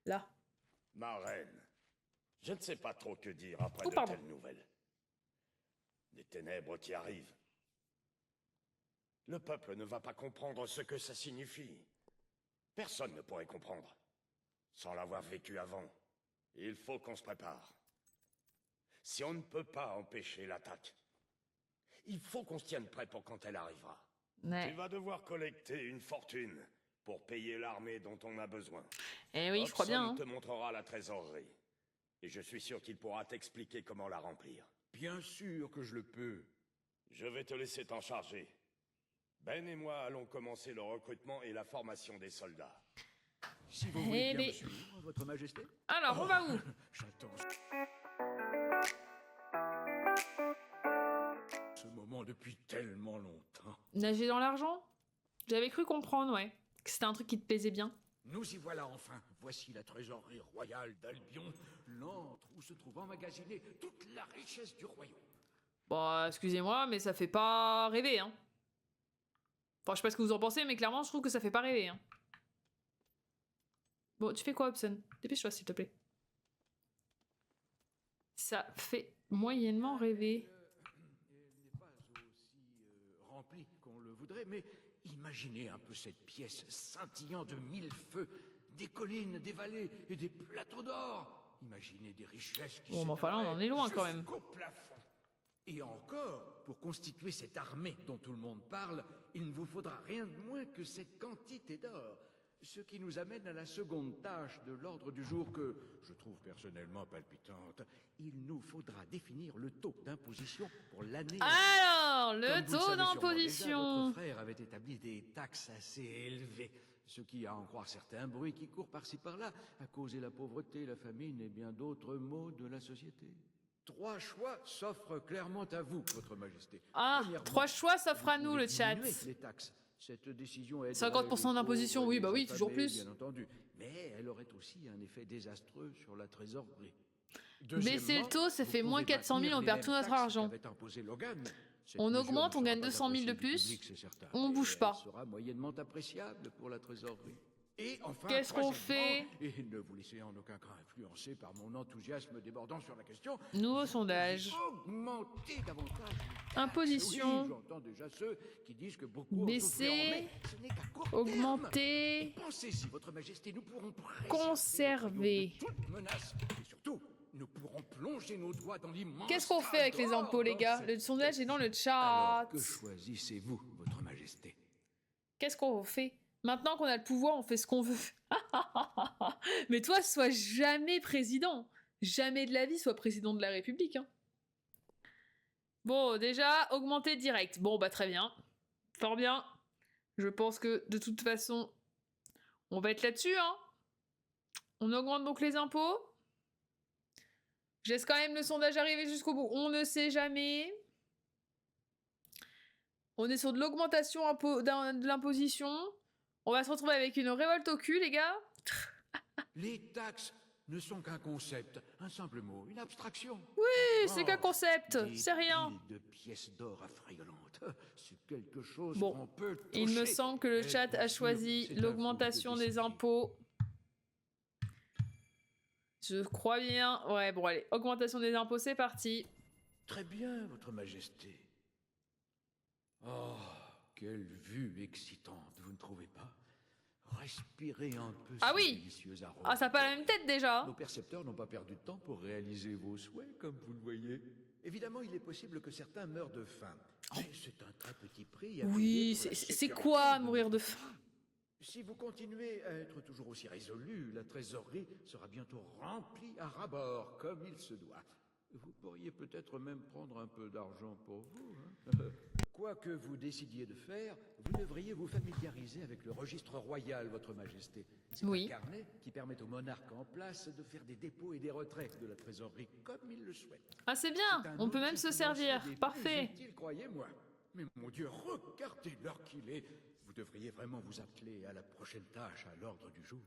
Là. Ma reine, je ne sais pas trop que dire après Oh, de pardon. telles nouvelles. Des ténèbres qui arrivent. Le peuple ne va pas comprendre ce que ça signifie. Personne ne pourrait comprendre. Sans l'avoir vécu avant. Il faut qu'on se prépare. Si on ne peut pas empêcher l'attaque, il faut qu'on se tienne prêt pour quand elle arrivera. Tu Ouais. vas devoir collecter une fortune pour payer l'armée dont on a besoin. Eh oui, je crois bien. Hobson Hein. te montrera la trésorerie. Et je suis sûr qu'il pourra t'expliquer comment la remplir. Bien sûr que je le peux. Je vais te laisser t'en charger. Ben et moi allons commencer le recrutement et la formation des soldats. Si vous voulez Eh bien ben. me suivre, votre majesté. Alors, on va où? J'attends ce moment depuis tellement longtemps. Nager dans l'argent? J'avais cru comprendre, ouais. Que c'était un truc qui te plaisait bien. Nous y voilà enfin. Voici la trésorerie royale d'Albion, l'antre où se trouve emmagasinée toute la richesse du royaume. Bon, excusez-moi, mais ça fait pas rêver, hein. Enfin, je sais pas ce que vous en pensez, mais clairement, je trouve que ça fait pas rêver, hein. Bon, tu fais quoi, Hobson? Dépêche-toi, s'il te plaît. Ça fait moyennement rêver. Elle n'est pas aussi remplie qu'on le voudrait, mais imaginez un peu cette pièce scintillant de mille feux, des collines, des vallées et des plateaux d'or. Imaginez des richesses qui Bon, mais enfin là, on en est loin, quand même. jusqu'au plafond. Et encore, pour constituer cette armée dont tout le monde parle, il ne vous faudra rien de moins que cette quantité d'or. Ce qui nous amène à la seconde tâche de l'ordre du jour que je trouve personnellement palpitante. Il nous faudra définir le taux d'imposition pour l'année. Alors, Comme le vous le taux savez sûrement déjà, d'imposition. votre frère avait établi des taxes assez élevées, ce qui, à en croire certains bruits qui courent par-ci par-là, a causé la pauvreté, la famine et bien d'autres maux de la société. Trois choix s'offrent clairement à vous, votre majesté. Ah, Premièrement, 3 choix s'offrent à vous nous, pouvez le chat. diminuer les taxes. Cette décision aiderait 50% les d'imposition, pauvres et oui, bah les oui, toujours affamés, plus. bien entendu. Mais elle aurait aussi un effet désastreux sur la trésorerie. Baisser le taux, ça vous fait moins pouvez 400 000, on maintenir perd les tout mêmes notre taxes argent. qu'avait imposé Logan. Cette On mesure augmente, ne on sera gagne pas 200 000 de appréciée du plus. public, c'est certain, On mais bouge pas. Elle sera moyennement appréciable pour la trésorerie. Et enfin, Qu'est-ce qu'on troisièmement, fait? et ne vous laissez en aucun cas influencer par mon enthousiasme débordant sur la question. Nouveau sondage. Augmentez davantage les taxes. Imposition. Oui, j'entends déjà ceux qui disent que beaucoup Baisser. ont souffert, mais ce n'est qu'à court terme. Augmenter. Et pensez-y, votre majesté, nous pourrons préserver Conserver. notre royaume de toute menace. Et surtout, nous pourrons plonger nos doigts dans l'immense. Qu'est-ce qu'on fait avec les impôts, les gars? Le sondage est dans le chat. Alors, que choisissez-vous, votre majesté? Qu'est-ce qu'on fait? Maintenant qu'on a le pouvoir, on fait ce qu'on veut. Mais toi, sois jamais président. Jamais de la vie, sois président de la République. Hein. Bon, déjà, augmenter direct. Bon, bah très bien. Fort bien. Je pense que, de toute façon, on va être là-dessus. Hein. On augmente donc les impôts. Je laisse quand même le sondage arriver jusqu'au bout. On ne sait jamais. On est sur de l'augmentation de l'imposition. On va se retrouver avec une révolte au cul, les gars. Les taxes ne sont qu'un concept, un simple mot, une abstraction. Oui, c'est qu'un concept. Des C'est rien. piles de pièces d'or affriolantes. C'est quelque chose Bon, qu'on peut toucher. il me semble que le Mais chat bien a sûr, choisi c'est à vous l'augmentation de des décider. impôts. Je crois bien. Ouais, bon, allez. Augmentation des impôts, c'est parti. Très bien, votre majesté. Oh, quelle vue excitante, vous ne trouvez pas? Respirez un peu Ah ce oui. délicieux arôme. Ah, ça n'a pas la même tête déjà. Nos percepteurs n'ont pas perdu de temps pour réaliser vos souhaits, comme vous le voyez. Évidemment, il est possible que certains meurent de faim. Mais c'est un très petit prix à payer Oui, pour la c'est sécurité quoi de mourir notre de faim? Si vous continuez à être toujours aussi résolu, la trésorerie sera bientôt remplie à ras-bord, comme il se doit. Vous pourriez peut-être même prendre un peu d'argent pour vous. Hein. Quoi que vous décidiez de faire, vous devriez vous familiariser avec le registre royal, votre majesté. C'est Oui. un carnet qui permet aux monarques en place de faire des dépôts et des retraits de la trésorerie comme ils le souhaitent. Ah, c'est bien. C'est un On peut même outil se financier servir. des plus Parfait. utiles, croyez-moi. Mais mon Dieu, regardez l'heure qu'il est. Vous devriez vraiment vous atteler à la prochaine tâche à l'ordre du jour.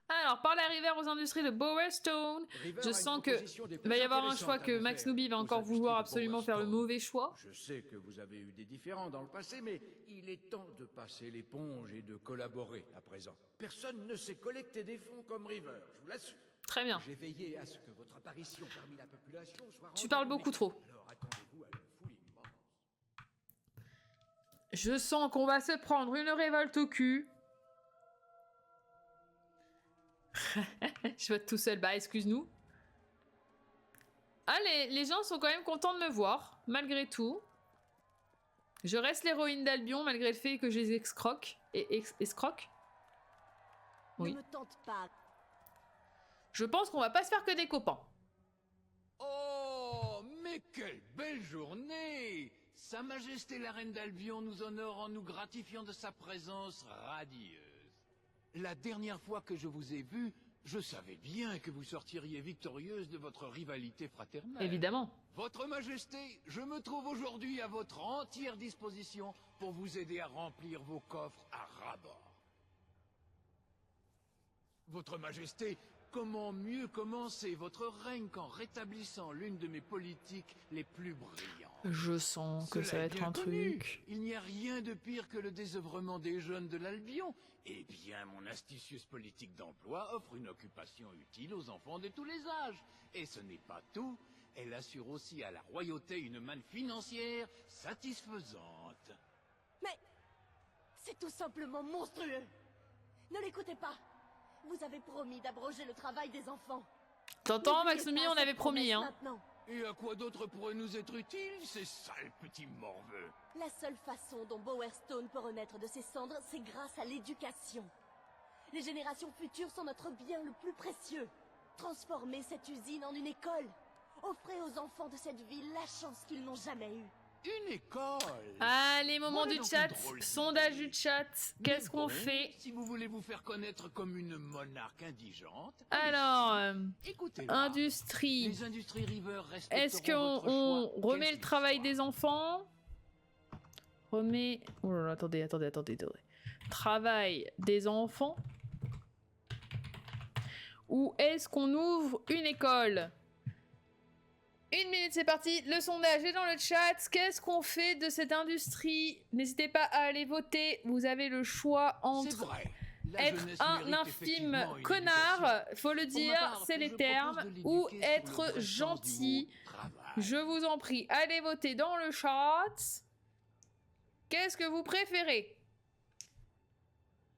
Alors, par la rivière aux industries de Bowerstone, River je a une sens que proposition des il plus va y avoir un intéressantes choix à que vous Max faire. Nooby va Aux encore industries vouloir de absolument faire le Bowerstone. mauvais choix. Je sais que vous avez eu des différends dans le passé, mais il est temps de passer l'éponge et de collaborer à présent. Personne ne sait collecter des fonds comme River, je vous l'assure. Très bien. J'ai veillé à ce que votre apparition parmi la population soit Tu rendue parles beaucoup publique. trop. Alors attendez-vous à une foule immense. Je sens qu'on va se prendre une révolte au cul. Je vote tout seul. Bah, excuse-nous. Ah, les gens sont quand même contents de me voir, malgré tout. Je reste l'héroïne d'Albion, malgré le fait que je les escroque. Escroque. Oui. Ne me tente pas. Je pense qu'on va pas se faire que des copains. Oh, mais quelle belle journée! Sa Majesté la Reine d'Albion nous honore en nous gratifiant de sa présence radieuse. La dernière fois que je vous ai vu, je savais bien que vous sortiriez victorieuse de votre rivalité fraternelle. Évidemment. Votre Majesté, je me trouve aujourd'hui à votre entière disposition pour vous aider à remplir vos coffres à ras-bord. Votre Majesté, comment mieux commencer votre règne qu'en rétablissant l'une de mes politiques les plus brillantes? Je sens que Cela ça va est être bien un connu. truc. Il n'y a rien de pire que le désœuvrement des jeunes de l'Albion. Eh bien, mon astucieuse politique d'emploi offre une occupation utile aux enfants de tous les âges. Et ce n'est pas tout. Elle assure aussi à la royauté une manne financière satisfaisante. Mais c'est tout simplement monstrueux. Ne l'écoutez pas. Vous avez promis d'abroger le travail des enfants. T'entends, N'oubliez Max Nooby, pas on cette avait promis, promesse hein. maintenant. Et à quoi d'autre pourrait nous être utile, ces sales petits morveux? La seule façon dont Bowerstone peut renaître de ses cendres, c'est grâce à l'éducation. Les générations futures sont notre bien le plus précieux. Transformez cette usine en une école. Offrez aux enfants de cette ville la chance qu'ils n'ont jamais eue. Une école! Allez, moment Voilà du donc chat. une drôle d'idée. Sondage du chat. Qu'est-ce qu'on Bon, fait? Si vous voulez vous faire connaître comme une monarque indigente... Alors, écoutez-la. industrie. Les industries River restent. Est-ce qu'on remet le travail des enfants? Remet... Oh là là, attendez. Travail des enfants? Ou est-ce qu'on ouvre une école? 1 minute, c'est parti. Le sondage est dans le chat. Qu'est-ce qu'on fait de cette industrie? N'hésitez pas à aller voter. Vous avez le choix C'est entre vrai. La être jeunesse un mérite infime effectivement une connard, faut le éducation. Pour ma dire, part, c'est je les propose termes, de l'éduquer ou sur le être vrai sens du gentil. mot travail. Je vous en prie, allez voter dans le chat. Qu'est-ce que vous préférez?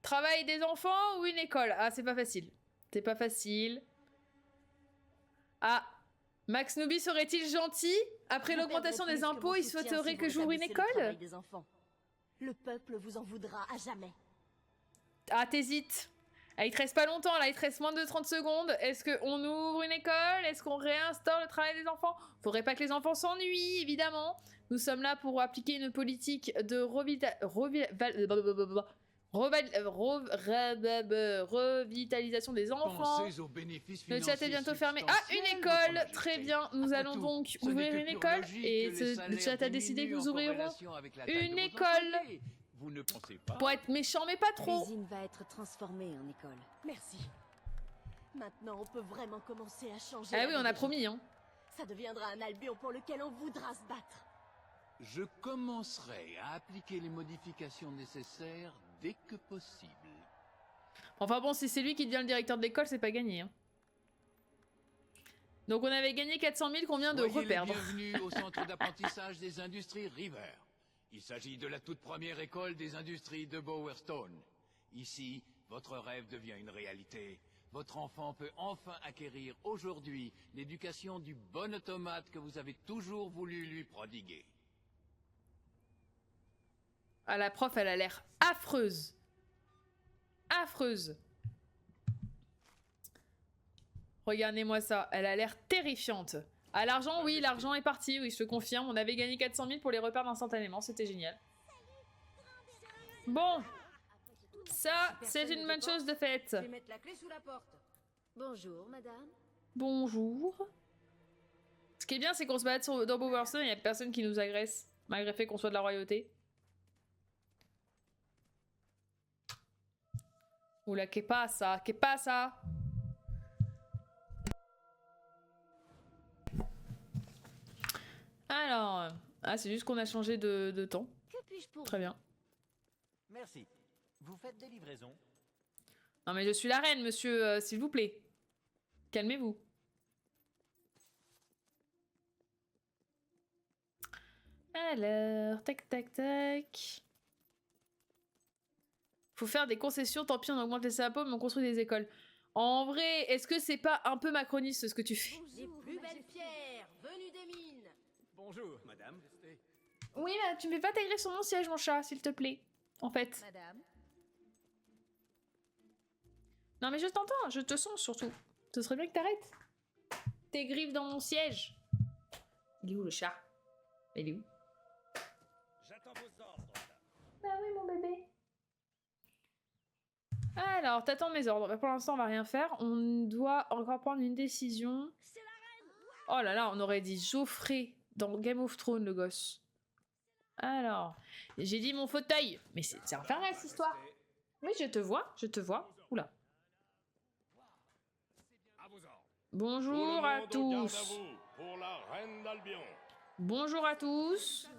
Travail des enfants ou une école? Ah, c'est pas facile. C'est pas facile. Ah, Max Nooby serait-il gentil? Après Vous l'augmentation perdrez des plus que impôts, mon il soutien souhaiterait si que vous j'ouvre une rétablissez le école? travail des enfants. Le peuple vous en voudra à jamais. Ah, t'hésites. Ah, il te reste pas longtemps, là, il te reste moins de 30 secondes. Est-ce qu'on ouvre une école? Est-ce qu'on réinstaure le travail des enfants? Faudrait pas que les enfants s'ennuient, évidemment. Nous sommes là pour appliquer une politique de revitalisation des enfants. Pensez aux bénéfices Le chat est financiers bientôt fermé. Ah, une substantiels, école! Votre Majesté. Très bien, nous Après allons tout, donc ce n'est ouvrir que une pure école. logique Et que les le salaires chat a décidé que diminuent nous en ouvrirons corrélation avec la taille une de votre école. foyer. Vous ne pensez pas? Pour être méchant, mais pas trop. L'usine va être transformée en école. Merci. Maintenant, on peut vraiment commencer à changer. Ah la oui, vie on a des promis, gens. hein. Ça deviendra un Albion pour lequel on voudra se battre. Je commencerai à appliquer les modifications nécessaires dès que possible. Enfin bon, si c'est lui qui devient le directeur de l'école, c'est pas gagné, hein. Donc on avait gagné 400 000 qu'on vient de Soyez les reperdre. bienvenus au centre d'apprentissage des industries River. Il s'agit de la toute première école des industries de Bowerstone. Ici, votre rêve devient une réalité. Votre enfant peut enfin acquérir aujourd'hui l'éducation du bon automate que vous avez toujours voulu lui prodiguer. Ah, la prof, elle a l'air affreuse. Affreuse. Regardez-moi ça, elle a l'air terrifiante. Ah, l'argent, oui, l'argent est parti, oui, je te confirme. On avait gagné 400 000 pour les repères instantanément, c'était génial. Bon, ça, c'est une bonne chose de fait. Je vais mettre la clé sous la porte. Bonjour, madame. Bonjour. Ce qui est bien, c'est qu'on se balade dans Bowerstone et il n'y a personne qui nous agresse, malgré le fait qu'on soit de la royauté. Oula, qu'est pas ça? Qu'est pas ça? Alors... Ah, c'est juste qu'on a changé de temps. Que puis-je pour Très bien. Merci. Vous faites des livraisons? Non mais je suis la reine, monsieur, s'il vous plaît. Calmez-vous. Alors, tac tac tac. Faut faire des concessions, tant pis on augmente les impôts mais on construit des écoles. En vrai, est-ce que c'est pas un peu macroniste ce que tu fais? les plus belles pierres venues des mines? Bonjour, madame. Oui, mais tu me fais pas t'agréer sur mon siège, mon chat, s'il te plaît. En fait. Madame? Non mais je t'entends, je te sens surtout. Ce serait bien que t'arrêtes. Tes griffes dans mon siège. Il est où le chat? Il est où? J'attends vos ordres. Bah oui, mon bébé. Alors, t'attends mes ordres. Bah, pour l'instant, on va rien faire. On doit encore prendre une décision. Oh là là, on aurait dit Geoffrey dans Game of Thrones, le gosse. Alors, j'ai dit mon fauteuil. Mais c'est infernal, cette histoire. Oui, je te vois, je te vois. Oula. À vos ordres. Bonjour à tous. Pour la reine d'Albion. Bonjour à tous.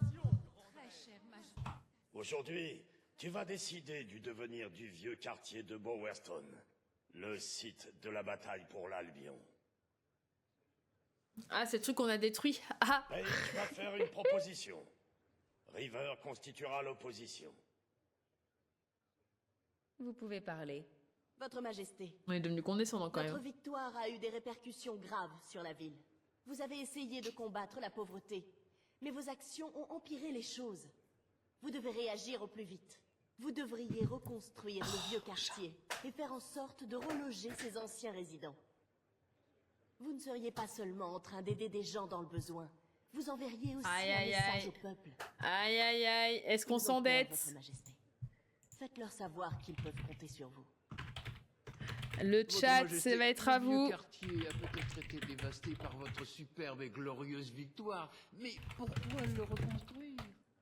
Aujourd'hui, tu vas décider du devenir du vieux quartier de Bowerstone, le site de la bataille pour l'Albion. Ah, c'est le truc qu'on a détruit. Ah. Et tu vas faire une proposition. River constituera l'opposition. Vous pouvez parler. Votre Majesté, On est devenu condescendant quand votre même. victoire a eu des répercussions graves sur la ville. Vous avez essayé de combattre la pauvreté, mais vos actions ont empiré les choses. Vous devez réagir au plus vite. Vous devriez reconstruire le vieux quartier et faire en sorte de reloger ces anciens résidents. Vous ne seriez pas seulement en train d'aider des gens dans le besoin, vous enverriez aussi Aïe, un aïe, message aïe. au peuple. Aïe aïe aïe, est-ce qu'on Ils ont peur, s'endette? Votre Majesté. Faites-leur savoir qu'ils peuvent compter sur vous. Le Votre chat, Majesté, ça va être à le vieux vous. quartier a peut-être été dévasté par votre superbe et glorieuse victoire, mais pourquoi le reconstruire?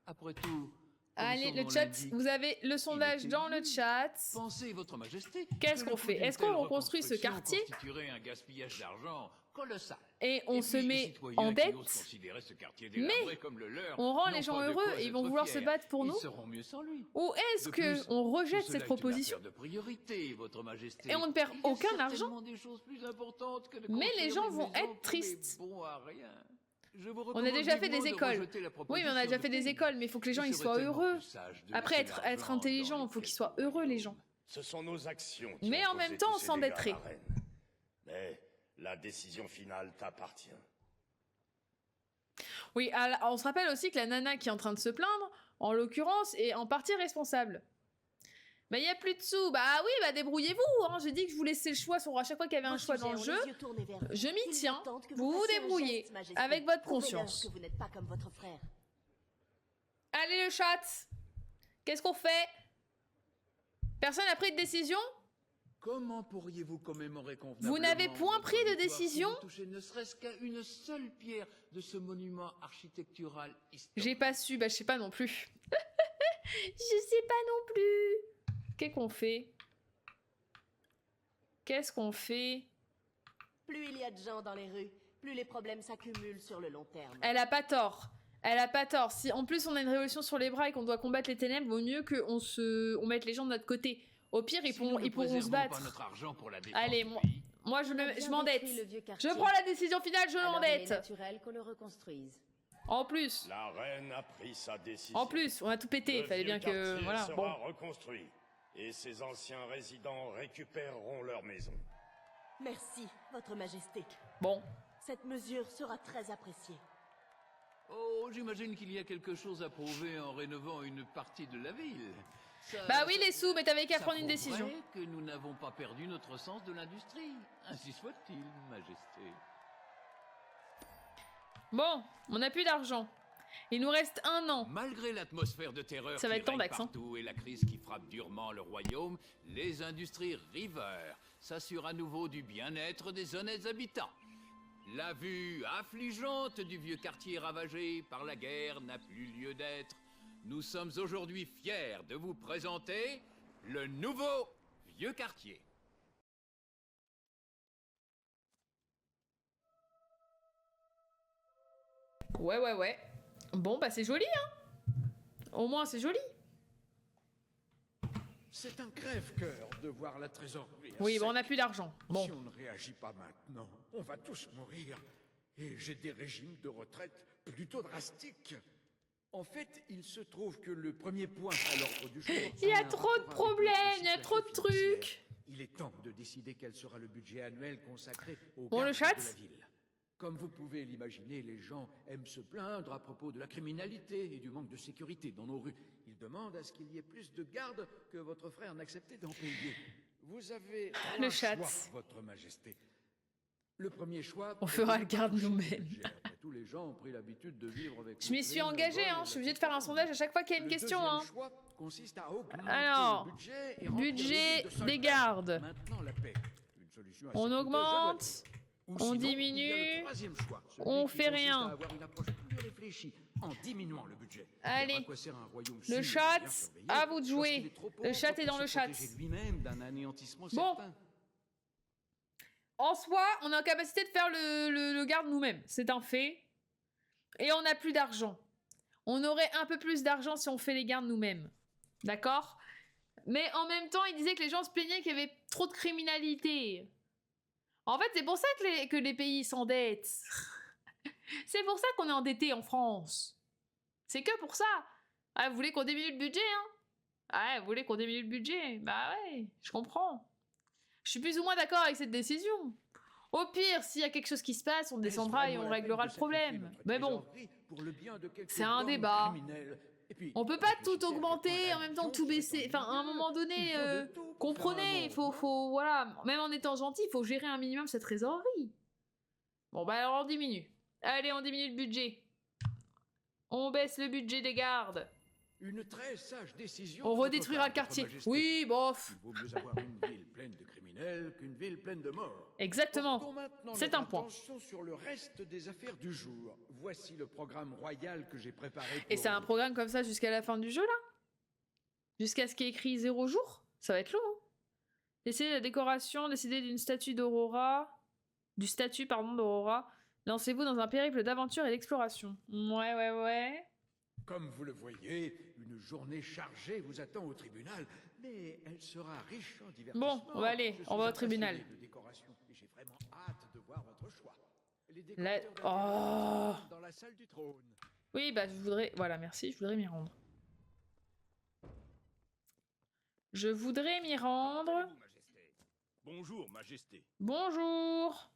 Après tout, comme Allez, son le nom chat, l'indique, vous avez le sondage était dans le vieux. chat. Pensez, votre Majesté, Qu'est-ce que qu'on le coût fait? d'une Est-ce qu'on telle reconstruit ce reconstruction quartier? constituerait un gaspillage d'argent colossal. Et on Et se puis, les met citoyens en qui dette? osent considérer ce quartier délabré comme le leur On rend n'ont les gens pas de heureux quoi et ils vont être vouloir se fiers. battre pour nous? Ils seront mieux sans lui. Ou est-ce De que plus, on rejette tout cette cela est une proposition? affaire de priorité, votre Majesté. Et on ne perd Il y a aucun argent? certainement des choses plus importantes que de Mais les construire gens des vont maisons être pour tristes. les bons à rien. Je vous On a recommande déjà fait vivement des de écoles. rejeter la Oui, mais on a déjà proposition fait de des paix. écoles, mais il faut que les gens Il ils serait soient tellement heureux. plus sage de Après, laisser être l'argent intelligent, dans il faut les qu'ils soient caisses heureux, les royaumes. gens. Ce sont nos actions qui Mais ont en même causé temps, tous on ces dégâts à la s'embêterait. reine. Mais la décision finale t'appartient. Oui, on se rappelle aussi que la nana qui est en train de se plaindre, en l'occurrence, est en partie responsable. Bah, il y a plus de sous. Bah oui, bah débrouillez-vous. Hein. J'ai dit que je vous laissais le choix sur à chaque fois qu'il y avait un Vos choix sujets dans le ont jeu. les yeux tournés vers vous. Je m'y Ils tiens. attendent que Vous vous fassiez un débrouillez geste, Majesté. avec votre Prouvez-leur conscience. que vous n'êtes pas comme votre frère. Allez, le chat. Qu'est-ce qu'on fait? Personne n'a pris de décision? Comment pourriez-vous commémorer Vous n'avez convenablement point votre pris de victoire décision? si vous touchez ne serait-ce qu'à une seule pierre de ce monument architectural historique? J'ai pas su, bah je sais pas non plus. Je sais pas non plus. Qu'est-ce qu'on fait? Qu'est-ce qu'on fait? Plus il y a de gens dans les rues, plus les problèmes s'accumulent sur le long terme. Elle a pas tort. Elle a pas tort. Si en plus on a une révolution sur les bras et qu'on doit combattre les ténèbres, vaut mieux on mette les gens de notre côté. Au pire, ils Si nous ne pourront se préservons battre. pas notre argent pour la défense Allez, du moi, pays, moi je Bien m'endette. détruit le vieux quartier. Je prends la décision finale, je Alors, il est m'endette. naturel qu'on le reconstruise. En plus, La reine a pris sa décision. en plus, on a tout pété. Il Le fallait bien vieux que quartier voilà. sera Bon. reconstruit et ses anciens résidents récupéreront leur maison. Merci, votre Majesté. Bon. Cette mesure sera très appréciée. Oh, j'imagine qu'il y a quelque chose à prouver en rénovant une partie de la ville. Bah oui, les sous, mais t'avais qu'à ça prendre une prouverait décision. que nous n'avons pas perdu notre sens de l'industrie. Ainsi soit-il, Majesté. Bon, on n'a plus d'argent. Il nous reste 1 an. Malgré l'atmosphère de terreur Ça va qui être temps, règne Dax, hein. partout et la crise qui frappe durement le royaume, les industries River s'assurent à nouveau du bien-être des honnêtes habitants. La vue affligeante du vieux quartier ravagé par la guerre n'a plus lieu d'être. Nous sommes aujourd'hui fiers de vous présenter le nouveau vieux quartier. Ouais. Bon, bah c'est joli, hein. Au moins, c'est joli. C'est un crève-cœur de voir la trésorerie. à Oui, bon, on sec. n'a plus d'argent. Bon. Si on ne réagit pas maintenant, on va tous mourir. Et j'ai des régimes de retraite plutôt drastiques. En fait, il se trouve que le premier point à l'ordre du jour... Il y a un trop de rapport avec problèmes, notre il y a trop de situation financière. trucs. Il est temps de décider quel sera le budget annuel consacré au Bon, le garde chat de la ville. Comme vous pouvez l'imaginer, les gens aiment se plaindre à propos de la criminalité et du manque de sécurité dans nos rues. Ils demandent à ce qu'il y ait plus de gardes que votre frère n'acceptait d'en payer. Vous avez Le trois chat. choix, Votre Majesté. Le premier choix... On est fera de le ne pas garde toucher au nous-mêmes. budget. Après tout, les gens ont pris l'habitude de vivre avec Je m'y le suis crime, le engagée, vol et hein. la Je suis obligée de faire un contrebande. sondage à chaque fois qu'il y a une Le question, deuxième hein. choix consiste à augmenter Alors, le budget et remplir les budget villes de soldats. des gardes. Maintenant, la paix. Une solution assez On coûteuse, augmente. je dois dire. Ou On sinon, diminue, il y a le troisième choix, celui on qui fait consiste rien. à avoir une approche plus réfléchie, en diminuant le budget. Allez. Alors, à quoi sert un royaume Le sûr et chat, bien surveillé à vous de jouer. lorsqu'il est trop Le pauvre chat est pour dans le se chat. protéger lui-même d'un anéantissement Bon. certain. En soi, on est en capacité de faire le garde nous-mêmes. C'est un fait. Et on n'a plus d'argent. On aurait un peu plus d'argent si on fait les gardes nous-mêmes. D'accord? Mais en même temps, il disait que les gens se plaignaient qu'il y avait trop de criminalité. En fait, c'est pour ça que les pays s'endettent. C'est pour ça qu'on est endetté en France. C'est que pour ça. Ah, vous voulez qu'on diminue le budget, hein? Ah, vous voulez qu'on diminue le budget? Bah ouais, je comprends. Je suis plus ou moins d'accord avec cette décision. Au pire, s'il y a quelque chose qui se passe, on descendra et on réglera le problème. Mais bon, c'est un débat. On peut pas tout augmenter, en même temps tout baisser. Enfin, à un moment donné, comprenez, il faut, voilà, même en étant gentil, il faut gérer un minimum cette trésorerie. Bon, bah alors on diminue. Allez, on diminue le budget. On baisse le budget des gardes. Une très sage décision. On de votre redétruira part, le quartier. Votre Majesté. Oui, bof. Il vaut mieux avoir une ville pleine de criminels qu'une ville pleine de morts. Exactement. Portons maintenant C'est notre un point. attention sur le reste des affaires du jour. Voici le programme royal que j'ai préparé pour Et c'est un vous. programme comme ça jusqu'à la fin du jeu, là? Jusqu'à ce qu'il y ait écrit 0 jour? Ça va être long, hein? Laissez la décoration, décider d'une statue d'Aurora... Du statut, pardon, d'Aurora. Lancez-vous dans un périple d'aventure et d'exploration. Ouais. Comme vous le voyez, une journée chargée vous attend au tribunal, mais elle sera riche en divertissements. Bon, on va aller, Je on va suis au tribunal. passionné de décoration et j'ai vraiment hâte de voir votre choix. Les La- décorateurs Oh. d'intérieur dans la salle du trône. Oui, bah je voudrais... Voilà, merci, je voudrais m'y rendre. Je voudrais m'y rendre. Bonjour, Majesté. Bonjour.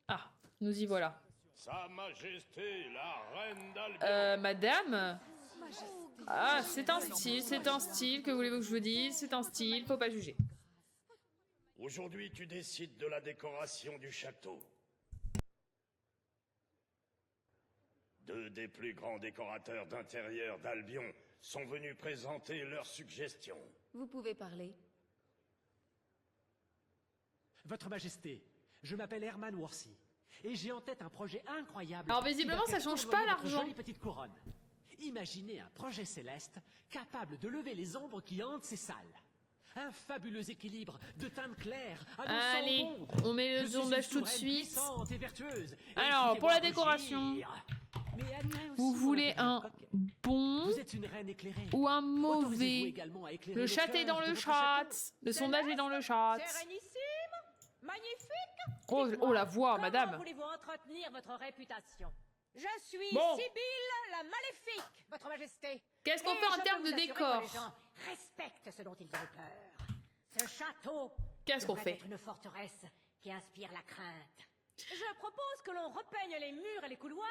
Ah, nous y voilà. Sa Majesté, la Reine d'Albion. Madame? Ah, c'est un style, que voulez-vous que je vous dise? C'est un style, faut pas juger. Aujourd'hui, tu décides de la décoration du château. Deux des plus grands décorateurs d'intérieur d'Albion sont venus présenter leurs suggestions. Vous pouvez parler. Votre Majesté, je m'appelle Herman Worsi. Et j'ai en tête un projet incroyable. Alors, visiblement, qui va ça faire change pas tournoyer votre l'argent. jolie petite couronne. Imaginez un projet céleste capable de lever les ombres qui hantent ces salles. Un fabuleux équilibre de teintes claires à nos Allez, mondes. on met le Je suis sondage une tout de souveraine suite. puissante et vertueuse. Et Alors, pour la écoutez-moi décoration, rugir. Mais admirez aussi vous mon voulez intérieur un coquet. bon Vous êtes une reine éclairée. ou un Autorisez-vous mauvais? également à éclairer Le chat cœur est dans de le votre chat. château. Le sondage est dans le chat. Sérénissime, magnifique. Oh, Dites-moi, oh la voix, comment madame. voulez-vous entretenir votre réputation? Je suis Bon. Sibylle la Maléfique, votre Majesté. Qu'est-ce qu'on Et fait en je termes peux de vous assurer décor? que les gens respectent ce dont ils ont peur. Ce château Qu'est-ce qu'on devrait fait? être une forteresse qui inspire la crainte. Je propose que l'on repeigne les murs et les couloirs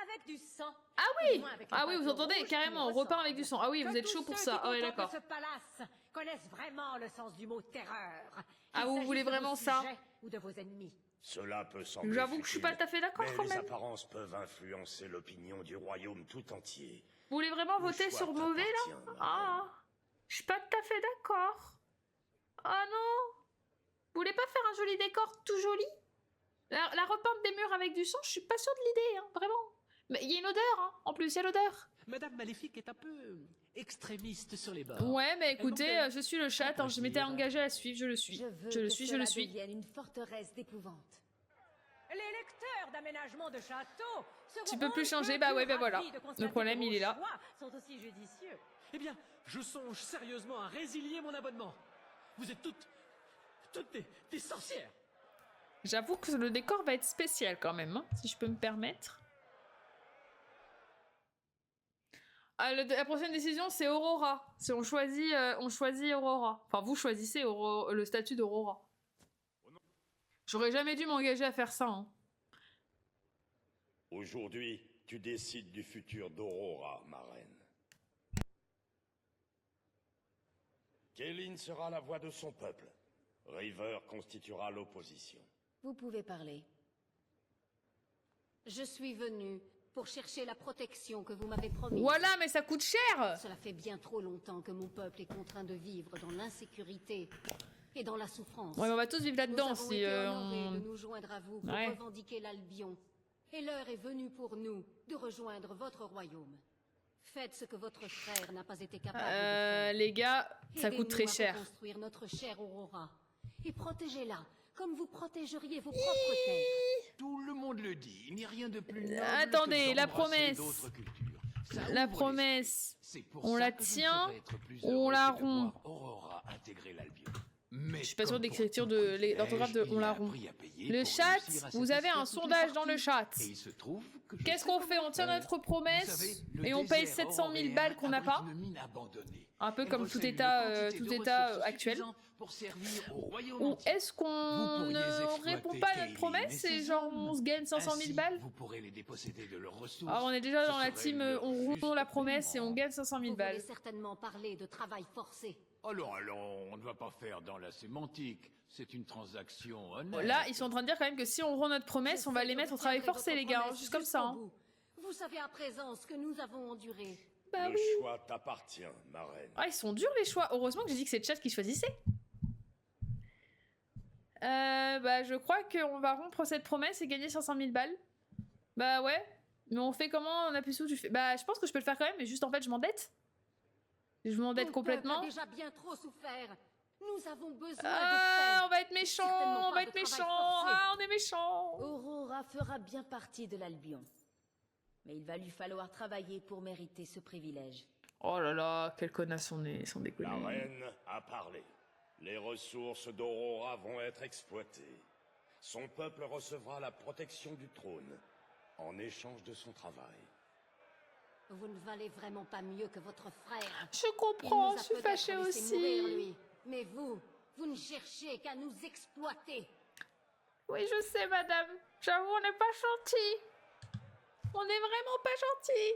avec du sang. Ah Ou oui, du moins avec une ah oui, vous peinture entendez, rouge carrément, qui on lui repeint avec ressemble. du sang. Ah oui, Que vous êtes tous chaud pour ceux ça. qui Ah ouais, contemplent d'accord. ce palace connaissent vraiment le sens du mot terreur. Ah, Qu'il vous voulez s'agisse de vraiment vos ça? sujets ou de vos ennemis. Cela peut sembler J'avoue que je suis pas futile, tout à fait d'accord mais quand les même. apparences peuvent influencer l'opinion du royaume tout entier. Vous voulez vraiment Le voter choix sur mauvais là? t'appartient, ma Ah, je suis pas tout à fait d'accord. Ah non, vous voulez pas faire un joli décor tout joli? La repeinte des murs avec du sang, je suis pas sûre de l'idée, hein, vraiment. Mais il y a une odeur, hein. En plus, il y a l'odeur. Madame Maléfique est un peu extrémistes sur les bords. Ouais, mais Elles m'ont écoutez, fait je suis le chat, hein, je m'étais plaisir. engagée à la suivre, je le suis. Je veux Je le que suis, je cela le suis. devienne une forteresse d'épouvante. Les lecteurs d'aménagement de château seront Tu peux plus un changer, peu bah ouais, plus bah voilà. ravis de Le constater problème, que il vos est là. choix sont aussi judicieux. Eh bien, je songe sérieusement à résilier mon abonnement. Vous êtes toutes des sorcières. J'avoue que le décor va être spécial quand même, hein, si je peux me permettre. Ah, la prochaine décision, c'est Aurora. Si on choisit Aurora. Enfin, vous choisissez le statut d'Aurora. J'aurais jamais dû m'engager à faire ça. Hein. Aujourd'hui, tu décides du futur d'Aurora, ma reine. Kaelin sera la voix de son peuple. River constituera l'opposition. Vous pouvez parler. Je suis venue pour chercher la protection que vous m'avez promise. Voilà, mais ça coûte cher. Cela fait bien trop longtemps que mon peuple est contraint de vivre dans l'insécurité et dans la souffrance. Ouais, on va tous vivre là-dedans Nous avons si été honorés on... de nous joindre à vous pour Ouais. revendiquer l'Albion. Et l'heure est venue pour nous de rejoindre votre royaume. Faites ce que votre frère n'a pas été capable de faire. Les gars, ça coûte très Aidez-nous à cher. reconstruire notre chère Aurora. Et protégez-la comme vous protégeriez vos propres terres. Tout le monde le dit, il n'y a rien de plus noble Attendez, que la d'embrasser promesse. d'autres cultures. Ça La ouvre promesse. l'esprit. C'est pour On ça la que je ne tient, saurais être plus on heureux la que de rompt. voir Aurora intégrer l'Albion. Mais Je suis pas sûre comme de pour l'écriture tout de privilège, l'orthographe de il y on a la un rompt. prix à payer Le pour chat, réussir à vous avez un satisfaire toutes les sondage dans le parties. chat. Et il se trouve que je Qu'est-ce sais qu'on fait? comment On tient faire. notre Vous promesse savez, le et on paye désert 700 000 auroréen balles qu'on n'a pas. abrite une mine abandonnée. Un peu Elle comme tout recèle une état, quantité de ressources actuel. suffisantes pour servir au royaume Ou entier. est-ce qu'on Vous pourriez ne exploiter répond pas à notre Kaelin promesse et et ses genre hommes. on se gagne 500 000 Ainsi, balles? vous pourrez les déposséder de leurs ressources. Alors on est déjà Ce dans la serait team leur on juste rompt la promesse et paiement. on gagne 500 000 Vous voulez balles. certainement parler de travail forcé. Allons, on ne va pas faire dans la sémantique. C'est une transaction honnête. Là, ils sont en train de dire quand même que si on rompt notre promesse, on va les mettre au travail forcé, les gars, hein, juste comme ça. Hein. Vous savez à présent ce que nous avons enduré. Bah Le oui. choix t'appartient, ma reine. Ah, ils sont durs les choix. Heureusement que j'ai dit que c'est le chat qui choisissait. Bah, je crois qu'on va rompre cette promesse et gagner 500 000 balles. Bah ouais. Mais on fait comment? On appuie sur tu fais. Bah, je pense que je peux le faire quand même, mais juste en fait, je m'endette. Je m'endette Mon complètement. peuple a déjà bien trop souffert. Nous avons besoin Ah, on de va être méchants, Certainement on pas va de être travail méchants. forcé. Ah, on est méchants. Aurora fera bien partie de l'Albion. Mais il va lui falloir travailler pour mériter ce privilège. Oh là là, quel connasse on est, sans déconner. La reine a parlé. Les ressources d'Aurora vont être exploitées. Son peuple recevra la protection du trône en échange de son travail. Vous ne valez vraiment pas mieux que votre frère. Je Il comprends, nous a je suis peut-être fâchée laissé aussi. mourir, lui. Mais vous ne cherchez qu'à nous exploiter. Oui, je sais, madame. J'avoue, on n'est pas gentils. On n'est vraiment pas gentils.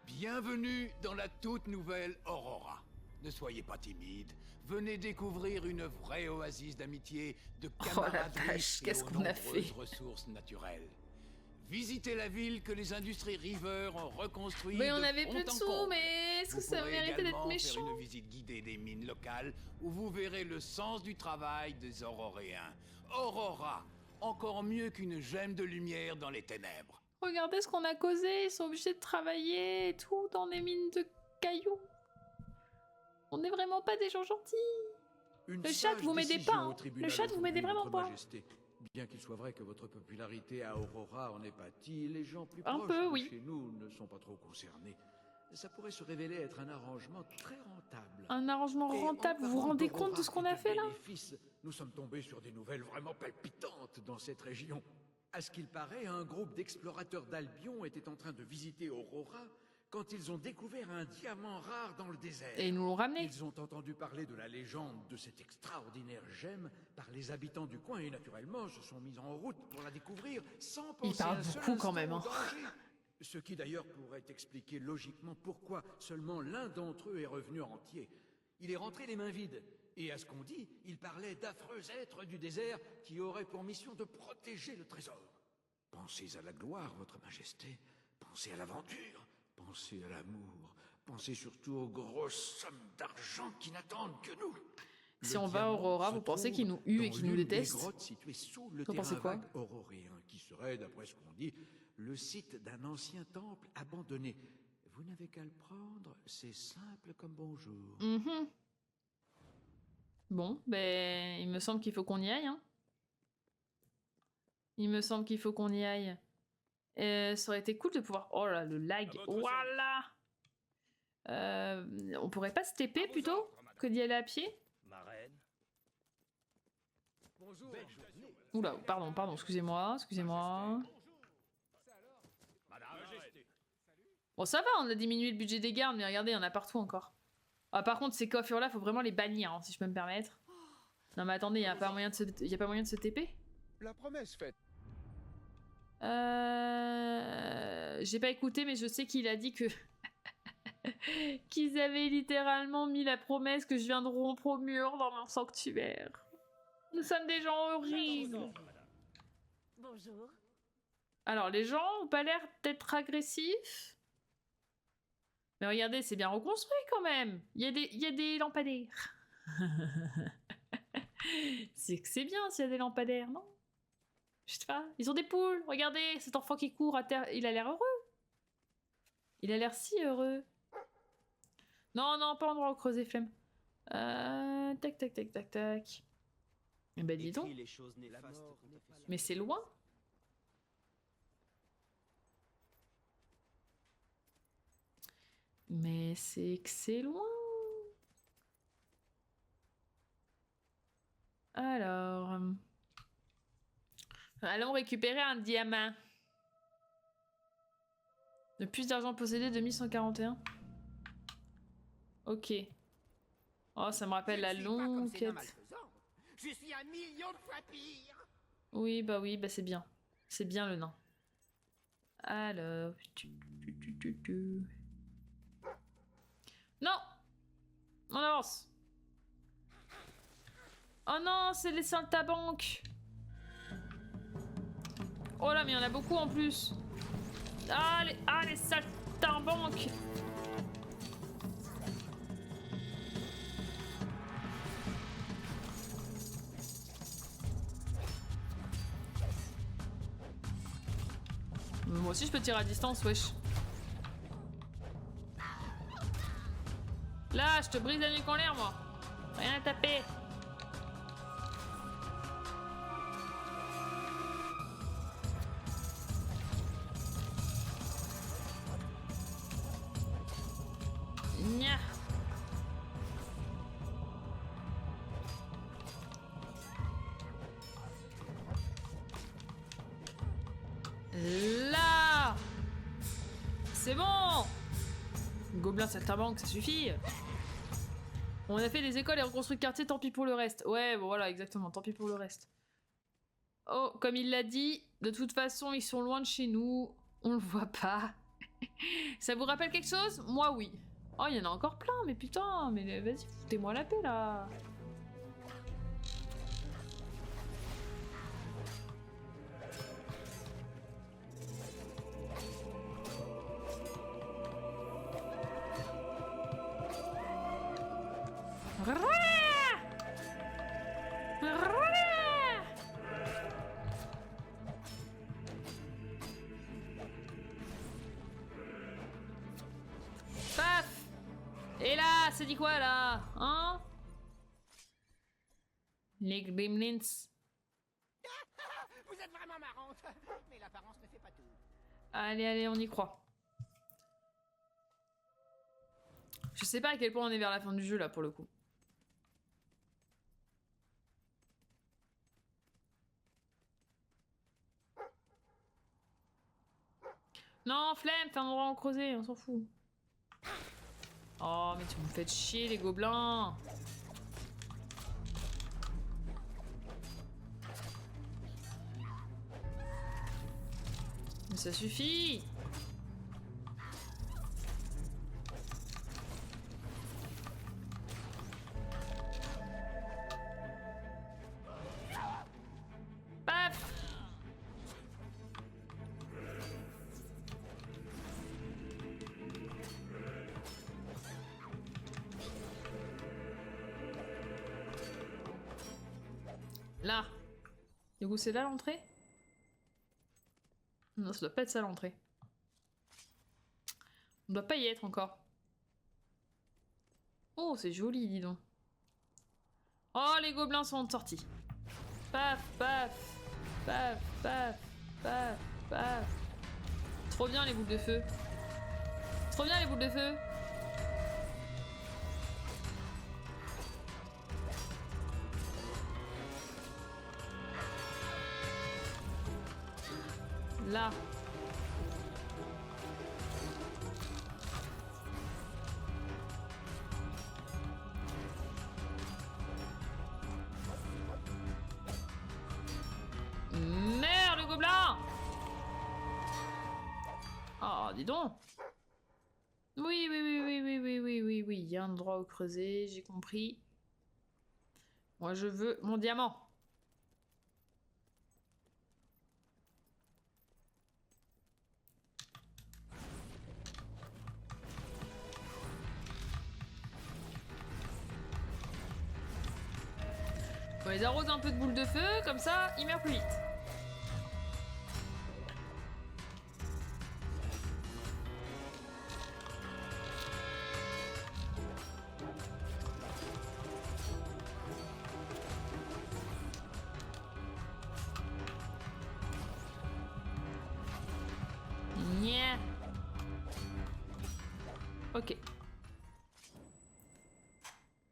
Bienvenue dans la toute nouvelle Aurora. Ne soyez pas timide. Venez découvrir une vraie oasis d'amitié, de Oh la camaraderie vache, et qu'est-ce aux qu'on a nombreuses fait? ressources naturelles. Visitez la ville que les industries River ont reconstruite. Mais on de avait fond plus de en sous, comble. mais est-ce que Vous ça pourrez méritait d'être également méchant? faire une visite guidée des mines locales où vous verrez le sens du travail des Auroréens. Aurora, encore mieux qu'une gemme de lumière dans les ténèbres. Regardez ce qu'on a causé. Ils sont obligés de travailler et tout dans des mines de cailloux. On n'est vraiment pas des gens gentils. Une Le chat, sage vous m'aidez décision pas, hein. au tribunal Le chat, vous m'aidez aujourd'hui, vraiment Votre pas. Majesté. Bien qu'il soit vrai que votre popularité à Aurora en est pâtie, les gens plus Un proches peu, de oui. chez nous ne sont pas trop concernés. Ça pourrait se révéler être un arrangement très rentable. Un arrangement Et rentable, en vous vous parlant rendez d'Aurora compte de ce qu'on et a de fait là? bénéfices, nous sommes tombés sur des nouvelles vraiment palpitantes dans cette région. À ce qu'il paraît, un groupe d'explorateurs d'Albion était en train de visiter Aurora quand ils ont découvert un diamant rare dans le désert. Et ils nous l'ont ramené. Ils ont entendu parler de la légende de cette extraordinaire gemme par les habitants du coin et naturellement se sont mis en route pour la découvrir sans penser parlent un seul beaucoup quand instant même, au hein. danger. Ce qui d'ailleurs pourrait expliquer logiquement pourquoi seulement l'un d'entre eux est revenu entier. Il est rentré les mains vides. Et à ce qu'on dit, il parlait d'affreux êtres du désert qui auraient pour mission de protéger le trésor. Pensez à la gloire, votre majesté. Pensez à l'aventure. Pensez à l'amour. Pensez surtout aux grosses sommes d'argent qui n'attendent que nous. Si Le on va à diamant Aurora, se vous pensez trouve qu'ils nous huent et dans qu'ils nous l'une des détestent? grottes situées sous le Vous terrain pensez quoi? vague auroréen, qui serait, d'après ce qu'on dit, le site d'un ancien temple abandonné. Vous n'avez qu'à le prendre, c'est simple comme bonjour. Mhm. Bon, ben, il me semble qu'il faut qu'on y aille. Hein. Il me semble qu'il faut qu'on y aille. Ça aurait été cool de pouvoir... Oh là, le lag. Voilà. On pourrait pas se TP plutôt que d'y aller à pied? Ma reine. Bonjour. Oula, pardon, excusez-moi. Bon, ça va, on a diminué le budget des gardes, mais regardez, il y en a partout encore. Ah, par contre, ces coiffures-là, faut vraiment les bannir, hein, si je peux me permettre. Non, mais attendez, il y a pas moyen de se TP? La promesse faite. J'ai pas écouté, mais je sais qu'il a dit que... qu'ils avaient littéralement mis la promesse que je viens de rompre au mur dans mon sanctuaire. Nous sommes des gens horribles. Bonjour. Alors, les gens ont pas l'air d'être agressifs. Mais regardez, c'est bien reconstruit quand même. Il y a des lampadaires. C'est que c'est bien s'il y a des lampadaires, non? Je sais pas. Ils ont des poules. Regardez, cet enfant qui court à terre, il a l'air heureux. Il a l'air si heureux. Non, pas endroit où creuser, flemme. Tac. Eh ben dis donc. Mais c'est loin. Mais c'est que c'est loin. Alors... allons récupérer un diamant. Le plus d'argent possédé, 2141. Ok. Oh, ça me rappelle la longue quête. Je suis 1 million de fois pire. Oui, bah c'est bien. C'est bien le nain. Alors... Non! On avance. Oh non, c'est les saltabanques. Oh là, mais il y en a beaucoup en plus. Ah, les saltimbanques. Moi aussi je peux tirer à distance, wesh. Là, je te brise la nuque en l'air, moi. Rien à taper. Nya. Là. C'est bon. Gobelin saltimbanque, ça suffit. On a fait des écoles et reconstruit le quartier, tant pis pour le reste. Ouais, bon voilà, exactement, tant pis pour le reste. Oh, comme il l'a dit, de toute façon, ils sont loin de chez nous. On le voit pas. Ça vous rappelle quelque chose? Moi, oui. Oh, il y en a encore plein, mais putain, mais vas-y, foutez-moi la paix, là. Paf! Et là, c'est dit quoi là? Hein? Les gremlins. Vous êtes vraiment marrante, mais l'apparence ne fait pas tout. Allez, on y croit. Je sais pas à quel point on est vers la fin du jeu là pour le coup. Non, flemme, fais un endroit en creuser, on s'en fout. Oh, mais tu me faites chier les gobelins. Mais ça suffit. Paf. Là. Du coup, c'est là l'entrée? Non, ça doit pas être ça l'entrée. On doit pas y être encore. Oh, c'est joli, dis donc. Oh, les gobelins sont sortis. Paf, paf, paf, paf, paf, paf. Trop bien les boules de feu. Trop bien les boules de feu. Là. Merde, le gobelin! Oh, dis donc! Oui, il y a un endroit où creuser, j'ai compris. Moi, je veux mon diamant. On les arrose un peu de boules de feu, comme ça, ils meurent plus vite. Nya. Ok.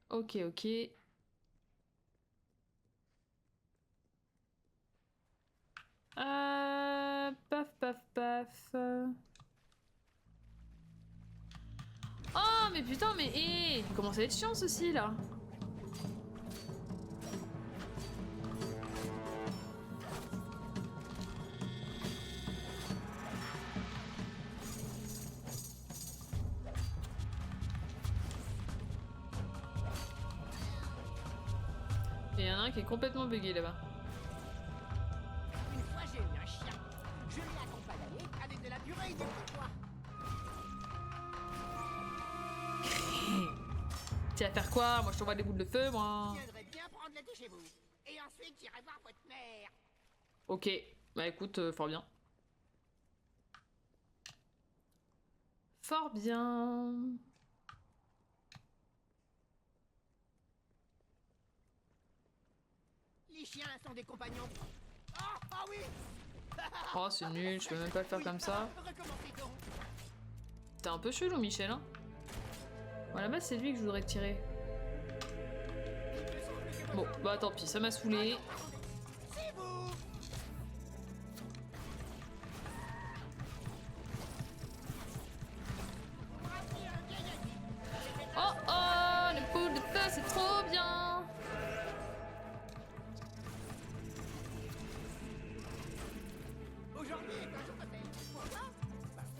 Ok. Paf. Oh, mais putain, mais il commence à être chiant ceci là. Et il y en a un qui est complètement bugué là-bas. Une fois, j'ai eu un chien. Je l'ai accompagné avec de la purée et du pois. Tu vas faire quoi? Moi je t'envoie des boules de feu, moi. Je viendrai bien prendre la thé chez vous. Et ensuite, j'irai voir votre mère. Ok, bah écoute, fort bien. Fort bien. Les chiens sont des compagnons. Ah oui. Oh, c'est nul, je peux même pas le faire comme ça. Recommencez donc. T'es un peu chelou, Michel, hein. Bon, à la base, c'est lui que je voudrais tirer. Bon, bah tant pis, ça m'a saoulé. C'est vous. Oh, les boules de feu, c'est trop bien. Aujourd'hui est un jour de fête. Pourquoi? Parce que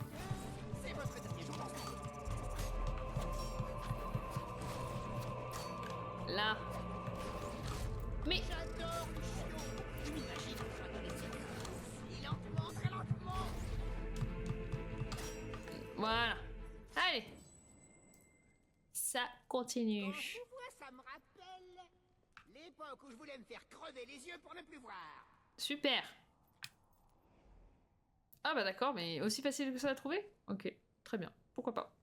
c'est votre dernier jour ensemble. Là. Mais... J'adore le chiot. Je m'imagine en train de laisser si lentement, très lentement. Voilà. Allez. Ça continue. Quand je vous vois, ça me rappelle l'époque où je voulais me faire crever les yeux pour ne plus voir. Super. Ah bah d'accord, mais aussi facile que ça à trouver? Ok, très bien. Pourquoi pas.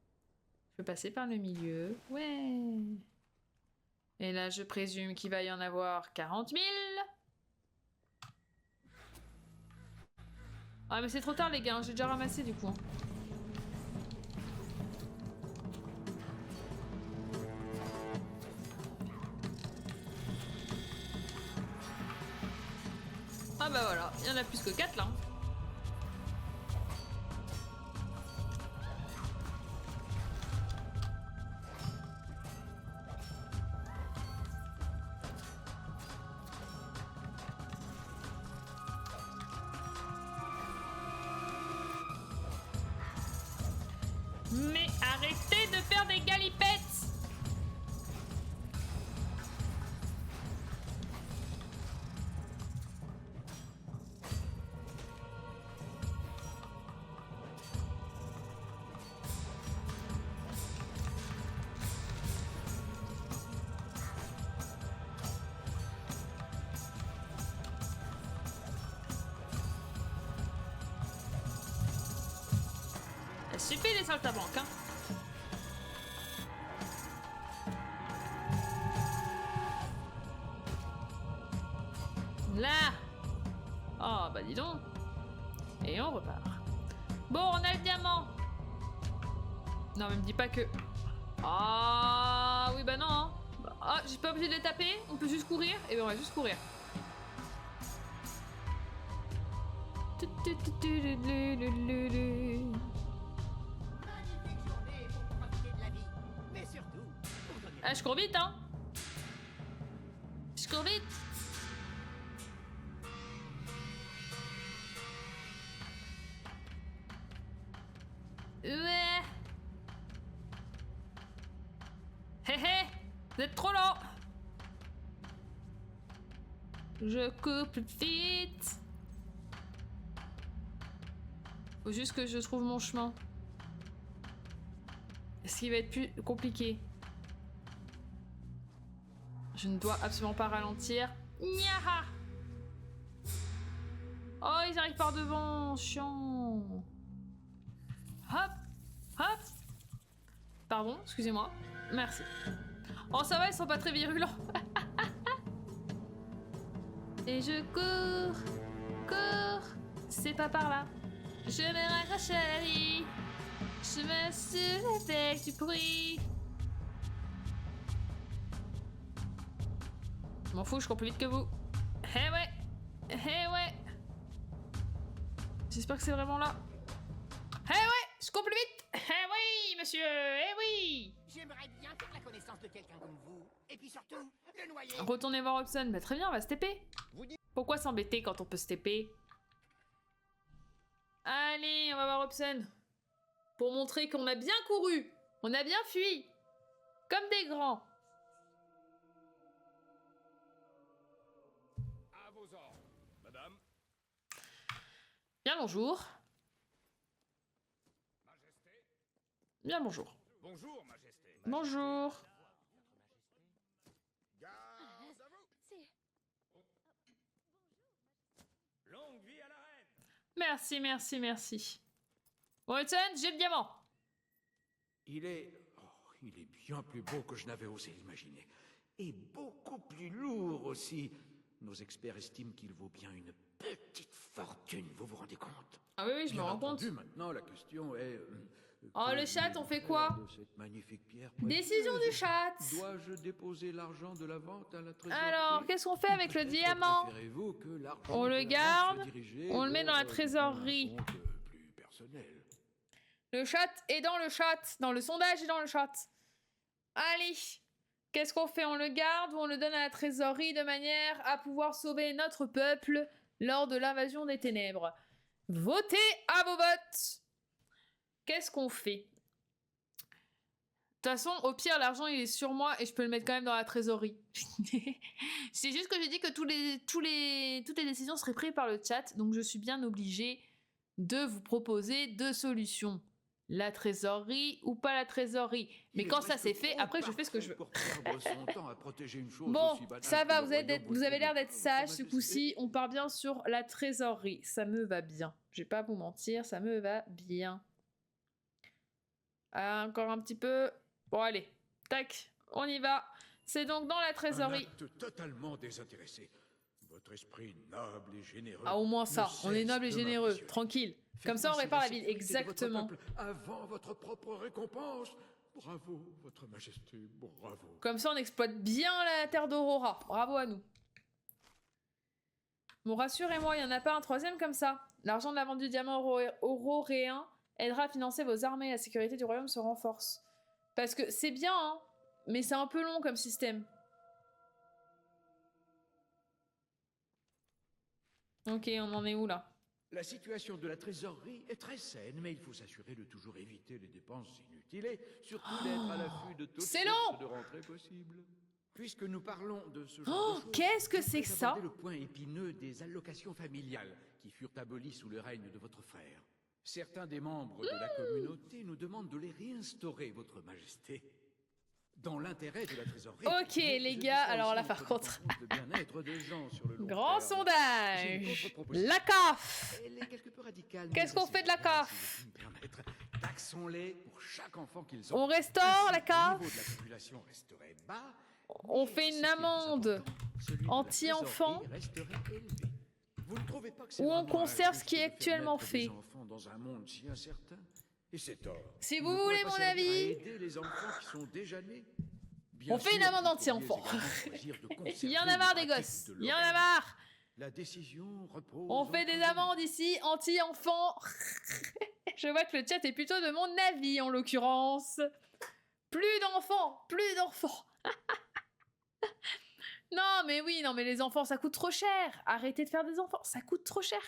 Je peux passer par le milieu. Ouais. Et là, je présume qu'il va y en avoir 40 000. Ah mais c'est trop tard les gars, hein, j'ai déjà ramassé du coup. Hein. Ah bah voilà, il y en a plus que 4 là. Mais arrêtez de faire des galipettes! suffit les saltimbanques, hein. Là. Oh, bah dis donc. Et on repart. Bon, on a le diamant. Non, mais me dis pas que... Ah, oui, bah non. Hein. Ah, j'ai pas obligé de les taper. On peut juste courir. Et ben on va juste courir. Magnifique journée pour profiter de la vie. Mais surtout, pour donner... Ah, je cours vite, hein. Je cours vite. Ouais. Hé hé, vous êtes trop lent. Je cours plus vite. Faut juste que je trouve mon chemin. Ce qui va être plus compliqué. Je ne dois absolument pas ralentir. Niaha! Oh, ils arrivent par devant. Chiant. Hop, hop. Pardon, excusez-moi. Merci. Oh, ça va, ils sont pas très virulents. Et je cours, cours. C'est pas par là. Je me raccroche à la vie. Je me soulève avec du bruit. Je m'en fous, je cours plus vite que vous. Eh ouais. Eh ouais. J'espère que c'est vraiment là. Eh ouais, je cours plus vite. Eh oui, monsieur. Eh oui. J'aimerais bien faire la connaissance de quelqu'un comme vous. Et puis surtout, le noyer. Retournez voir Hobson. Bah très bien, on va se TP. Pourquoi s'embêter quand on peut se TP? Allez, on va voir Hobson. Pour montrer qu'on a bien couru. On a bien fui. Comme des grands. À vos ordres, madame. Bien bonjour. Majesté. Bien bonjour. Bonjour, Majesté. Bonjour. Garde à vous. Longue vie à la reine. Merci, merci, merci. Bon, Hudson, j'ai le diamant. Il est bien plus beau que je n'avais osé l'imaginer. Et beaucoup plus lourd aussi. Nos experts estiment qu'il vaut bien une petite fortune, vous vous rendez compte? Ah oui, oui, je me Bien rends compte. entendu, maintenant, la question est... Oh, le chat, on fait quoi? De cette magnifique pierre Décision du chat. Dois-je déposer l'argent de la vente à la trésorerie? Alors, qu'est-ce qu'on fait avec le diamant? Préférez-vous que l'argent On de le la vente garde, soit dirigé on le met dans la vers trésorerie. un compte plus personnel? Le chat est dans le chat. Dans le sondage et dans le chat. Allez. Qu'est-ce qu'on fait? On le garde ou on le donne à la trésorerie de manière à pouvoir sauver notre peuple lors de l'invasion des ténèbres? Votez à vos votes. Qu'est-ce qu'on fait? De toute façon, au pire, l'argent, il est sur moi et je peux le mettre quand même dans la trésorerie. C'est juste que j'ai dit que toutes les décisions seraient prises par le chat, donc je suis bien obligée de vous proposer deux solutions. La trésorerie ou pas la trésorerie. Mais quand ça c'est fait, après je fais ce que je veux. Bon, ça va, vous avez l'air d'être sage ce coup-ci. On part bien sur la trésorerie. Ça me va bien. Je vais pas vous mentir, ça me va bien. Encore un petit peu. Bon, allez. Tac, on y va. C'est donc dans la trésorerie. Un acte totalement désintéressé. Votre esprit noble et généreux. Ah, au moins ça. On est noble et généreux. Tranquille. Comme ça, on répare la ville. Exactement. Avant votre propre récompense. Bravo, votre majesté. Bravo. Comme ça, on exploite bien la terre d'Aurora. Bravo à nous. Bon, rassurez-moi, il n'y en a pas un troisième comme ça. L'argent de la vente du diamant auroréen aidera à financer vos armées. La sécurité du royaume se renforce. Parce que c'est bien, hein, mais c'est un peu long comme système. Ok, on en est où là? La situation de la trésorerie est très saine, mais il faut s'assurer de toujours éviter les dépenses inutiles et surtout d'être à l'affût de toutes sources de rentrées possibles. Puisque nous parlons de ce genre de choses, qu'est-ce que c'est que ça? aborder le point épineux des allocations familiales qui furent abolies sous le règne de votre frère. Certains des membres de la communauté nous demandent de les réinstaurer, votre majesté. Dans l'intérêt de la trésorerie. Ok, les gars, alors là par contre. Grand sondage. La CAF. Qu'est-ce qu'on fait de la CAF? Taxons-les pour chaque enfant qu'ils ont. On restaure Ainsi, la cave. Le niveau de la population resterait bas. On mais fait ce une qui est plus amende important, celui de la anti-enfant. trésorerie resterait élevé. Vous ne trouvez pas que c'est Où on vraiment conserve ce injuste qui est de faire actuellement naître fait. des enfants dans un monde si incertain? Et c'est tort. Si Il vous ne pourrait voulez pas mon servir à avis, aider les enfants qui sont déjà nés. Bien on fait sûr, une amende vous pourriez anti-enfant. également choisir de il y en conserver a marre les des pratiques gosses. de Il y en a l'organisme. marre. La décision repose On fait des entre vous. amendes ici anti-enfants. Je vois que le chat est plutôt de mon avis en l'occurrence. Plus d'enfants, plus d'enfants. Non mais oui, non mais les enfants ça coûte trop cher. Arrêtez de faire des enfants, ça coûte trop cher.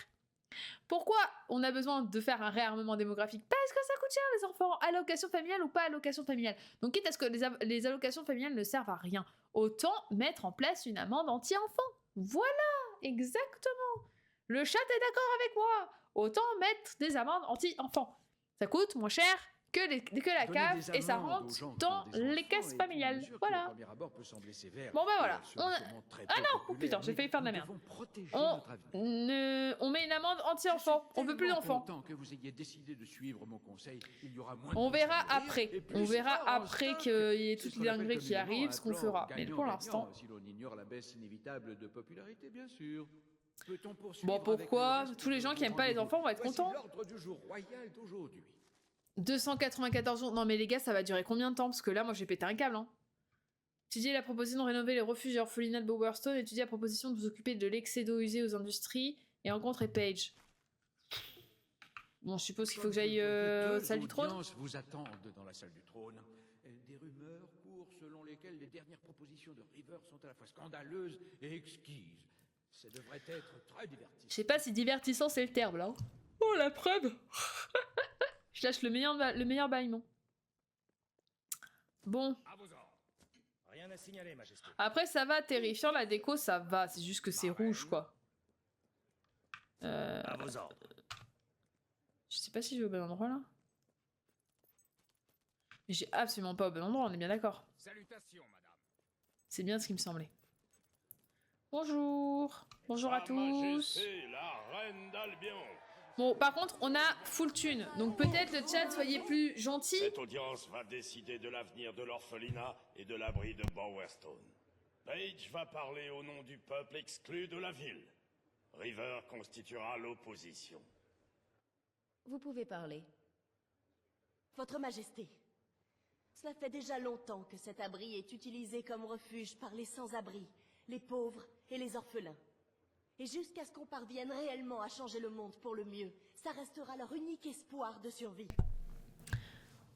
Pourquoi on a besoin de faire un réarmement démographique? Parce que ça coûte cher les enfants, allocation familiale ou pas allocation familiale. Donc quitte à ce que les allocations familiales ne servent à rien, autant mettre en place une amende anti-enfant. Voilà, exactement. Le chat est d'accord avec moi. Autant mettre des amendes anti-enfants. Ça coûte moins cher que la Donner cave des et ça amendes aux rentre gens qui dans ont des les enfants caisses est une familiales. mesure qui, au Voilà. premier abord, peut sembler sévère, Bon ben et voilà. elle sera sûrement très Ah peu non, oh populaire, putain, j'ai mais failli faire de la nous merde. devons protéger On notre avenir. on met une amende anti-enfant. On veut plus Tellement d'enfants. content que vous ayez décidé de suivre mon conseil. Il y aura moins On de gosses verra à nourrir, après. et plus On verra sera en après stock. qu'il y ait C'est toutes ce les qu'on appelle dingueries qui communément arrivent, un ce qu'on plan fera. Mais pour gagnant-gagnant, l'instant. si l'on ignore la baisse inévitable de popularité, bien sûr. Peut-on poursuivre Bon, avec pourquoi le reste tous les de gens vos qui aiment pas les rendez-vous? enfants vont être Voici contents. l'ordre du jour royal d'aujourd'hui. 294 jours. Non mais les gars, ça va durer combien de temps? Parce que là, moi, j'ai pété un câble. Hein. Étudier la proposition de rénover les refuges et orphelinats de Bowerstone. Étudier la proposition de vous occuper de l'excès d'eau usée aux industries. Et rencontrer Paige. Bon, je suppose qu'il faut que j'aille salle du trône. Vous attendent dans la salle du trône. Des rumeurs courent selon lesquelles les dernières propositions de River sont à la fois scandaleuses et exquises. Ça devrait être très divertissant. Je sais pas si divertissant c'est le terme là. Oh la preuve. Je lâche le meilleur bâillement. Bon. Rien à signaler, Majesté. Après ça va, terrifiant, la déco ça va. C'est juste que c'est rouge quoi. À vos ordres. Je sais pas si je vais au bon endroit là. Mais j'ai absolument pas au bon endroit, on est bien d'accord. Salutations, madame. C'est bien ce qui me semblait. Bonjour. Bonjour à Sa tous. Majesté, la reine d'Albion. Bon, par contre, on a full thune. Donc peut-être le chat, soyez plus gentils. Cette audience va décider de l'avenir de l'orphelinat et de l'abri de Bowerstone. Paige va parler au nom du peuple exclu de la ville. River constituera l'opposition. Vous pouvez parler. Votre Majesté, cela fait déjà longtemps que cet abri est utilisé comme refuge par les sans-abri, les pauvres et les orphelins. Et jusqu'à ce qu'on parvienne réellement à changer le monde pour le mieux, ça restera leur unique espoir de survie.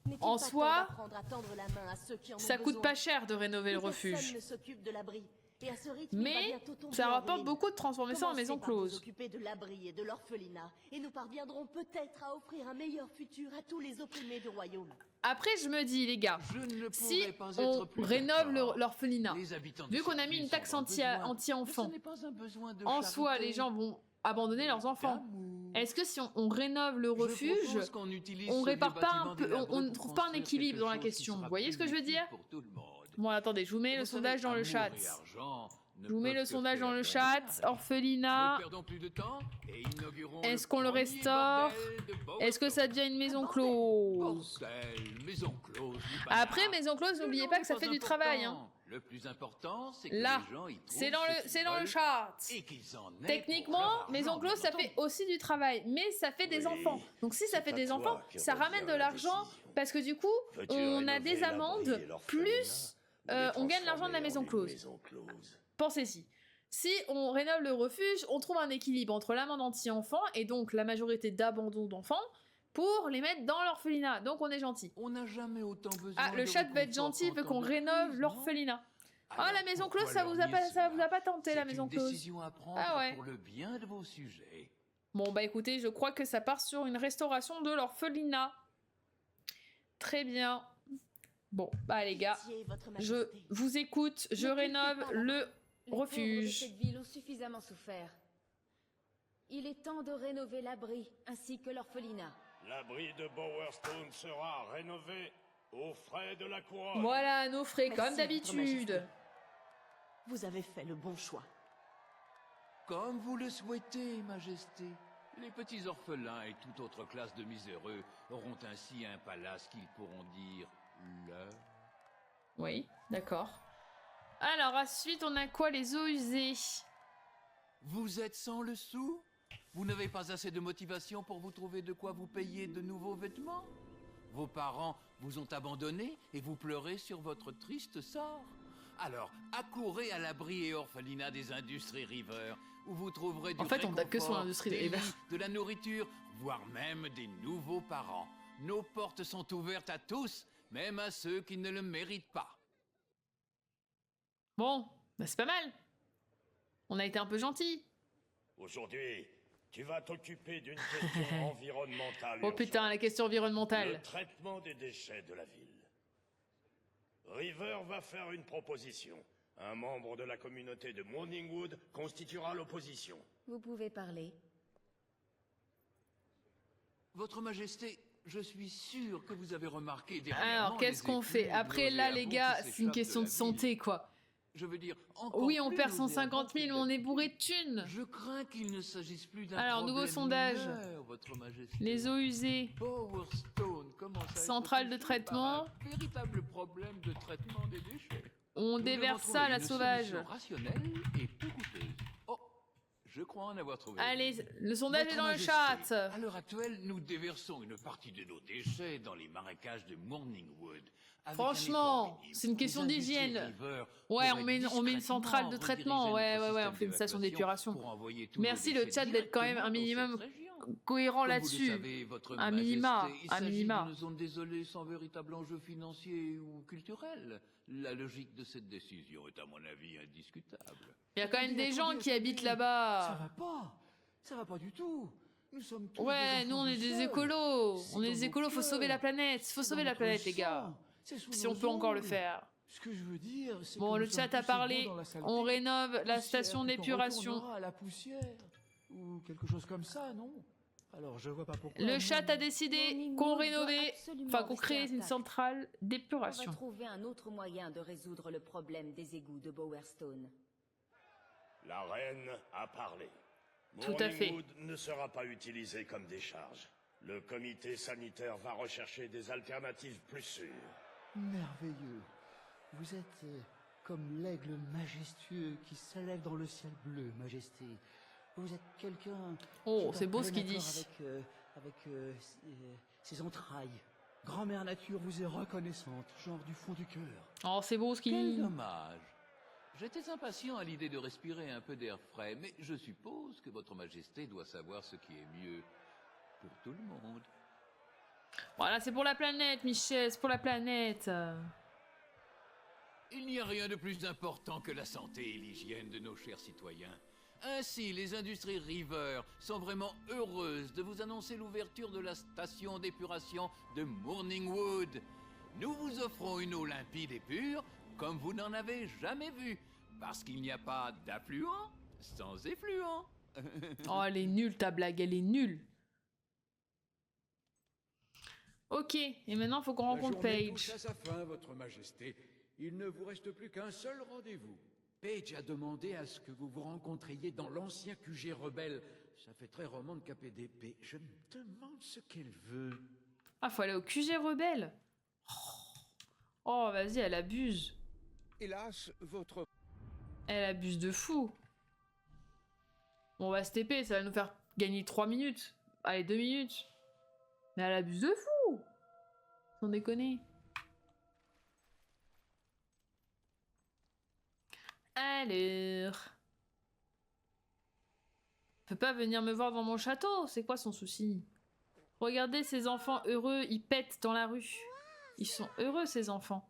N'est-il En pas temps soi, d'apprendre à tendre la main à ceux qui en ont ça coûte besoin? pas cher de rénover le Plus personne refuge. ne s'occupe de l'abri. Et à ce rythme, il va Mais bientôt tomber ça en rapporte ruine. beaucoup de transformer ça en Commencez maison par vous close. occuper de l'abri et de l'orphelinat, et nous parviendrons peut-être à offrir un meilleur futur à tous les opprimés du royaume. Après, je me dis, les gars, Je ne si pourrais pas on être plus rénove d'accord. l'orphelinat, Les habitants de vu qu'on a cette mis ville une sont taxe dans le besoin. anti-enfants, Mais ce n'est pas un besoin de en soi, charité, les gens vont abandonner leurs enfants. d'amour. Est-ce que si on rénove le Je refuge, propose qu'on utilise on ce répare vieux pas bâtiment un peu, délabré on ne pour trouve pas un construire équilibre quelque dans la chose qui question. sera Vous voyez ce que je veux bénéfique dire? pour tout le monde. Bon, attendez, je vous mets le Vous savez, sondage dans le amour chat. et argent ne Je vous mets peuvent le que sondage faire dans le de chat. mal. Orphelinat. Ne perdons plus de temps et inaugurons Est-ce qu'on le premier restaure? bordel de Bowerstone. Est-ce que ça devient une maison close? Bordel, maison close, du Après, banal. maison close, Le n'oubliez nom pas n'est que ça fait du important. travail. Hein. Le plus important, c'est que Là, les gens y trouvent c'est dans ce le, qu'ils c'est dans le veulent chart. et qu'ils en aient pour Techniquement, leur maison argent, close, ça bien fait aussi du travail, mais ça fait des Oui, enfants. Donc si ça c'est fait à des toi enfants, que ça revient ramène de la l'argent, décision. parce que du coup, Veux-tu on a rénover des l'abri amendes, et l'orphelinat plus ou les on gagne l'argent de la transformer maison en une close. maison close? Pensez-y. Si on rénove le refuge, on trouve un équilibre entre l'amende anti-enfant et donc la majorité d'abandon d'enfants pour les mettre dans l'orphelinat. Donc on est gentil. On n'a jamais autant besoin Ah, le de chat va être réconfort gentil, il veut qu'en qu'on temps de rénove crise, non? l'orphelinat. Ah, Alors, la maison pourquoi close, ça leur vous a nier pas, ça cela? vous a pas tenté la C'est maison une close? décision à prendre Ah ouais. pour le bien de vos sujets. Bon bah écoutez, je crois que ça part sur une restauration de l'orphelinat. Très bien. Bon, bah les gars, Pitié, Votre je Majesté. vous écoute, je Ne quittez rénove pas la- le Les pauvres de refuge. cette ville ont suffisamment souffert. Il est temps de rénover l'abri ainsi que l'orphelinat. L'abri de Bowerstone sera rénové aux frais de la couronne. Voilà, nos frais, Merci, comme Votre d'habitude. Majesté. Vous avez fait le bon choix. Comme vous le souhaitez, Majesté. Les petits orphelins et toute autre classe de miséreux auront ainsi un palace qu'ils pourront dire leur. Oui, d'accord. Alors, ensuite, on a quoi? Les eaux usées. Vous êtes sans le sou? Vous n'avez pas assez de motivation pour vous trouver de quoi vous payer de nouveaux vêtements? Vos parents vous ont abandonné et vous pleurez sur votre triste sort? Alors, accourez à l'abri et orphelinat des industries River, où vous trouverez du En fait, on n'a que sur réconfort, l'industrie des River. lits, de la nourriture, voire même des nouveaux parents. Nos portes sont ouvertes à tous, même à ceux qui ne le méritent pas. Bon, bah c'est pas mal. On a été un peu gentils. Aujourd'hui, tu vas t'occuper d'une question environnementale. Oh putain, la question Le environnementale. traitement des déchets de la ville. River va faire une proposition. Un membre de la communauté de Morningwood constituera l'opposition. Vous pouvez parler. Votre Majesté, je suis sûr que vous avez remarqué dernièrement... Alors, qu'est-ce qu'on fait? Après, là, les gars, c'est une question de santé, quoi. Je veux dire, encore Oui, on plus perd nauséabond 150 000, mais on est bourré de thunes. Je crains qu'il ne s'agisse plus d'un Alors, nouveau problème sondage. mineur, Votre Majesté. Les eaux usées. Bowerstone commence à être Centrale de touché traitement. par un véritable problème de traitement des déchets. On Nous déverse devons ça à trouver la une sauvage. solution rationnelle et peu coûteuse. Oh, je crois en avoir trouvé. Allez, le sondage Votre est dans le Majesté, chat. À l'heure actuelle, nous déversons une partie de nos déchets dans les marécages de Morningwood. Avec un Franchement, effort minime. c'est une question Les industries d'hygiène. River Ouais, on pourraient met une centrale de discrètement traitement. rediriger Ouais, notre on fait système une station d'évacuation d'épuration. pour envoyer tous Merci nos le déchets chat d'être quand même un directement dans minimum cette région. cohérent Comme vous le là-dessus. savez, Votre Un minima, Majesté, il un s'agit minima. d'une zone désolée sans véritable enjeu financier ou culturel. La logique de cette décision est à mon avis indiscutable. Il y a quand même des gens qui habitent Ça là-bas. va pas. Ça va pas du tout. Nous sommes tous Ouais, des nous on enfants est du des sol. écolos. C'est On est dans des nos écolos, faut cœurs. sauver la planète. Faut C'est sauver dans la notre planète, les gars. sang. C'est sous Si nos on peut encore le ongles. faire. Ce que je veux dire, c'est Bon, que le nous chat sommes a tous parlé. égaux dans la saleté. On rénove la Poussière, station puis qu'on d'épuration. retournera à la poussière ou quelque chose comme ça, non? Alors je vois pas pourquoi. Le nous- chat a décidé Morningwood qu'on doit rénovait, absolument enfin qu'on rester crée une intact. centrale On va d'épuration. trouver un autre moyen de résoudre le problème des égouts de Bowerstone. La reine a parlé. Tout à fait. Morningwood ne sera pas utilisé comme décharge. Le comité sanitaire va rechercher des alternatives plus sûres. Merveilleux. Vous êtes comme l'aigle majestueux qui s'élève dans le ciel bleu, Majesté. Vous êtes quelqu'un... Oh, qui c'est est en beau ce plein qu'il accord dit. Avec ses entrailles. Grand-mère nature vous est reconnaissante, genre du fond du cœur. Oh, c'est beau ce qu'il Quel dit. dommage. J'étais impatient à l'idée de respirer un peu d'air frais, mais je suppose que Votre Majesté doit savoir ce qui est mieux pour tout le monde. Voilà, c'est pour la planète, Michel, c'est pour la planète. Il n'y a rien de plus important que la santé et l'hygiène de nos chers citoyens. Ainsi, les industries River sont vraiment heureuses de vous annoncer l'ouverture de la station d'épuration de Morningwood. Nous vous offrons une eau limpide et pure, comme vous n'en avez jamais vu, parce qu'il n'y a pas d'affluent sans effluent. Oh, elle est nulle ta blague, elle est nulle. Ok, et maintenant faut qu'on La rencontre journée touche Paige. à sa fin, Votre Majesté. Il ne vous reste plus qu'un seul rendez-vous. Paige a demandé à ce que vous vous rencontriez dans l'ancien QG rebelle. Ça fait très roman de KPDP. Je me demande ce qu'elle veut. Ah, faut aller au QG rebelle. Oh, vas-y, elle abuse. Hélas, votre... Elle abuse de fou. Bon, on va se TP, ça va nous faire gagner 3 minutes. Allez, 2 minutes. Mais elle abuse de fou. Sans déconner. Alors... Peut pas venir me voir dans mon château, c'est quoi son souci? Regardez ces enfants heureux, ils pètent dans la rue. Ils sont heureux ces enfants.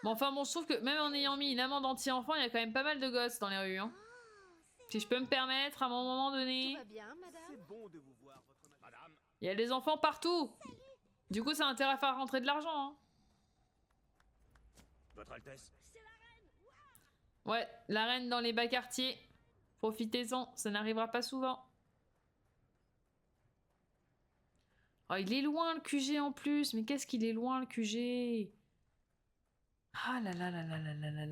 Bon, enfin bon, je trouve que même en ayant mis une amende anti-enfant, il y a quand même pas mal de gosses dans les rues. Hein. Si je peux me permettre, à un moment donné, Tout va bien, madame? C'est bon de vous voir, votre... Madame, il y a des enfants partout. Du coup, ça a intérêt à faire rentrer de l'argent. Hein. Votre Altesse. Ouais, la reine dans les bas quartiers. Profitez-en, ça n'arrivera pas souvent. Oh, il est loin le QG en plus. Mais qu'est-ce qu'il est loin le QG? Ah là là là là là là là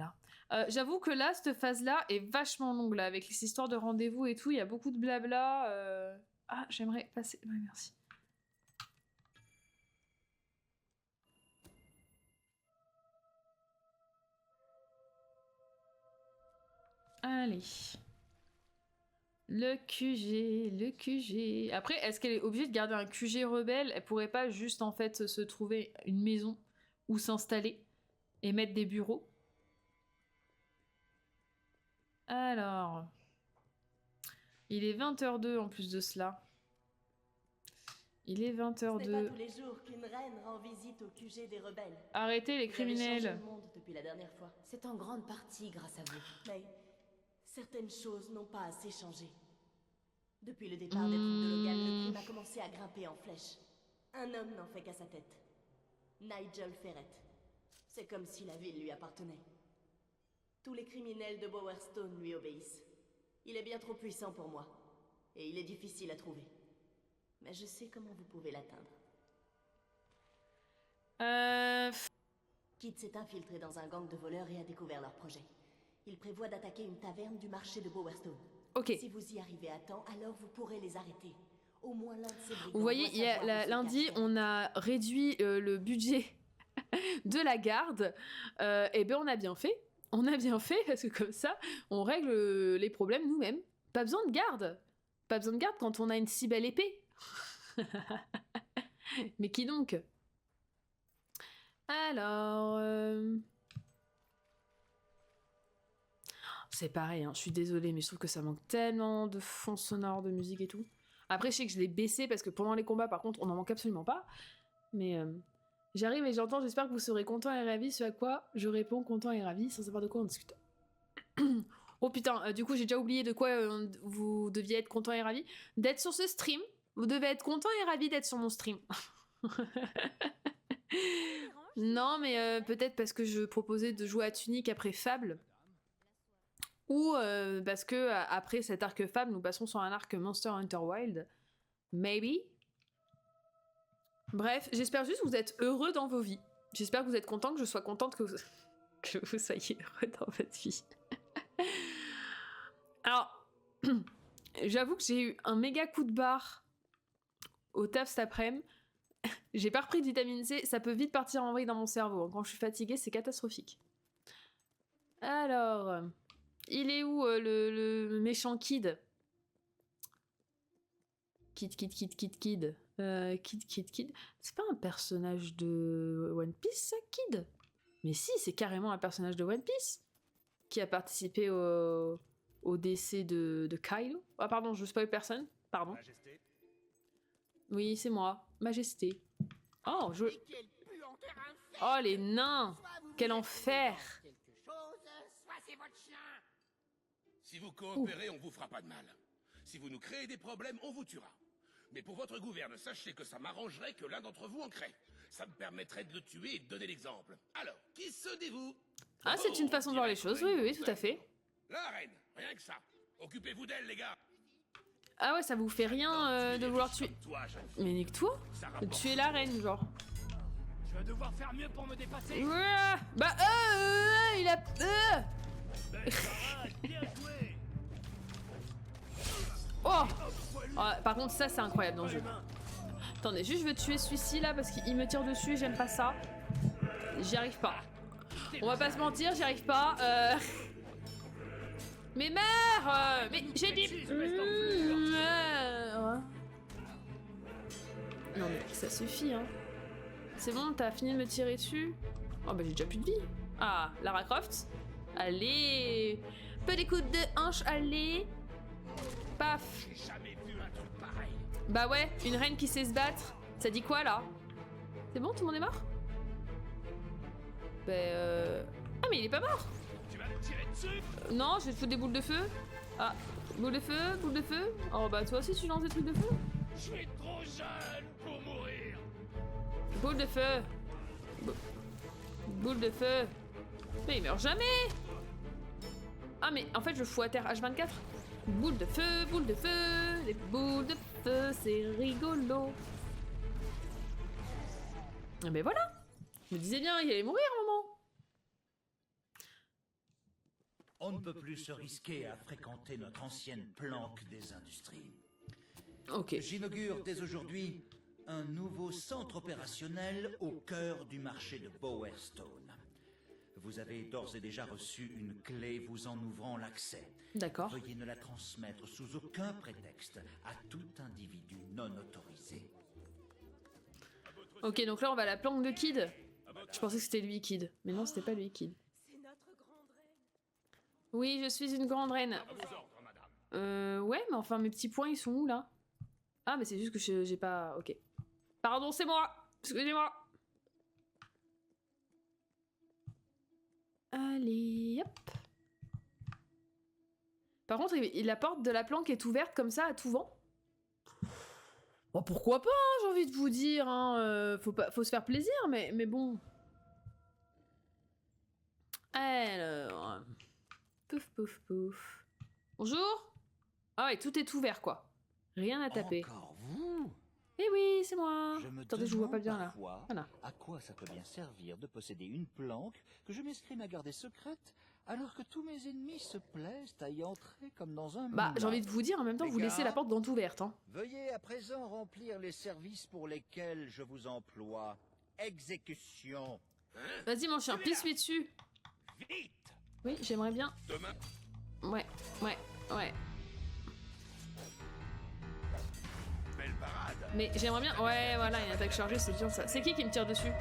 là. J'avoue que là, cette phase-là est vachement longue là, avec les histoires de rendez-vous et tout. Il y a beaucoup de blabla. Ah, j'aimerais passer. Ouais, merci. Allez. Le QG. Après, est-ce qu'elle est obligée de garder un QG rebelle? Elle pourrait pas juste en fait se trouver une maison où s'installer et mettre des bureaux? Alors... Il est 20h02 en plus de cela. Il est 20h02. Ce n'est pas tous les jours qu'une reine rend visite au QG des rebelles. Arrêtez les Vous avez changé criminels. le monde depuis la dernière fois. C'est en grande partie grâce à vous. Mais certaines choses n'ont pas assez changé. Depuis le départ des troupes de Logan, le crime a commencé à grimper en flèche. Un homme n'en fait qu'à sa tête. Nigel Ferret. C'est comme si la ville lui appartenait. Tous les criminels de Bowerstone lui obéissent. Il est bien trop puissant pour moi. Et il est difficile à trouver. Mais je sais comment vous pouvez l'atteindre. Kid s'est infiltré dans un gang de voleurs et a découvert leur projet. Il prévoit d'attaquer une taverne du marché de Bowerstone. Ok. Si vous y arrivez à temps, alors vous pourrez les arrêter. Au moins l'un de ces brigands Vous voyez, doit savoir où se lundi, cacher. on a réduit le budget de la garde. Et ben on a bien fait. On a bien fait parce que comme ça, on règle les problèmes nous-mêmes. Pas besoin de garde. Pas besoin de garde quand on a une si belle épée. Mais qui donc? Alors... C'est pareil, hein, je suis désolée, mais je trouve que ça manque tellement de fond sonore, de musique et tout. Après, je sais que je l'ai baissé parce que pendant les combats, par contre, on n'en manque absolument pas. Mais j'arrive et j'entends, j'espère que vous serez content et ravis, ce à quoi je réponds content et ravi, sans savoir de quoi on discute. Oh putain, du coup, j'ai déjà oublié de quoi vous deviez être content et ravi. D'être sur ce stream. Vous devez être content et ravi d'être sur mon stream. Non, mais peut-être parce que je proposais de jouer à Tunic après Fable. Ou parce que après cet arc Fable, nous passons sur un arc Monster Hunter Wild. Maybe. Bref, j'espère juste que vous êtes heureux dans vos vies. J'espère que vous êtes contents, que je sois contente que vous soyez heureux dans votre vie. Alors, j'avoue que j'ai eu un méga coup de barre au taf cet après-midi. J'ai pas repris de vitamine C, ça peut vite partir en vrille dans mon cerveau. Quand je suis fatiguée, c'est catastrophique. Alors, il est où le méchant Kid? Kid. C'est pas un personnage de One Piece, ça, Kid? Mais si, c'est carrément un personnage de One Piece qui a participé au décès de Kylo. Ah pardon, je spoil personne. Pardon. Majesté. Oui, c'est moi. Majesté. Oh, je... Oh, les nains! Quel enfer! Si vous coopérez, on vous fera pas de mal. Si vous nous créez des problèmes, on vous tuera. Mais pour votre gouverne, sachez que ça m'arrangerait que l'un d'entre vous en crée. Ça me permettrait de le tuer et de donner l'exemple. Alors, qui se dit-vous? Ah, c'est une façon de voir les choses, oui, tout à fait. La reine, rien que ça. Occupez-vous d'elle, les gars. Ah ouais, ça vous fait rien de vouloir tuer... Mais nique-toi! Tuer la reine, genre. Je vais devoir faire mieux pour me dépasser. Ouais, bah, il a... Oh! Par contre, ça, c'est incroyable dans le jeu. Attendez, juste je veux tuer celui-ci, là, parce qu'il me tire dessus et j'aime pas ça. J'y arrive pas. On va pas se mentir, j'y arrive pas. Mais meurs! Mais j'ai dit... Non mais ça suffit, hein. C'est bon, t'as fini de me tirer dessus? Oh bah j'ai déjà plus de vie. Ah, Lara Croft. Allez! Petit coup de hanche, allez! Paf! Bah ouais, une reine qui sait se battre. Ça dit quoi, là? C'est bon, tout le monde est mort? Ah mais il est pas mort! Tu vas me tirer dessus? Non, je vais te foutre des boules de feu. Ah, boule de feu, boule de feu. Oh bah toi aussi tu lances des trucs de feu? Je suis trop jeune pour mourir. Boule de feu. Boule de feu. Mais il meurt jamais. Ah mais en fait je fous à terre H24. Boule de feu, boule de feu. Les boules de feu, c'est rigolo. Ah mais voilà. Je me disais bien, il allait mourir à un moment. On ne peut plus se risquer à fréquenter notre ancienne planque des industries. Ok. J'inaugure dès aujourd'hui un nouveau centre opérationnel au cœur du marché de Bowerstone. Vous avez d'ores et déjà reçu une clé vous en ouvrant l'accès. D'accord. Veuillez ne la transmettre sous aucun prétexte à tout individu non autorisé. Ok, donc là on va à la planque de Kid. Je pensais que c'était lui Kid, mais non, c'était pas lui Kid. C'est notre grande reine. Oui, je suis une grande reine. Ouais, mais enfin mes petits points ils sont où là? Ah, mais c'est juste que j'ai pas... Ok. Pardon, c'est moi. Excusez-moi. Allez, hop. Par contre, la porte de la planque est ouverte comme ça à tout vent. Bon, pourquoi pas, hein, j'ai envie de vous dire. Hein, faut se faire plaisir, mais bon. Alors... Pouf, pouf, pouf. Bonjour. Ah ouais, tout est ouvert, quoi. Rien à taper. Encore vous? Eh oui, c'est moi. Je me Attendez, je vous vois pas bien là. parfois Voilà. à quoi ça peut bien servir de posséder une planque que je m'escrime à garder secrète, alors que tous mes ennemis se plaisent à y entrer comme dans un Bah, moulin. j'ai envie de vous dire, en même temps, Les vous laissez gars, la porte grande ouverte. Hein. Veuillez à présent remplir les services pour lesquels je vous emploie. Exécution. Vas-y, mon chien, pisse-lui dessus. Vite. Oui, j'aimerais bien. Demain. Ouais. Belle parade. Mais j'aimerais bien... Ouais, voilà, une attaque chargée, c'est bien ça. C'est qui me tire dessus?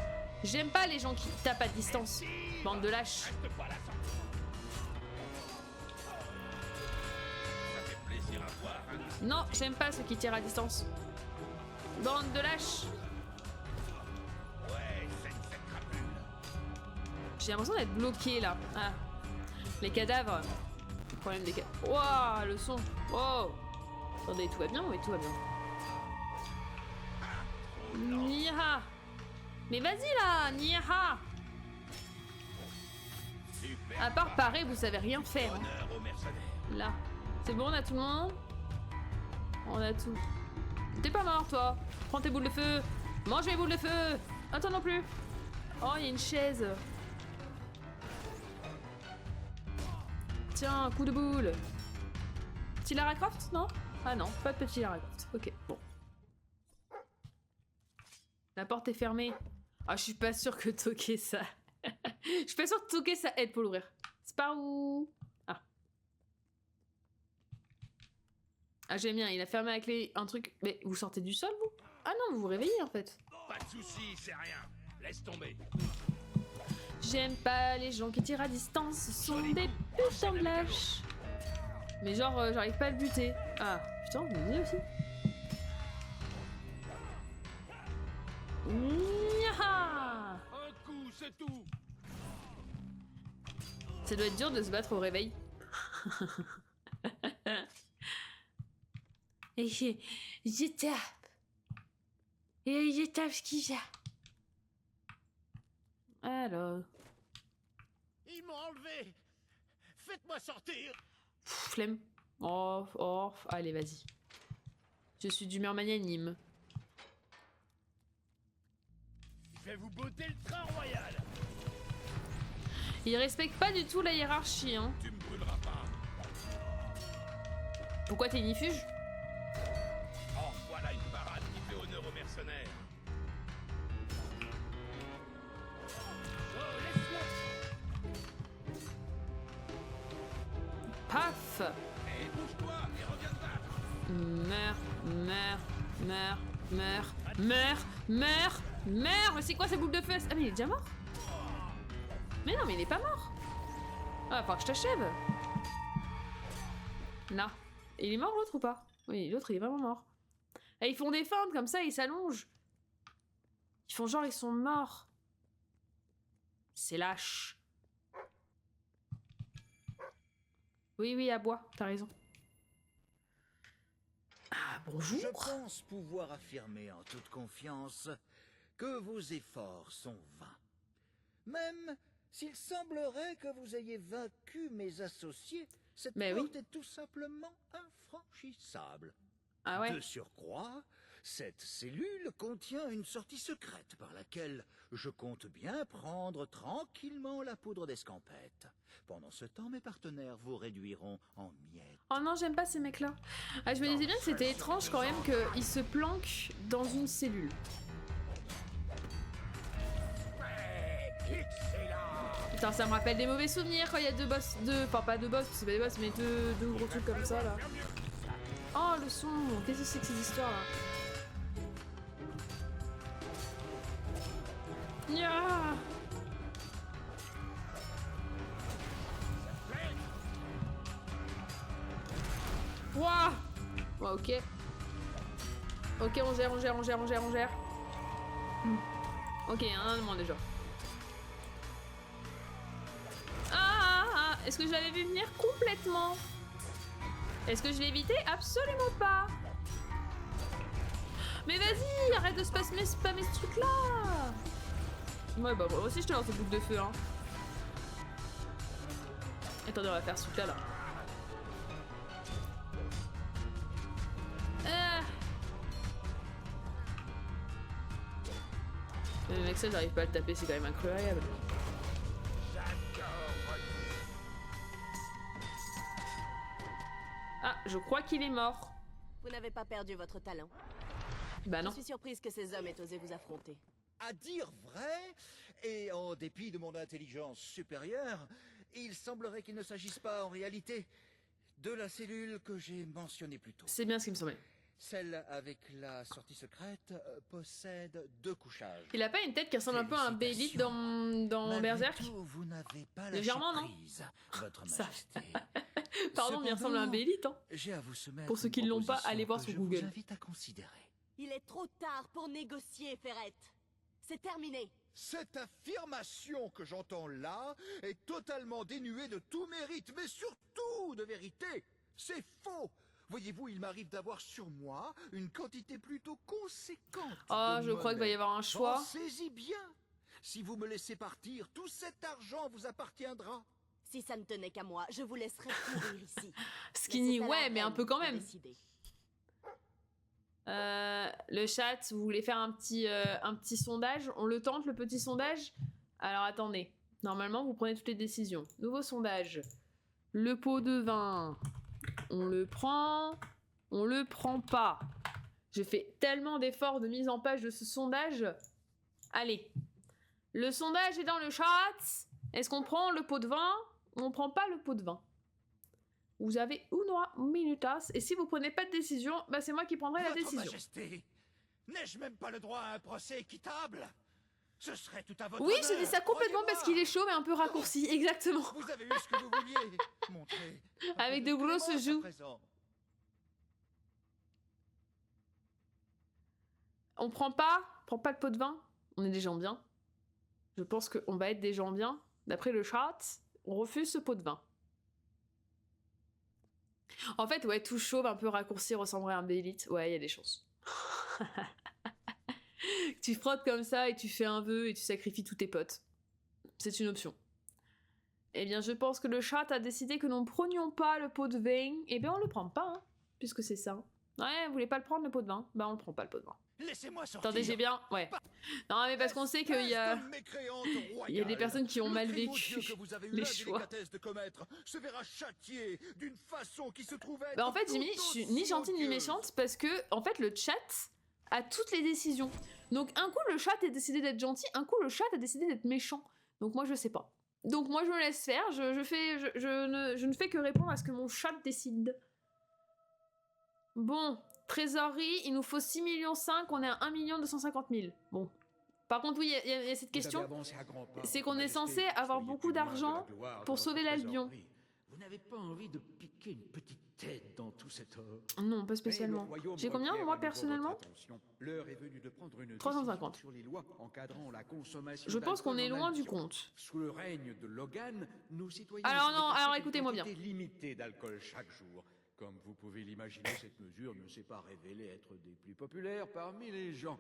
J'aime pas les gens qui tapent à distance. Bande de lâches. Reste pas à la sortie. Ça fait plaisir à voir. Hein. Non, j'aime pas ceux qui tirent à distance. Bande de lâches. Ouais, cette crapule. J'ai l'impression d'être bloqué là. Ah. Les cadavres. Le problème des cadavres. Waouh, le son. Wow. Attendez, tout va bien? Oui, tout va bien. Niha. Mais vas-y là, Niha. À part parer, vous savez rien faire. Hein. Honneur aux mercenaires. Là. C'est bon, on a tout le monde? On a tout. T'es pas mort, toi. Prends tes boules de feu. Mange mes boules de feu. Attends non plus. Oh, il y a une chaise. Tiens, coup de boule. Petit Lara Croft, non? Ah non, pas de petit Lara Croft. Ok, bon. La porte est fermée. Ah, je suis pas sûre que toquer ça... Je suis pas sûre que toquer ça aide pour l'ouvrir. C'est par où? Ah. Ah, j'aime bien, il a fermé la clé un truc... Mais vous sortez du sol, vous? Ah non, vous vous réveillez, en fait. Pas de soucis, c'est rien. Laisse tomber. J'aime pas les gens qui tirent à distance, ce sont des putains de lâches. Mais genre, j'arrive pas à le buter. Ah, putain, vous me dites aussi. Niaha! Un coup, c'est tout. Ça doit être dur de se battre au réveil. Et je tape. Et je tape ce qu'il y a. Alors... Ils m'ont enlevé. Faites-moi sortir. Flemme. Oh, allez, vas-y. Je suis d'humeur magnanime. Je vais vous botter le train royal. Il respecte pas du tout la hiérarchie, hein. Tu me brûleras pas. Pourquoi t'es ignifuge? Oh, voilà une parade qui fait honneur aux mercenaires. Oh, laisse-moi. Paf! Et bouge-toi et reviens te battre. Meurs! Mais c'est quoi ces boules de feu? Ah, mais il est déjà mort? Mais non, mais il est pas mort! Ah, faut que je t'achève! Là. Il est mort l'autre ou pas? Oui, l'autre il est vraiment mort. Et ils font des feintes comme ça, ils s'allongent. Ils font genre ils sont morts. C'est lâche. Oui, à bois, t'as raison. Ah, bonjour. Je pense pouvoir affirmer en toute confiance que vos efforts sont vains. Même s'il semblerait que vous ayez vaincu mes associés, cette porte est tout simplement infranchissable. Ah ouais? De surcroît, cette cellule contient une sortie secrète par laquelle je compte bien prendre tranquillement la poudre d'escampette. Pendant ce temps, mes partenaires vous réduiront en miettes. Oh non, j'aime pas ces mecs-là. Ah, je me disais bien que c'était étrange quand même qu'ils se planquent dans une cellule. Putain, ça me rappelle des mauvais souvenirs quand il y a deux boss, enfin pas deux boss, c'est pas des boss, mais deux gros trucs comme ça là. Oh le son, qu'est-ce que c'est que ces histoires là? Nya. Wouah. Ouais, ok. Ok, on gère. Ok, un demande déjà. Est-ce que je l'avais vu venir complètement? Est-ce que je l'ai évité? Absolument pas. Mais vas-y, arrête de spammer ce truc là. Ouais bah moi aussi je te lance une boucle de feu hein. Attendez, on va faire ce truc là. Mais mec, ça j'arrive pas à le taper, c'est quand même incroyable. Ah, je crois qu'il est mort. Vous n'avez pas perdu votre talent. Bah non. Je suis surprise que ces hommes aient osé vous affronter. À dire vrai, et en dépit de mon intelligence supérieure, il semblerait qu'il ne s'agisse pas en réalité de la cellule que j'ai mentionnée plus tôt. C'est bien ce qui me semblait. Celle avec la sortie secrète possède 2 couchages. Il a pas une tête qui ressemble un peu à un Bélite dans Berserk? Vous n'avez pas légèrement, non? Votre Majesté. Pardon, mais il ressemble à un Bélite, hein. J'ai à vous soumettre pour ceux qui ne l'ont pas, allez voir sur Google. Je vous invite à considérer. Il est trop tard pour négocier, Ferrette. C'est terminé. Cette affirmation que j'entends là est totalement dénuée de tout mérite, mais surtout de vérité. C'est faux. Voyez-vous, il m'arrive d'avoir sur moi une quantité plutôt conséquente. Oh, je crois qu'il va y avoir un choix. Pensez-y bien. Si vous me laissez partir, tout cet argent vous appartiendra. Si ça ne tenait qu'à moi, je vous laisserais courir ici. Skinny, ouais, mais un peu quand même. Le chat, vous voulez faire un petit sondage? On le tente, le petit sondage? Alors attendez. Normalement, vous prenez toutes les décisions. Nouveau sondage. Le pot de vin. On le prend. On le prend pas. Je fais tellement d'efforts de mise en page de ce sondage. Allez. Le sondage est dans le chat. Est-ce qu'on prend le pot de vin? On prend pas le pot de vin. Vous avez une minutas, et si vous prenez pas de décision, bah c'est moi qui prendrai la décision. Votre Majesté, n'ai-je même pas le droit à un procès équitable? Ce serait tout à votre Oui, honneur, je dis ça complètement parce qu'il est chaud mais un peu raccourci, exactement. Vous avez eu ce que vous vouliez. Montrez. Avec de grosses joues. On prend pas le pot de vin. On est des gens bien. Je pense qu'on va être des gens bien. D'après le chat, on refuse ce pot de vin. En fait, ouais, tout chauve, un peu raccourci, ressemblerait à un Bélite. Ouais, il y a des chances. Tu frottes comme ça et tu fais un vœu et tu sacrifies tous tes potes. C'est une option. Eh bien, je pense que le chat a décidé que nous ne prenions pas le pot de vin. Eh bien, on le prend pas, hein, puisque c'est ça. Ouais, vous voulez pas le prendre, le pot de vin? Bah, on le prend pas, le pot de vin. Laissez-moi sortir. Attendez, j'ai bien... Ouais. Non, mais parce qu'on sait qu'il y a... Il y a des personnes qui ont mal vécu les choix. De commettre se verra châtié d'une façon qui se trouve être bah, en fait, Jimmy, je suis ni gentille ni méchante parce que, en fait, le chat a toutes les décisions. Donc, un coup, le chat a décidé d'être gentil, un coup, le chat a décidé d'être méchant. Donc, moi, je sais pas. Donc, moi, je me laisse faire. Je ne fais que répondre à ce que mon chat décide. Bon, trésorerie, il nous faut 6,5 millions, on est à 1 250 000. Bon. Par contre, oui, il y a cette question. C'est qu'on est censé avoir beaucoup d'argent pour sauver l'Albion. Vous n'avez pas envie de piquer une petite tête dans tout cet or? Non, pas spécialement. J'ai combien, moi, personnellement? 350. Je pense qu'on est loin du compte. Sous le règne de Logan, nous citoyens... Alors écoutez-moi bien. Limitée d'alcool chaque jour. Comme vous pouvez l'imaginer, cette mesure ne s'est pas révélée être des plus populaires parmi les gens.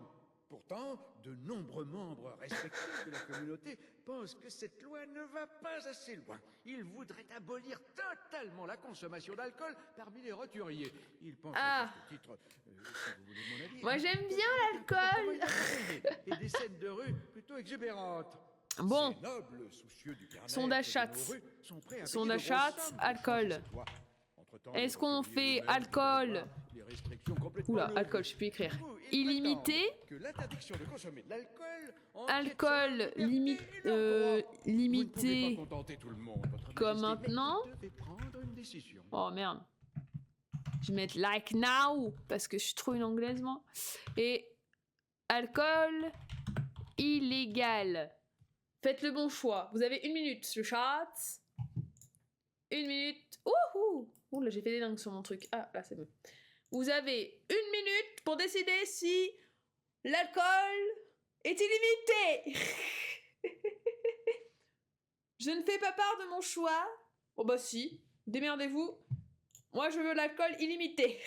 Pourtant, de nombreux membres respectés de la communauté pensent que cette loi ne va pas assez loin. Ils voudraient abolir totalement la consommation d'alcool parmi les roturiers. Ils pensent à ce titre, si vous voulez mon avis... Moi j'aime bien l'alcool. Et des scènes de rue plutôt exubérantes. Bon. Sondage chat. Sondage chat, alcool. Est-ce qu'on fait alcool? Oula, alcool, je peux écrire. illimité. Que l'interdiction de consommer de l'alcool... Alcool limité comme maintenant. Oh merde. Je vais mettre like now parce que je suis trop une anglaise moi. Et alcool illégal. Faites le bon choix. Vous avez 1 minute, le chat. 1 minute. Ouh là j'ai fait des dingues sur mon truc. Ah là c'est bon. Vous avez 1 minute pour décider si l'alcool est illimité. Je ne fais pas part de mon choix. Oh bah si, démerdez-vous. Moi je veux l'alcool illimité.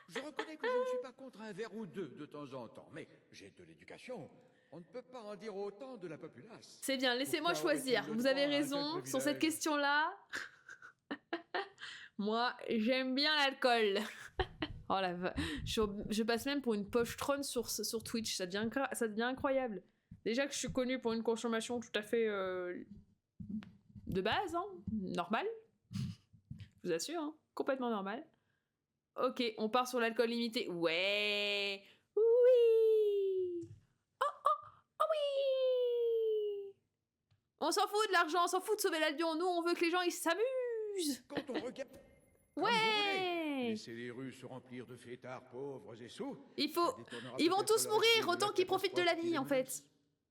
Je reconnais que je ne suis pas contre un verre ou deux de temps en temps, mais j'ai de l'éducation. On ne peut pas en dire autant de la populace. C'est bien, laissez-moi choisir. Vous avez raison sur cette question-là. Moi, j'aime bien l'alcool. Oh la je passe même pour une pochetronne sur Twitch, ça devient incroyable. Déjà que je suis connue pour une consommation tout à fait de base, hein, normal. Je vous assure, hein, complètement normal. Ok, on part sur l'alcool limité. Ouais. Oui. Oh oui. On s'en fout de l'argent, on s'en fout de sauver l'avion. Nous, on veut que les gens ils s'amusent. Quand on regarde... Ouais. Laissez les rues se remplir de fêtards pauvres et sous. Ils vont tous mourir autant qu'ils profitent de la vie en fait.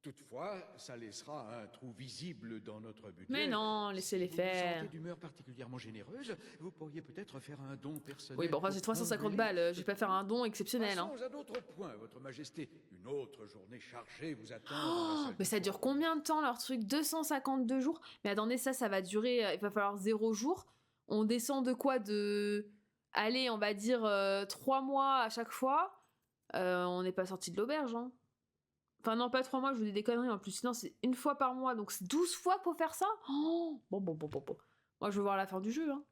Toutefois, ça laissera un trou visible dans notre budget. Mais non, laissez-les faire. Si vous vous sentez d'humeur particulièrement généreuse, vous pourriez peut-être faire un don personnel. Oui, bon, enfin, c'est 350 balles. Je vais pas faire un don exceptionnel. Hein. Passons à d'autres points, Votre Majesté. Une autre journée chargée vous attend. Dans la salle mais ça dure combien de temps leur truc? 252 jours? Mais attendez, ça va durer. Il va falloir 0 jours. On descend de quoi? Allez, on va dire 3 mois à chaque fois. On n'est pas sorti de l'auberge, hein. Enfin non, pas 3 mois, je vous dis des conneries en plus. Sinon, c'est 1 fois par mois, donc c'est 12 fois pour faire ça. Oh bon. Moi, je veux voir la fin du jeu. Hein.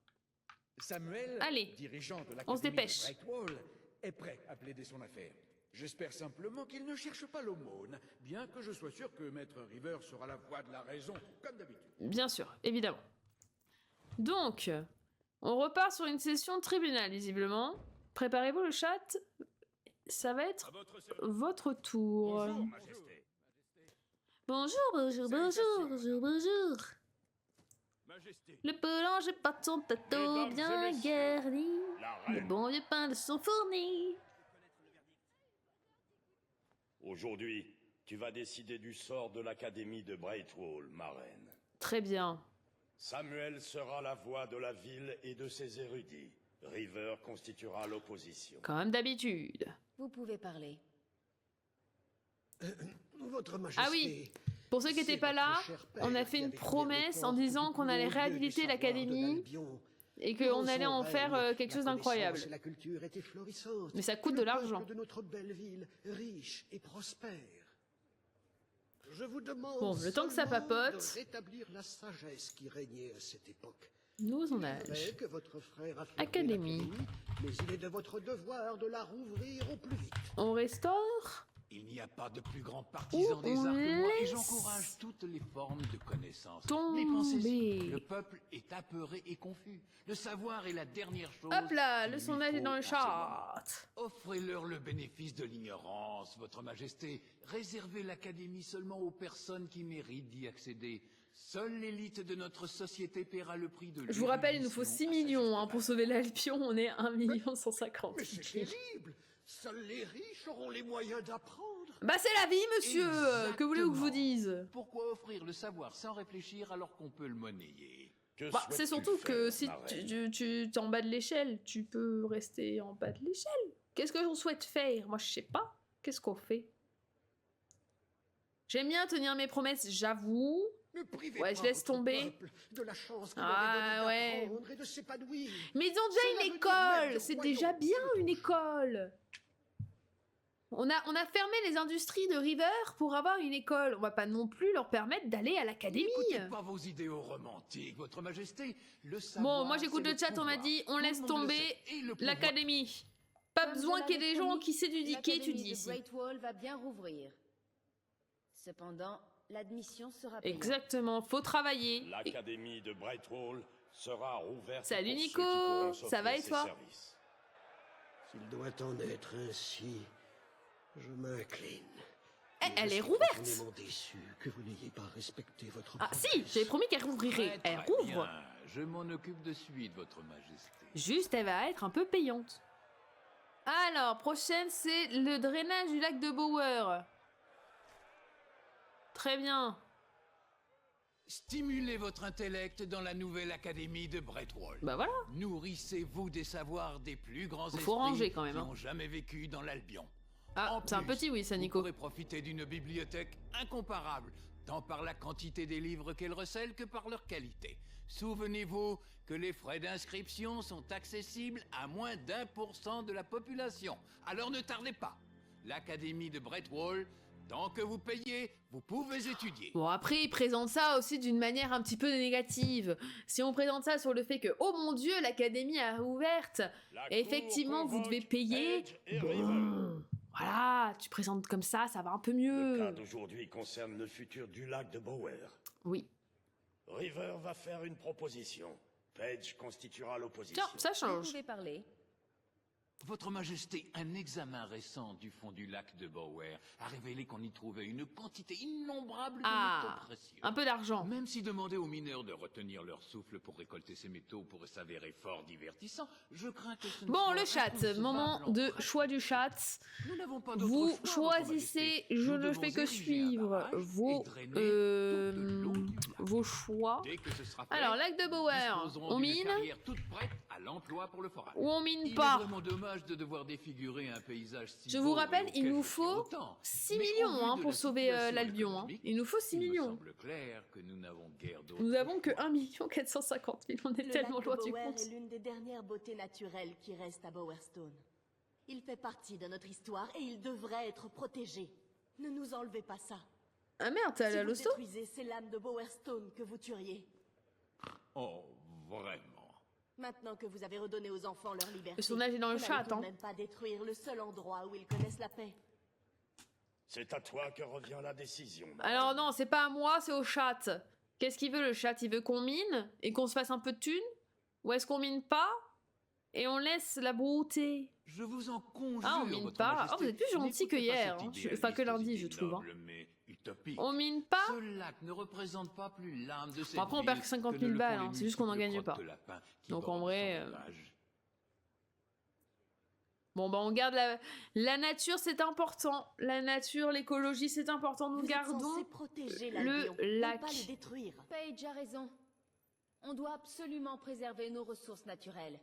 Samuel, allez, dirigeant de on se dépêche. Brightwall, est prêt à plaider son affaire. J'espère simplement qu'il ne cherche pas l'aumône, bien que je sois sûr que Maître River sera la voix de la raison, comme d'habitude. Bien sûr, évidemment. Donc, on repart sur une session de tribunal, visiblement. Préparez-vous le chat. Ça va être votre tour. Bonjour. Le boulanger porte son plateau bien garni. Le bon vieux pain de son fourni. Aujourd'hui, tu vas décider du sort de l'Académie de Brightwall, ma reine. Très bien. Samuel sera la voix de la ville et de ses érudits. River constituera l'opposition. Comme d'habitude. Vous pouvez parler. Votre Majesté. Ah oui, pour ceux qui n'étaient pas là, on a fait une promesse en disant qu'on allait réhabiliter l'académie et qu'on allait en faire quelque chose d'incroyable. La culture était florissante. Mais ça coûte de l'argent. De notre belle ville, riche et prospère. Je vous demande bon, le temps que ça papote, de rétablir la sagesse qui régnait à cette époque. Nous on âge. Que votre frère a Académie. Mais il est de votre devoir de la rouvrir au plus vite. On restaure. Il n'y a pas de plus grand partisan des arts que moi et j'encourage toutes les formes de connaissances. Mais pensez-y, le peuple est apeuré et confus. Le savoir est la dernière chose. Hop là, le sondage est dans le chat. Offrez-leur le bénéfice de l'ignorance, Votre Majesté. Réservez l'académie seulement aux personnes qui méritent d'y accéder. Seule l'élite de notre société paiera le prix de Je vous rappelle, il nous faut 6 millions hein, pour sauver l'Alpion. On est 1 150 000. Mais c'est terrible. Seuls les riches auront les moyens d'apprendre. Bah c'est la vie, monsieur. Exactement. Que voulez-vous que je vous dise? Pourquoi offrir le savoir sans réfléchir alors qu'on peut le monnayer? Bah, c'est surtout que si tu es en bas de l'échelle, tu peux rester en bas de l'échelle. Qu'est-ce que on souhaite faire? Moi, je sais pas. Qu'est-ce qu'on fait? J'aime bien tenir mes promesses, j'avoue. Ouais, je laisse tomber. De la chance ah ouais. Et de s'épanouir. Mais ils ont déjà une école. C'est déjà bien une école. On a fermé les industries de River pour avoir une école. On va pas non plus leur permettre d'aller à l'académie. N'écoutez pas vos idéaux romantiques, Votre Majesté. Le savoir, bon, moi j'écoute le chat, on m'a dit on laisse tomber l'académie. Pas besoin qu'il y ait des gens qui étudient ici. Brightwall va bien rouvrir. Cependant, l'admission sera payante. Exactement, faut travailler. L'académie de Brightwall sera rouverte. Salut pour Nico, ceux qui ça va et toi? S'il doit en être ainsi, Je m'incline. Elle est Je suis rouverte. profondément déçu que vous n'ayez pas respecté votre Ah promesse. si, j'avais promis qu'elle rouvrirait. Elle Très rouvre. bien. Je m'en occupe de suite, votre majesté. Juste, elle va être un peu payante. Alors, prochaine, c'est le drainage du lac de Bower. Très bien. Stimulez votre intellect dans la nouvelle académie de Brightwall. Bah voilà. Nourrissez-vous des savoirs des plus grands Faut ranger esprits quand même, qui hein. ont jamais vécu dans l'Albion. Ah, c'est un petit oui, ça, Nico. Vous pourrez profiter d'une bibliothèque incomparable, tant par la quantité des livres qu'elle recèle que par leur qualité. Souvenez-vous que les frais d'inscription sont accessibles à moins d'1% de la population. Alors ne tardez pas. L'Académie de Brightwall, tant que vous payez, vous pouvez étudier. Bon, après, ils présentent ça aussi d'une manière un petit peu négative. Si on présente ça sur le fait que, oh mon Dieu, l'académie a ouverte, et effectivement, vous devez payer. Bon, voilà, tu présentes comme ça va un peu Le mieux. cas d'aujourd'hui concerne le futur du lac de Bower. Oui. River va faire une proposition. Page constituera l'opposition. Tiens, ça change. Vous pouvez parler. Votre Majesté, un examen récent du fond du lac de Bower a révélé qu'on y trouvait une quantité innombrable de métaux précieux. Un peu d'argent. Même si demander aux mineurs de retenir leur souffle pour récolter ces métaux pourrait s'avérer fort divertissant, je crains que ce ne Bon, soit le chat, inconcevable moment en de pratique. choix du chat. Nous n'avons pas d'autre Vous choix, votre choisissez, Majesté. je Nous ne devons fais que ériger un suivre barrage vos, et drainer toute l'eau du lac. vos choix. Dès que ce sera fait, Alors, lac de Bower, disposerons on d'une mine carrière toute prête à l'emploi pour le forage. ou on mine Il pas? est vraiment dommage de devoir défigurer un paysage si Je beau vous et rappelle, il auquel nous je faut tiens autant. 6 Mais au millions vu hein, de pour la sauver situation l'Albion. Hein. économique, Il nous faut 6 il me millions. semble clair que nous n'avons guère d'autre Nous avons que choix. 1 450 000. On est Le tellement lac loin de du Bower compte. est l'une des dernières beautés naturelles qui restent à Bowerstone. Il fait partie de notre histoire et il devrait être protégé. Ne nous enlevez pas ça. Ah merde, t'es allé Si à vous l'hosto? détruisez ces lames de Bowerstone que vous tueriez. Oh, vraiment. Maintenant que vous avez redonné aux enfants leur liberté, Son âge est dans le vous chat, n'allez tout de hein. même pas détruire le seul endroit où ils connaissent la paix. C'est à toi que revient la décision. Alors non, c'est pas à moi, c'est au chat. Qu'est-ce qu'il veut le chat? Il veut qu'on mine et qu'on se fasse un peu de thunes? Ou est-ce qu'on mine pas et on laisse la brouter? Je vous en conjure, Ah, on mine votre pas. Majesté, Oh, vous êtes plus gentil que n'écoutez pas hier. cette Hein. idée Enfin, que lundi, idéaliste je et trouve. Hein. noble, mais utopique. On mine pas? Ce lac ne représente pas plus l'âme de cette Bon, après, on ville perd que 50 que 000 ne le balles. font Hein. les C'est juste qu'on n'en multiples gagne pas. crottes de lapin qui Donc en bordent vrai... son village. Bon, bah on garde la nature, c'est important. La nature, l'écologie, c'est important. Nous Vous êtes gardons censé protéger le l'Albion, non lac. pas le détruire. Paige a raison. On doit absolument préserver nos ressources naturelles.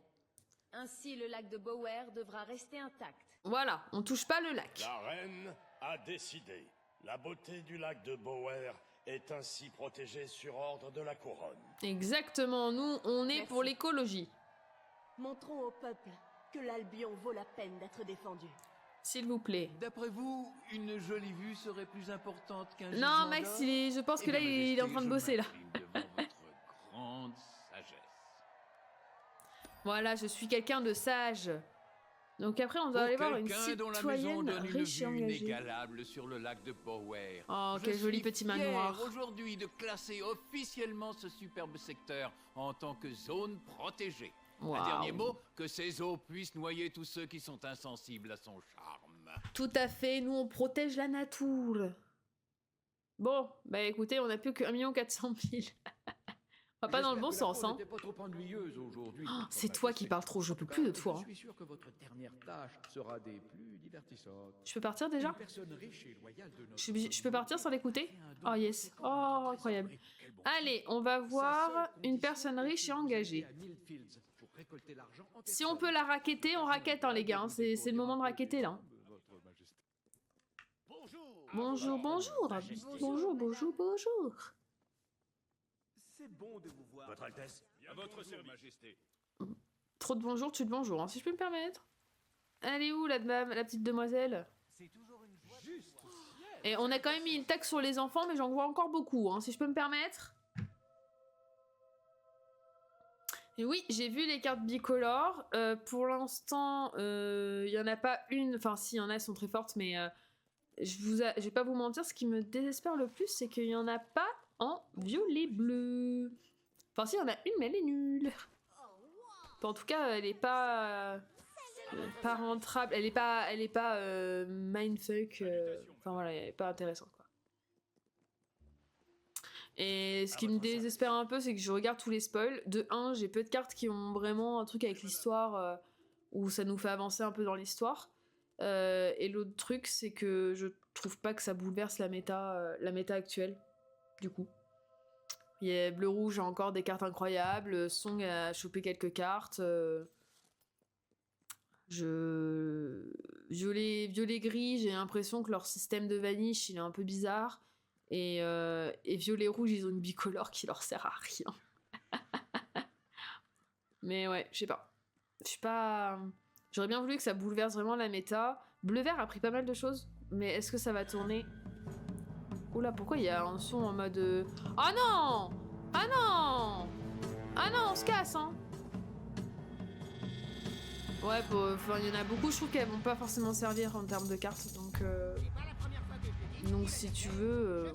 Ainsi, le lac de Bower devra rester intact. Voilà, on touche pas le lac. La reine a décidé. La beauté du lac de Bower est ainsi protégée sur ordre de la couronne. Exactement, nous, on est Merci. pour l'écologie. Montrons au peuple que l'Albion vaut la peine d'être défendu. S'il vous plaît. D'après vous, une jolie vue serait plus importante qu'un gisement Non, Max, d'or je pense que Eh là, bien, il est en train de Majesté, bosser, là. je m'incline devant votre grande sagesse. Voilà, je suis quelqu'un de sage. Donc après, on doit aller voir une Quelqu'un dont la maison citoyenne donne une riche et vue engagée. inégalable sur le lac de Bower. Oh, Je quel joli suis petit fier manoir. aujourd'hui de classer officiellement ce superbe secteur en tant que zone protégée. Waouh. Un dernier mot, que ces eaux puissent noyer tous ceux qui sont insensibles à son charme. Tout à fait, nous, on protège la nature. Bon, bah écoutez, on n'a plus que 1 400 000. On va pas dans le bon sens, hein. Pas trop ennuyeuse aujourd'hui, Oh, votre c'est toi qui Majesté. parles trop, je peux En tout plus cas, de toi. hein. Je suis sûr que votre dernière tâche sera des plus divertissantes. Je peux partir déjà? Une personne riche et loyale de notre Je peux partir sans l'écouter? Oh yes. Oh, incroyable. Allez, on va voir une personne riche et engagée. Si on peut la raqueter, on raquette, hein, les gars. Hein. C'est le moment de raqueter, là. Bonjour, bonjour. Bonjour, bonjour, bonjour. C'est bon de vous voir. Votre Altesse, À votre service, Majesté. Trop de bonjour, tu de bonjour, hein, si je peux me permettre. Elle est où, la petite demoiselle? Et on a quand même mis une taxe sur les enfants, mais j'en vois encore beaucoup, hein, si je peux me permettre. Et oui, j'ai vu les cartes bicolores. Pour l'instant, il n'y en a pas une. Enfin, si, il y en a, elles sont très fortes, mais je vais pas vous mentir, ce qui me désespère le plus, c'est qu'il n'y en a pas en violet bleu. Enfin, si, il y en a une, mais elle est nulle. Enfin, en tout cas, elle est pas. Pas rentable, elle est pas mindfuck, enfin voilà, elle est pas intéressante quoi. Et ce qui me désespère un peu, c'est que je regarde tous les spoils. De 1, j'ai peu de cartes qui ont vraiment un truc avec l'histoire où ça nous fait avancer un peu dans l'histoire. Et l'autre truc, c'est que je trouve pas que ça bouleverse la méta actuelle, du coup. Il y a bleu-rouge a encore des cartes incroyables, Song a chopé quelques cartes. Violet-gris, j'ai l'impression que leur système de vanish, il est un peu bizarre. Et violet-rouge, ils ont une bicolore qui leur sert à rien. Mais ouais, je sais pas. J'aurais bien voulu que ça bouleverse vraiment la méta. Bleu-vert a pris pas mal de choses, mais est-ce que ça va tourner? Oula, pourquoi il y a un son en mode... Ah non! Ah non! Ah non, on se casse, hein! Ouais, il y en a beaucoup, je trouve qu'elles vont pas forcément servir en termes de cartes, donc si tu veux...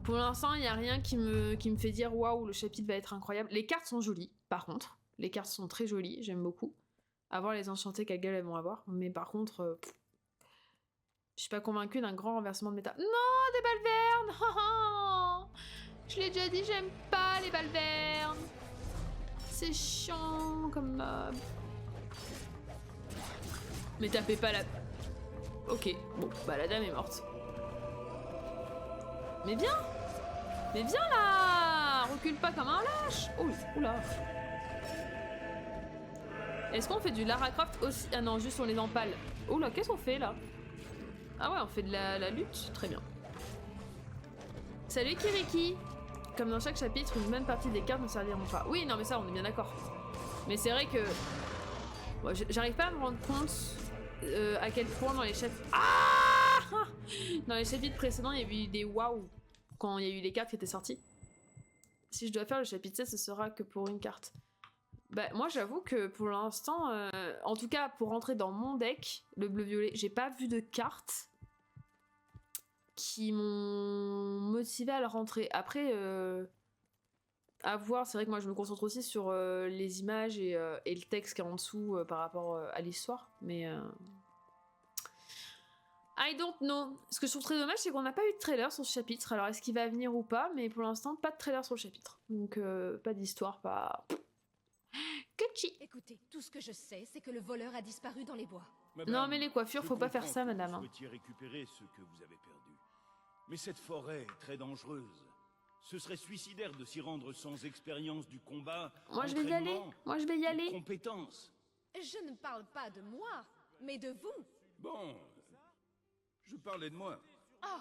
Pour l'instant, il n'y a rien qui me fait dire waouh, le chapitre va être incroyable. Les cartes sont jolies, par contre. Les cartes sont très jolies, j'aime beaucoup. À voir les enchantés quelle gueule elles vont avoir. Mais par contre, je suis pas convaincue d'un grand renversement de méta. Non, des balvernes. Je l'ai déjà dit, j'aime pas les balvernes. C'est chiant comme mob. Mais tapez pas la... Ok, bon, bah la dame est morte. Mais viens! Mais viens là! Recule pas comme un lâche! Oh, oula! Est-ce qu'on fait du Lara Croft aussi? Ah non, juste on les empale. Oula, qu'est-ce qu'on fait là? Ah ouais, on fait de la lutte? Très bien. Salut Kiriki! Comme dans chaque chapitre, une bonne partie des cartes ne serviront pas. Oui, non mais ça, on est bien d'accord. Mais c'est vrai que... Bon, j'arrive pas à me rendre compte à quel point dans les chapitres... Ah! Dans les chapitres précédents, il y a eu des waouh quand il y a eu les cartes qui étaient sorties. Si je dois faire le chapitre 7, ce sera que pour une carte. Bah, moi, j'avoue que pour l'instant, en tout cas, pour rentrer dans mon deck, le bleu-violet, j'ai pas vu de cartes qui m'ont motivé à le rentrer. Après, à voir, c'est vrai que moi, je me concentre aussi sur les images et le texte qui est en dessous par rapport à l'histoire, mais... I don't know. Ce que je trouve très dommage, c'est qu'on n'a pas eu de trailer sur ce chapitre. Alors, est-ce qu'il va venir ou pas? Mais pour l'instant, pas de trailer sur le chapitre. Donc, pas d'histoire, pas... Kuchi. Écoutez, tout ce que je sais, c'est que le voleur a disparu dans les bois. Madame, non, mais les coiffures, faut pas faire ça, madame. Vous souhaitiez récupérer ce que vous avez perdu. Mais cette forêt est très dangereuse. Ce serait suicidaire de s'y rendre sans expérience du combat. Moi, je vais y aller. Moi, je vais y aller. Compétences. Je ne parle pas de moi, mais de vous. Bon... Je parlais de moi. Oh,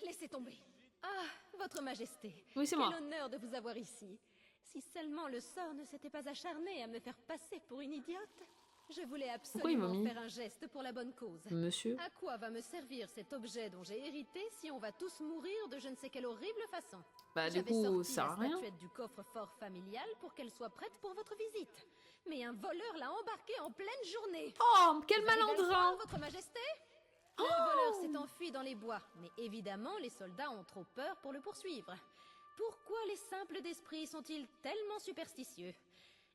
laissez tomber. Ah, votre majesté. Oui, c'est moi. Quel honneur de vous avoir ici. Si seulement le sort ne s'était pas acharné à me faire passer pour une idiote. Je voulais absolument faire un geste pour la bonne cause. Monsieur. À quoi va me servir cet objet dont j'ai hérité si on va tous mourir de je ne sais quelle horrible façon? Bah du coup, ça sert à rien. J'avais sorti la statuette du coffre-fort familial pour qu'elle soit prête pour votre visite. Mais un voleur l'a embarquée en pleine journée. Oh, quel malandrin! Votre majesté? Le voleur s'est enfui dans les bois, mais évidemment les soldats ont trop peur pour le poursuivre. Pourquoi les simples d'esprit sont-ils tellement superstitieux?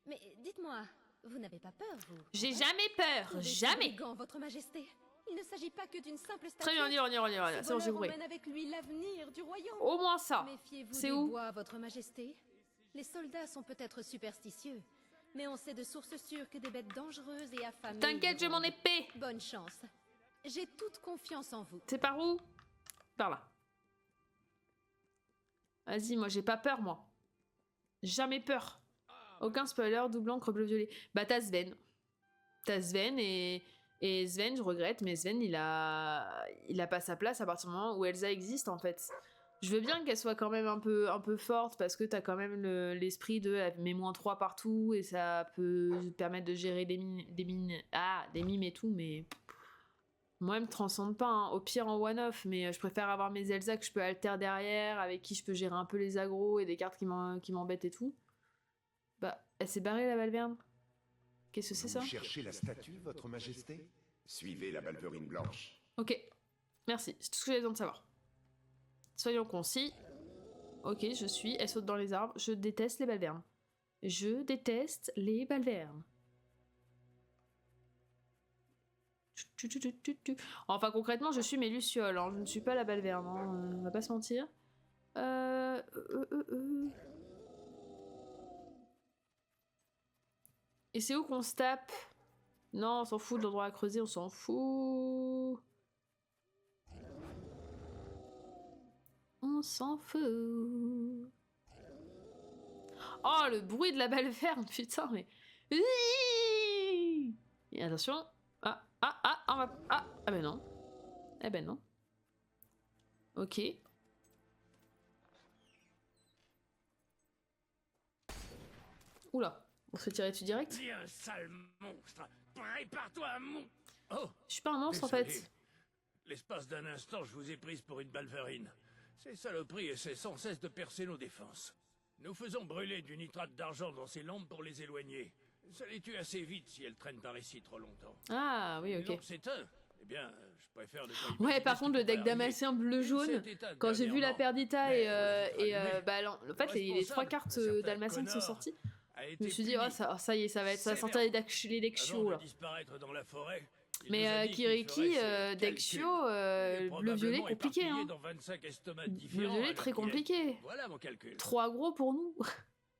Mais dites-moi, vous n'avez pas peur, vous? J'ai jamais peur, jamais! Votre majesté. Il ne s'agit pas que d'une simple statue. Très bien, on y va. C'est bon, j'ai compris. Avec lui l'avenir du royaume. Au moins ça. C'est où? Bois, votre majesté. Les soldats sont peut-être superstitieux, mais on sait de sources sûres que des bêtes dangereuses et affamées... T'inquiète, j'ai mon épée! Bonne chance. J'ai toute confiance en vous. C'est par où? Par là. Vas-y, moi j'ai pas peur, moi. Jamais peur. Aucun spoiler, double encre bleu-violet. Bah t'as Sven. T'as Sven et Sven, je regrette, mais Sven il a pas sa place à partir du moment où Elsa existe en fait. Je veux bien qu'elle soit quand même un peu forte parce que t'as quand même l'esprit de elle met -3 partout et ça peut permettre de gérer des mimes et tout, mais... Moi, elle me transcende pas, hein. Au pire en one-off, mais je préfère avoir mes Elsa que je peux alter derrière, avec qui je peux gérer un peu les agros et des cartes qui m'embêtent et tout. Bah, elle s'est barrée la balverne. Qu'est-ce que c'est ça? Vous cherchez la statue, votre majesté? Suivez la balverine blanche. Ok, merci, c'est tout ce que j'avais besoin de savoir. Soyons concis. Ok, je suis, elle saute dans les arbres, je déteste les balvernes. Je déteste les balvernes. Enfin, concrètement, je suis mes lucioles. Hein. Je ne suis pas la Balverne. Hein. On va pas se mentir. Et c'est où qu'on se tape? Non, on s'en fout de l'endroit à creuser, on s'en fout. On s'en fout. Oh, le bruit de la Balverne, putain, mais... Et attention. Ah, ben non. Eh ben non. Ok. Oula, on se fait tirer dessus direct. Viens, sale monstre. Prépare-toi à mon... Oh, je suis pas un monstre, désolé. en fait. L'espace d'un instant, je vous ai prise pour une balverine. Ces saloperies essaient sans cesse de percer nos défenses. Nous faisons brûler du nitrate d'argent dans ces lampes pour les éloigner. Ça les tue assez vite si elles traînent par ici trop longtemps. Ah, oui, ok. Les lampes s'éteignent. Eh bien, je préfère... Ouais, par contre, le deck damascien bleu-jaune, quand j'ai vu la Perdita et en fait, les 3 cartes dalmatiennes sont sorties, je me suis dit, oh, ça y est, ça va sortir les decks chiots, là. Mais Kiriki, deck chiot, bleu-violet, compliqué, hein. Bleu-violet, très compliqué. 3 gros pour nous.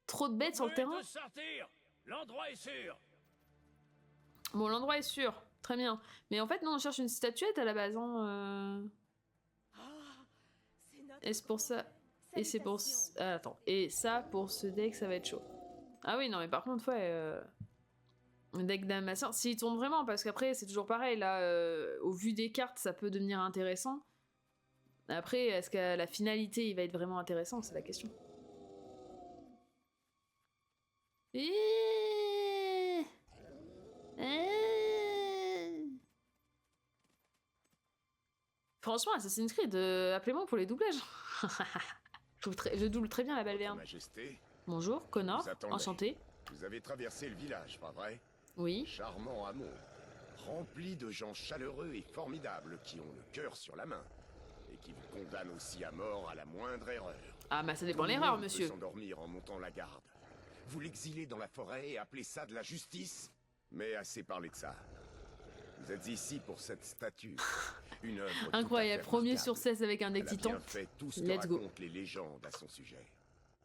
Trop de bêtes sur le terrain. L'endroit est sûr. Bon, l'endroit est sûr. Très bien. Mais en fait, non, on cherche une statuette à la base. Hein, Et c'est pour ça... Et c'est pour... Ah, attends. Et ça, pour ce deck, ça va être chaud. Ah oui, non, mais par contre, ouais... Le deck damasien, s'il tourne vraiment, parce qu'après, c'est toujours pareil. Là, au vu des cartes, ça peut devenir intéressant. Après, est-ce qu'à la finalité, il va être vraiment intéressant? C'est la question. Franchement, Assassin's Creed, appelez-moi pour les doublages. je double très bien la Balverne. Majesté. Bonjour, Connor, enchanté. Vous avez traversé le village, pas vrai? Oui. Charmant hameau, rempli de gens chaleureux et formidables qui ont le cœur sur la main et qui vous condamnent aussi à mort à la moindre erreur. Ah bah ça dépend l'erreur, monsieur. Peut s'endormir en montant la garde. Vous l'exilez dans la forêt et appelez ça de la justice? Mais assez parlé de ça. Vous êtes ici pour cette statue. Une œuvre incroyable, premier sur 16 avec un deck titan. Fait tout ce que racontent les légendes à son sujet.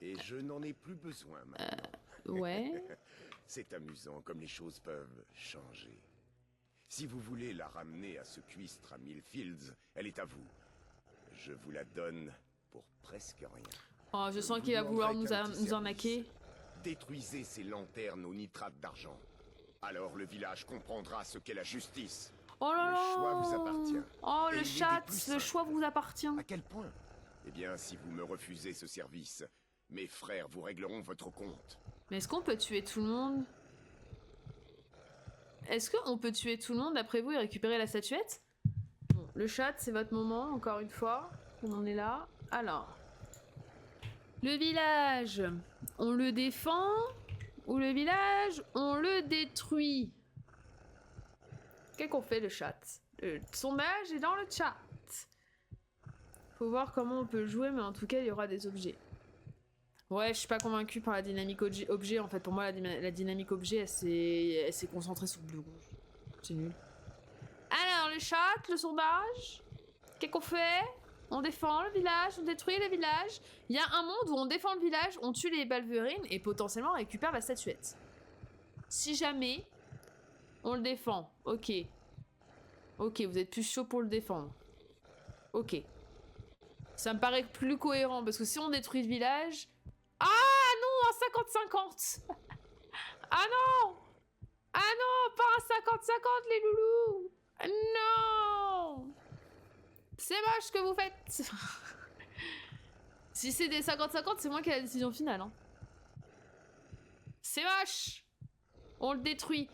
Et je n'en ai plus besoin maintenant. Ouais. C'est amusant comme les choses peuvent changer. Si vous voulez la ramener à ce cuistre à Millfields, elle est à vous. Je vous la donne pour presque rien. Oh, je sens qu'il va vouloir nous arnaquer. Détruisez ces lanternes au nitrate d'argent. Alors le village comprendra ce qu'est la justice. Oh là là. Le choix vous appartient. Oh, le chat, le choix vous appartient. À quel point? Eh bien, si vous me refusez ce service, mes frères vous régleront votre compte. Mais est-ce qu'on peut tuer tout le monde? Est-ce qu'on peut tuer tout le monde d'après vous et récupérer la statuette? Bon, le chat, c'est votre moment, encore une fois. On en est là. Alors. Le village, on le défend ou le village, on le détruit? Qu'est-ce qu'on fait, le chat? Le sondage est dans le chat. Faut voir comment on peut jouer, mais en tout cas, il y aura des objets. Ouais, je suis pas convaincue par la dynamique objet. En fait, pour moi, la dynamique objet, elle s'est concentrée sur le bleu-rouge. C'est nul. Alors, le chat, le sondage. Qu'est-ce qu'on fait? On défend le village, on détruit le village. Il y a un monde où on défend le village, on tue les balverines et potentiellement on récupère la statuette. Si jamais on le défend, ok. Ok, vous êtes plus chaud pour le défendre. Ok. Ça me paraît plus cohérent parce que si on détruit le village... Ah non, en 50-50. Ah non. Ah non, pas un 50-50 les loulous. Non. C'est moche ce que vous faites. Si c'est des 50-50, c'est moi qui ai la décision finale. Hein. C'est moche. On le détruit.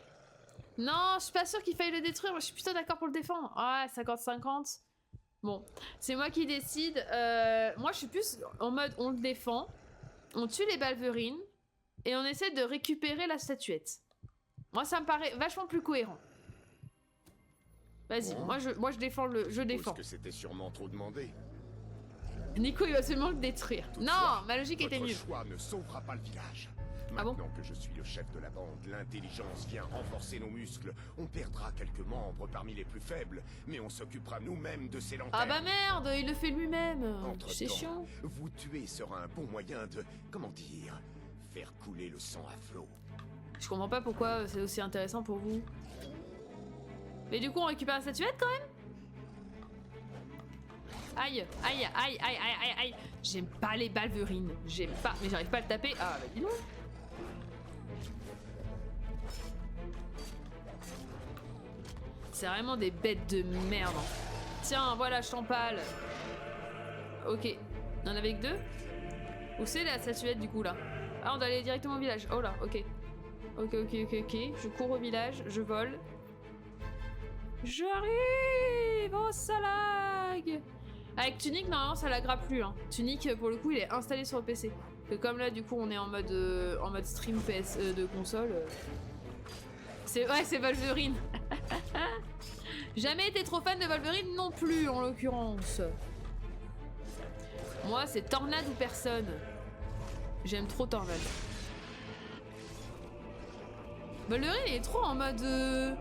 Non, je suis pas sûre qu'il faille le détruire. Moi, je suis plutôt d'accord pour le défendre. Ah, 50-50. Bon, c'est moi qui décide. Moi, je suis plus en mode on le défend, on tue les balverines et on essaie de récupérer la statuette. Moi, ça me paraît vachement plus cohérent. Vas-y, moi je défends le... Je défends. Parce que c'était sûrement trop demandé. Nico, il va seulement le détruire. Toutefois, non, ma logique était nulle. Votre choix ne sauvera pas le village. Maintenant que je suis le chef de la bande, l'intelligence vient renforcer nos muscles. On perdra quelques membres parmi les plus faibles, mais on s'occupera nous-mêmes de ces lanternes. Ah bah merde, il le fait lui-même. C'est chiant. Vous tuer sera un bon moyen de, comment dire, faire couler le sang à flot. Je comprends pas pourquoi c'est aussi intéressant pour vous. Mais du coup, on récupère la statuette quand même? Aïe, aïe, aïe, aïe, aïe, aïe, aïe. J'aime pas les balverines. J'aime pas, mais j'arrive pas à le taper. Ah bah dis donc. C'est vraiment des bêtes de merde. Tiens, voilà, je t'empale. Ok. On en avait que 2? Où c'est la statuette du coup là? Ah, on doit aller directement au village. Oh là, ok. Ok. Je cours au village, je vole. J'arrive! Oh, ça lag! Avec Tunic, normalement, ça laggera plus. Hein. Tunic, pour le coup, il est installé sur le PC. Et comme là, du coup, on est en mode stream PS de console. C'est Wolverine. Jamais été trop fan de Wolverine non plus, en l'occurrence. Moi, c'est Tornade ou personne. J'aime trop Tornade. Wolverine, il est trop en mode... je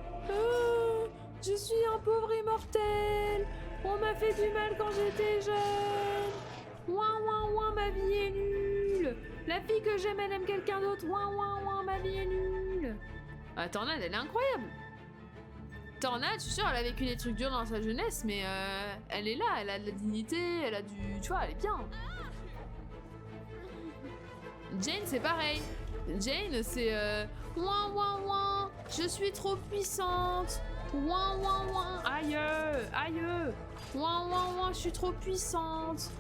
suis un pauvre immortel. On m'a fait du mal quand j'étais jeune. Ouin, ouin, ouin, ma vie est nulle. La fille que j'aime, elle aime quelqu'un d'autre. Ouin, ouin, ouin, ma vie est nulle. Ah, Tornade, elle est incroyable. Tornade, je suis sûre, elle a vécu des trucs durs dans sa jeunesse, mais elle est là, elle a de la dignité, elle a du... Tu vois, elle est bien. Jane, c'est pareil. Jane, c'est... ouin, ouin, ouin, je suis trop puissante. Ouin, ouin, ouin, aïe, aïe. Ouin, ouin, ouin, je suis trop puissante.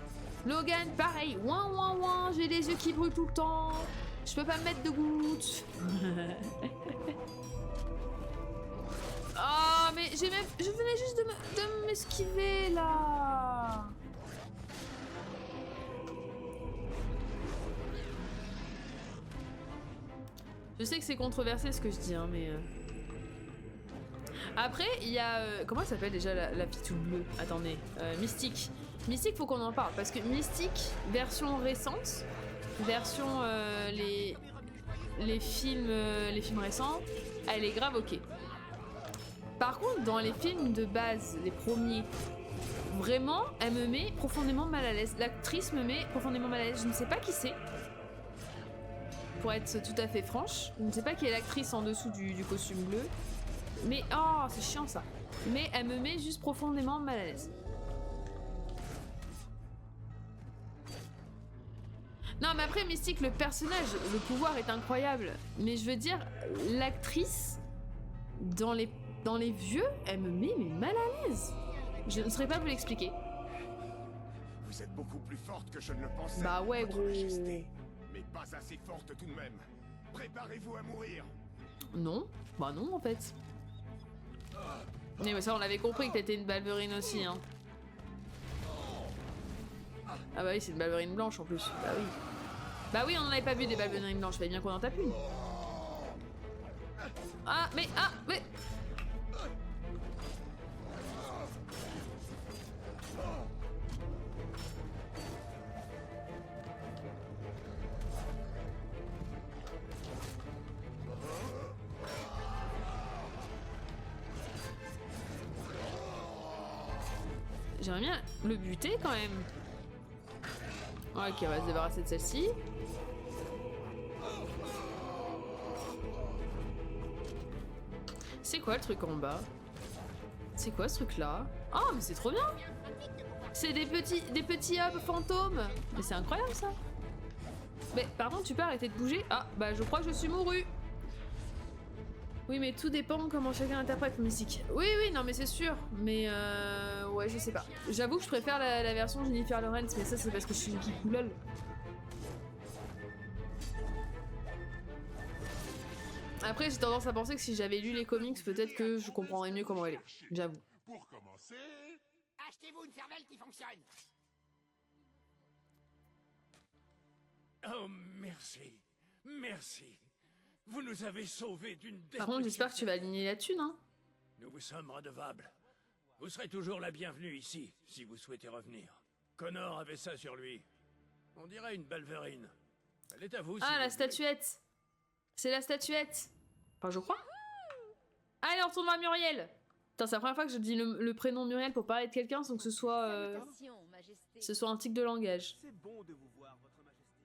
Logan, pareil. Ouin, ouin, ouin, j'ai les yeux qui brûlent tout le temps. Je peux pas me mettre de gouttes. Oh, mais je venais juste de m'esquiver, là. Je sais que c'est controversé ce que je dis, hein, mais... Après, il y a... comment elle s'appelle déjà la fille toute bleue? Attendez. Mystique. Mystique, faut qu'on en parle. Parce que Mystique, version récente, version les films récents, elle est grave ok. Par contre, dans les films de base, les premiers, vraiment, elle me met profondément mal à l'aise. L'actrice me met profondément mal à l'aise. Je ne sais pas qui c'est. Pour être tout à fait franche, je ne sais pas qui est l'actrice en dessous du costume bleu. Mais, oh, c'est chiant ça. Mais elle me met juste profondément mal à l'aise. Non, mais après, Mystique, le personnage, le pouvoir est incroyable. Mais je veux dire, l'actrice, dans les vieux, elle me met mais mal à l'aise. Je ne saurais pas vous l'expliquer. Vous êtes beaucoup plus forte que je ne le pensais. Bah ouais, Votre gros. Majesté, mais pas assez forte tout de même. Préparez-vous à mourir. Non, bah non en fait. Mais ça, on l'avait compris que t'étais une balverine aussi, hein. Ah bah oui, c'est une balverine blanche en plus. Bah oui. Bah oui, on n'en avait pas vu des balverines blanches. Fallait bien qu'on en tape une. Ah mais j'aimerais bien le buter quand même. Ok, on va se débarrasser de celle-ci. C'est quoi le truc en bas? C'est quoi ce truc là? Oh mais c'est trop bien. C'est des petits hubs fantômes. Mais c'est incroyable ça. Mais par contre tu peux arrêter de bouger. Ah bah je crois que je suis mouru. Oui mais tout dépend comment chacun interprète la musique. Oui non mais c'est sûr. Mais ouais je sais pas. J'avoue que je préfère la version Jennifer Lawrence. Mais ça c'est parce que je suis une geek lol. Après j'ai tendance à penser que si j'avais lu les comics peut-être que je comprendrais mieux comment elle est. J'avoue. Pour commencer, Achetez-vous une cervelle qui fonctionne. Oh, merci. Merci. Vous nous avez sauvés d'une Par contre j'espère que tu vas aligner la thune hein. Nous vous sommes redevables. Vous serez toujours la bienvenue ici, si vous souhaitez revenir. Connor avait ça sur lui. On dirait une balverine. Elle est à vous. Ah, la statuette. C'est la statuette. Enfin, je crois. Allez, on retourne à Muriel. Putain, c'est la première fois que je dis le prénom Muriel pour parler de quelqu'un sans que ce soit un tic de langage. C'est bon de vous voir, votre majesté.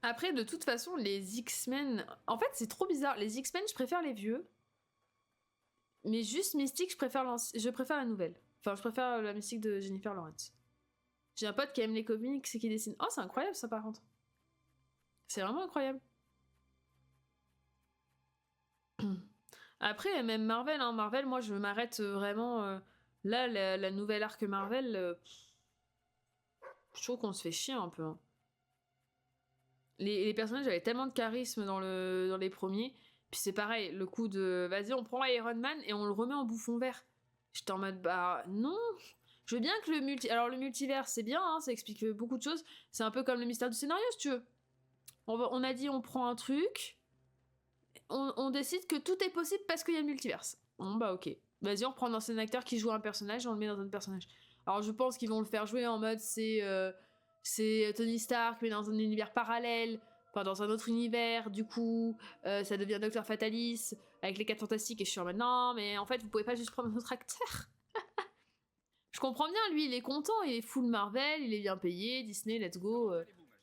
Après, de toute façon, les X-Men... En fait, c'est trop bizarre. Les X-Men, je préfère les vieux. Mais juste Mystique, je préfère la nouvelle. Enfin, je préfère la Mystique de Jennifer Lawrence. J'ai un pote qui aime les comics et qui dessine. Oh, c'est incroyable ça, par contre. C'est vraiment incroyable. Après, même Marvel, hein. Marvel, moi, je m'arrête vraiment... Là, la nouvelle arc Marvel... Je trouve qu'on se fait chier un peu. Hein. Les personnages avaient tellement de charisme dans les premiers. Puis c'est pareil, le coup de... Vas-y, on prend Iron Man et on le remet en bouffon vert. J'étais en mode, bah non. Je veux bien que le multivers, c'est bien, hein, ça explique beaucoup de choses. C'est un peu comme le mystère du scénario, si tu veux. On a dit, on prend un truc... On décide que tout est possible parce qu'il y a le multiverse. Bon, bah ok. Vas-y, on prend un ancien acteur qui joue un personnage et on le met dans un autre personnage. Alors je pense qu'ils vont le faire jouer en mode c'est Tony Stark mais dans un univers parallèle, enfin dans un autre univers, du coup ça devient Docteur Fatalis avec les 4 fantastiques et je suis en mode non mais en fait vous pouvez pas juste prendre un autre acteur. Je comprends bien, lui il est content, il est full Marvel, il est bien payé, Disney, let's go.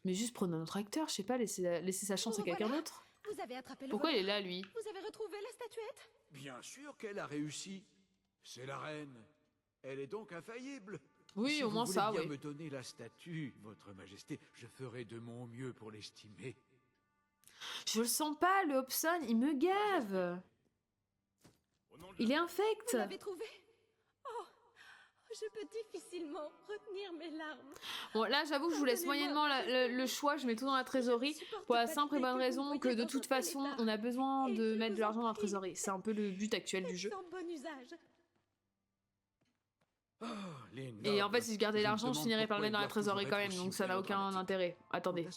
Mais juste prenez un autre acteur, je sais pas, laissez sa chance à quelqu'un d'autre. Vous avez attrapé le Pourquoi il voleur. est là, lui? Vous avez retrouvé la statuette? Bien sûr qu'elle a réussi. C'est la reine. Elle est donc infaillible. Oui, si au moins vous ça, voulez bien oui. me donner la statue, votre majesté, je ferai de mon mieux pour l'estimer. Je le sens pas, le Hobson, il me gave. Il est infect. Vous l'avez trouvé? Oh, je peux difficilement retenir mes larmes. Bon, là, j'avoue que je vous laisse moyennement le choix. Je mets tout dans la trésorerie pour la simple et bonne raison que de toute façon, on a besoin de mettre de l'argent dans la trésorerie. C'est un peu le but actuel du jeu. Sans bon usage. Et en fait, si je gardais l'argent, je finirais par le mettre dans la trésorerie quand même, donc ça n'a aucun intérêt. Attendez.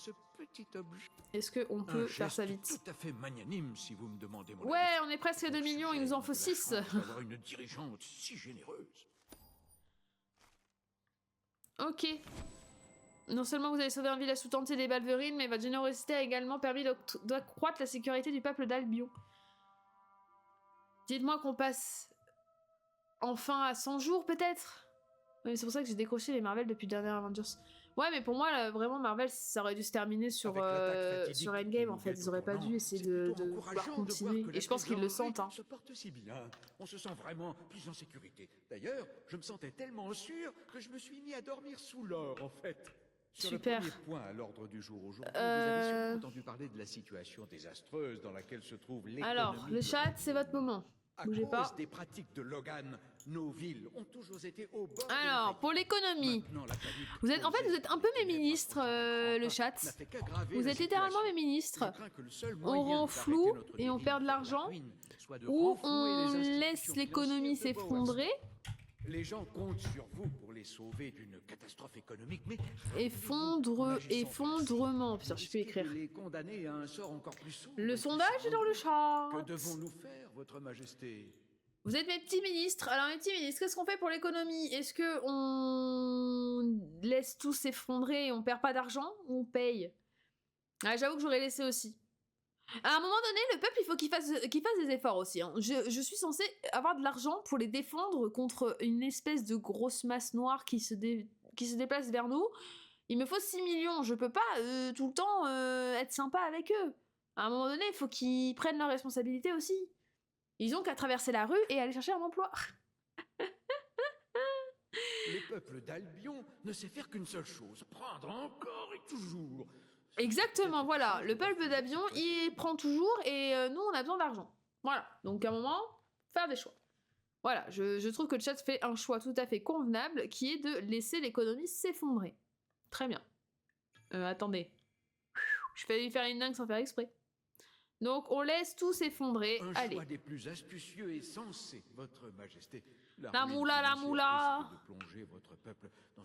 Est-ce qu'on peut faire ça vite? Tout à fait magnanime, si vous me demandez mon Ouais, on est presque à 2 millions, il nous en faut 6. D'avoir une dirigeante si généreuse. Ok. Non seulement vous avez sauvé un village tout entier des Balverines, mais votre générosité a également permis d'accroître la sécurité du peuple d'Albion. Dites-moi qu'on passe enfin à 100 jours, peut-être? Oui, c'est pour ça que j'ai décroché les Marvel depuis dernier Avengers. Ouais, mais pour moi, là, vraiment, Marvel, ça aurait dû se terminer sur Endgame, en fait. Ils auraient pas dû essayer de pouvoir continuer. Et je pense qu'ils le sentent, hein. Se porte si bien. On se sent vraiment plus en sécurité. D'ailleurs, je me sentais tellement sûr que je me suis mis à dormir sous l'or, en fait. Sur Super. le premier point à l'ordre du jour aujourd'hui, vous avez sûrement entendu parler de la situation désastreuse dans laquelle se trouve l'économie. Alors, le chat, c'est votre moment. Bougez pas. À cause des pratiques de Logan, nos villes ont toujours été au bord de la Alors, pour l'économie, vous êtes un peu mes ministres, le chat. Vous êtes littéralement mes ministres. On rend flou et on perd de l'argent, ou on laisse l'économie s'effondrer. Les gens comptent sur vous pour les sauver d'une catastrophe économique, mais Effondrement. Putain, je peux écrire. les condamner à un sort encore plus sombre. Le sondage est dans le chat. Que devons-nous faire, votre majesté? Vous êtes mes petits ministres. Alors mes petits ministres, qu'est-ce qu'on fait pour l'économie? Est-ce que on laisse tout s'effondrer et on perd pas d'argent ou on paye? Ah, j'avoue que j'aurais laissé aussi. À un moment donné, le peuple, il faut qu'il fasse des efforts aussi. Hein. Je suis censée avoir de l'argent pour les défendre contre une espèce de grosse masse noire qui se déplace vers nous. Il me faut 6 millions. Je peux pas tout le temps être sympa avec eux. À un moment donné, il faut qu'ils prennent leurs responsabilités aussi. Ils ont qu'à traverser la rue et aller chercher un emploi. Le peuple d'Albion ne sait faire qu'une seule chose, prendre encore et toujours. Exactement, voilà. Le peuple d'Albion, il prend toujours et nous, on a besoin d'argent. Voilà. Donc, à un moment, faire des choix. Voilà. Je trouve que le chat fait un choix tout à fait convenable qui est de laisser l'économie s'effondrer. Très bien. Attendez. Je fais lui faire une dingue sans faire exprès. Donc, on laisse tout s'effondrer. Un Allez. choix des plus astucieux et sensés, votre majesté. La moula.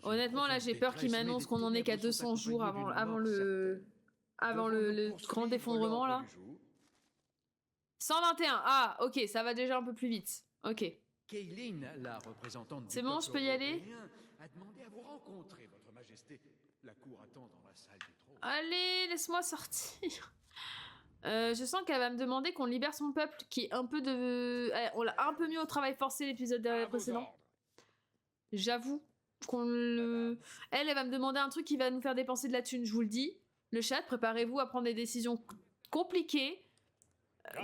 Honnêtement, là, j'ai peur qu'il m'annonce qu'on en est qu'à 200 jours avant le grand effondrement, là. 121. Ah, ok, ça va déjà un peu plus vite. Ok. Kaylin, la représentante C'est bon, je peux y aller? a demandé à vous rencontrer, votre majesté. La cour attend dans la salle du trône. Allez, laisse-moi sortir. Je sens qu'elle va me demander qu'on libère son peuple, qui est un peu de... On l'a un peu mis au travail forcé l'épisode précédent. J'avoue qu'on le... Elle va me demander un truc qui va nous faire dépenser de la thune, je vous le dis. Le chat, préparez-vous à prendre des décisions compliquées,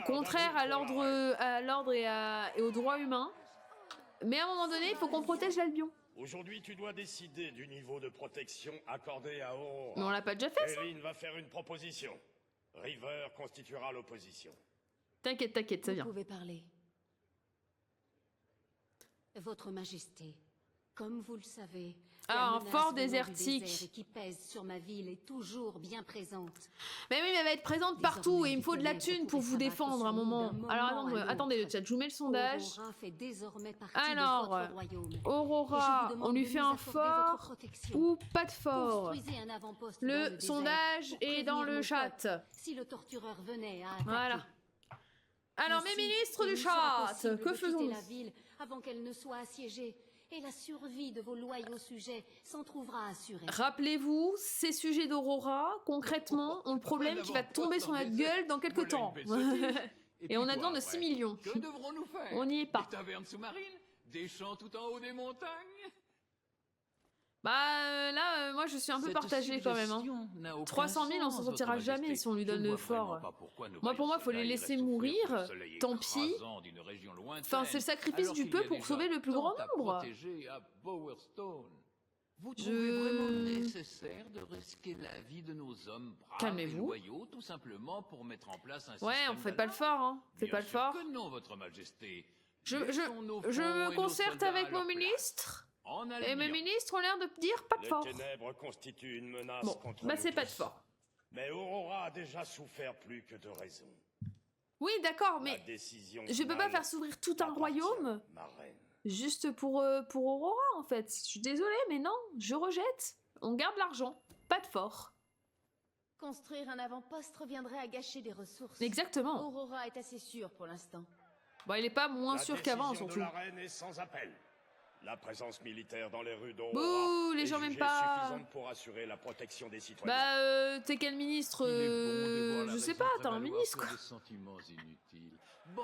contraires à l'ordre et aux droits humains. Mais à un moment donné, il faut qu'on protège l'Albion. Aujourd'hui, tu dois décider du niveau de protection accordé à Aurora. Mais on l'a pas déjà fait, ça? Eline va faire une proposition. River constituera l'opposition. T'inquiète, t'inquiète, ça vient. Vous pouvez parler. Votre Majesté, comme vous le savez, un la fort menace venant du désertique. désert et qui pèse sur ma ville est toujours bien présente. Mais oui, mais elle va être présente partout et il me faut de la thune pour vous défendre à un moment. Alors attendez le chat, je vous mets le sondage. Aurora fait désormais partie Alors, de votre royaume. Aurora, Et je vous demande on lui de fait nous un accorder votre fort protection. ou pas de fort? Construisez un avant-poste dans Le désert sondage pour est dans prévenir le nos chat. peuples si le tortureur venait à attaquer. Voilà. Alors, mes Ainsi, ministres il du nous sera chat, possible que de quitter faisons-nous? la ville avant qu'elle ne soit assiégée, et la survie de vos loyaux sujets s'en trouvera assurée. Rappelez-vous, ces sujets d'Aurora, concrètement, ont le problème qui va tomber sur notre gueule dans quelques temps. Et on a besoin de 6 millions. Que devrons-nous faire? On n'y est pas. Des tavernes sous-marines? Des champs tout en haut des montagnes? Bah là, moi je suis un peu partagée quand même. 300 000, on s'en sortira jamais si on lui donne le fort. Moi, pour moi, il faut les laisser mourir. Tant pis. Enfin, c'est le sacrifice du peuple pour sauver le plus grand nombre. Vous trouvez vraiment nécessaire de risquer la vie de nos hommes braves et Calmez-vous. loyaux, tout simplement pour mettre en place un Ouais, on fait pas le fort, hein. Fait pas le fort. que non, votre majesté. Je me concerte avec mon ministre. Et mes ministres ont l'air de dire pas de fort. Les ténèbres constituent une menace Bon, contre bah nous c'est pas de tous. fort. Mais Aurora a déjà souffert plus que de raison. Oui, d'accord, La mais décision je peux pas finale faire s'ouvrir tout un royaume ma reine. juste pour Aurora, en fait. Je suis désolée, mais non, je rejette. On garde l'argent, pas de fort. Construire un avant-poste reviendrait à gâcher des ressources. Exactement. Aurora est assez sûre pour l'instant. Bon, il est pas moins sûr qu'avant, La décision surtout. de la reine est sans appel. La présence militaire dans les rues d'Aurora Bouh, les est gens m'aiment jugée pas. suffisante pour assurer la protection des citoyens. Bah, t'es quel ministre je sais pas, t'as un ministre, quoi.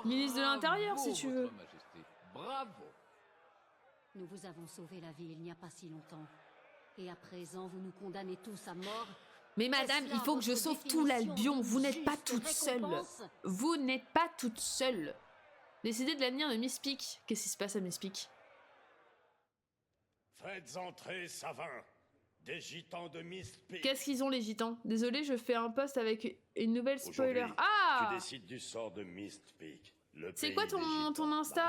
Ministre de l'Intérieur, si tu veux. Bravo. Nous vous avons sauvé la vie il n'y a pas si longtemps. Et à présent, vous nous condamnez tous à mort. Mais madame, Est-ce il là faut que je votre sauve tout définition l'Albion. d'une Vous n'êtes pas juste toute seule. récompense? Vous n'êtes pas toute seule. Décidez de l'avenir de Miss Peak. Qu'est-ce qui se passe à Miss Peak? Faites entrer Savin, des gitans de Mist Peak. Qu'est-ce qu'ils ont, les gitans? Désolé, je fais un post avec une nouvelle spoiler. Aujourd'hui, Ah! tu décides du sort de Mist Peak. le C'est pays quoi des ton gitans. Insta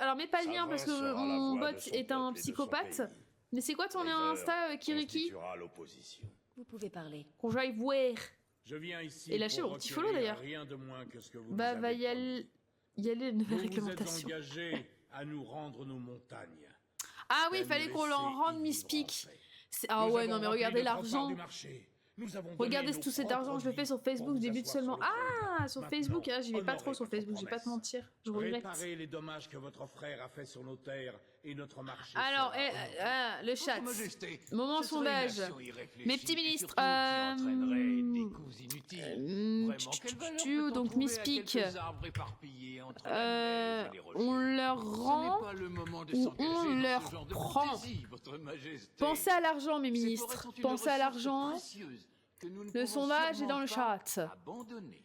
Alors, mets pas le lien Savin parce que sera la mon voix bot de son est un peuple et de son psychopathe. pays. Mais c'est quoi ton River Insta, Kiriki? constituera l'opposition. Vous pouvez parler. Qu'on j'aille voir. Je viens ici Et lâchez pour mon petit recueillir follow, d'ailleurs. rien de moins que ce que vous Bah, nous va avez y aller une nouvelle Vous vous êtes réglementation. engagé à nous rendre nos montagnes. Ah oui, il à fallait nous qu'on leur laisser rende y Miss vivre Peak. en paix. Ah Nous ouais, avons non mais rempli regardez notre part l'argent. du marché. Nous avons donné Regardez nos tout cet propres argent, je le fais sur vies pour Facebook, vous débute asseoir seulement. sur le trône. Ah, sur Facebook, Maintenant, je vais pas honorez trop sur votre Facebook, je vais pas te promesse. mentir, je regrette. Réparez les dommages que votre frère a fait sur nos terres et notre marché. Alors, sera honoré. le chat. Majesté, Moment ce serait une sondage. action irréfléchie Mes petits et ministres. surtout qui entraînerait des coûts inutiles. Vraiment, quelle valeur peut-on Donc trouver Miss à Peak. quelques arbres éparpillés entre la neige et les rochers? On leur Ce n'est rend pas le moment de ou s'engager on dans ce leur genre de prend. fantaisie, votre majesté. Pensez à l'argent, mes Ces forêts ministres. sont une Pensez à ressource l'argent. précieuse que nous ne Le pouvons sondage est sûrement dans le pas chat. abandonner.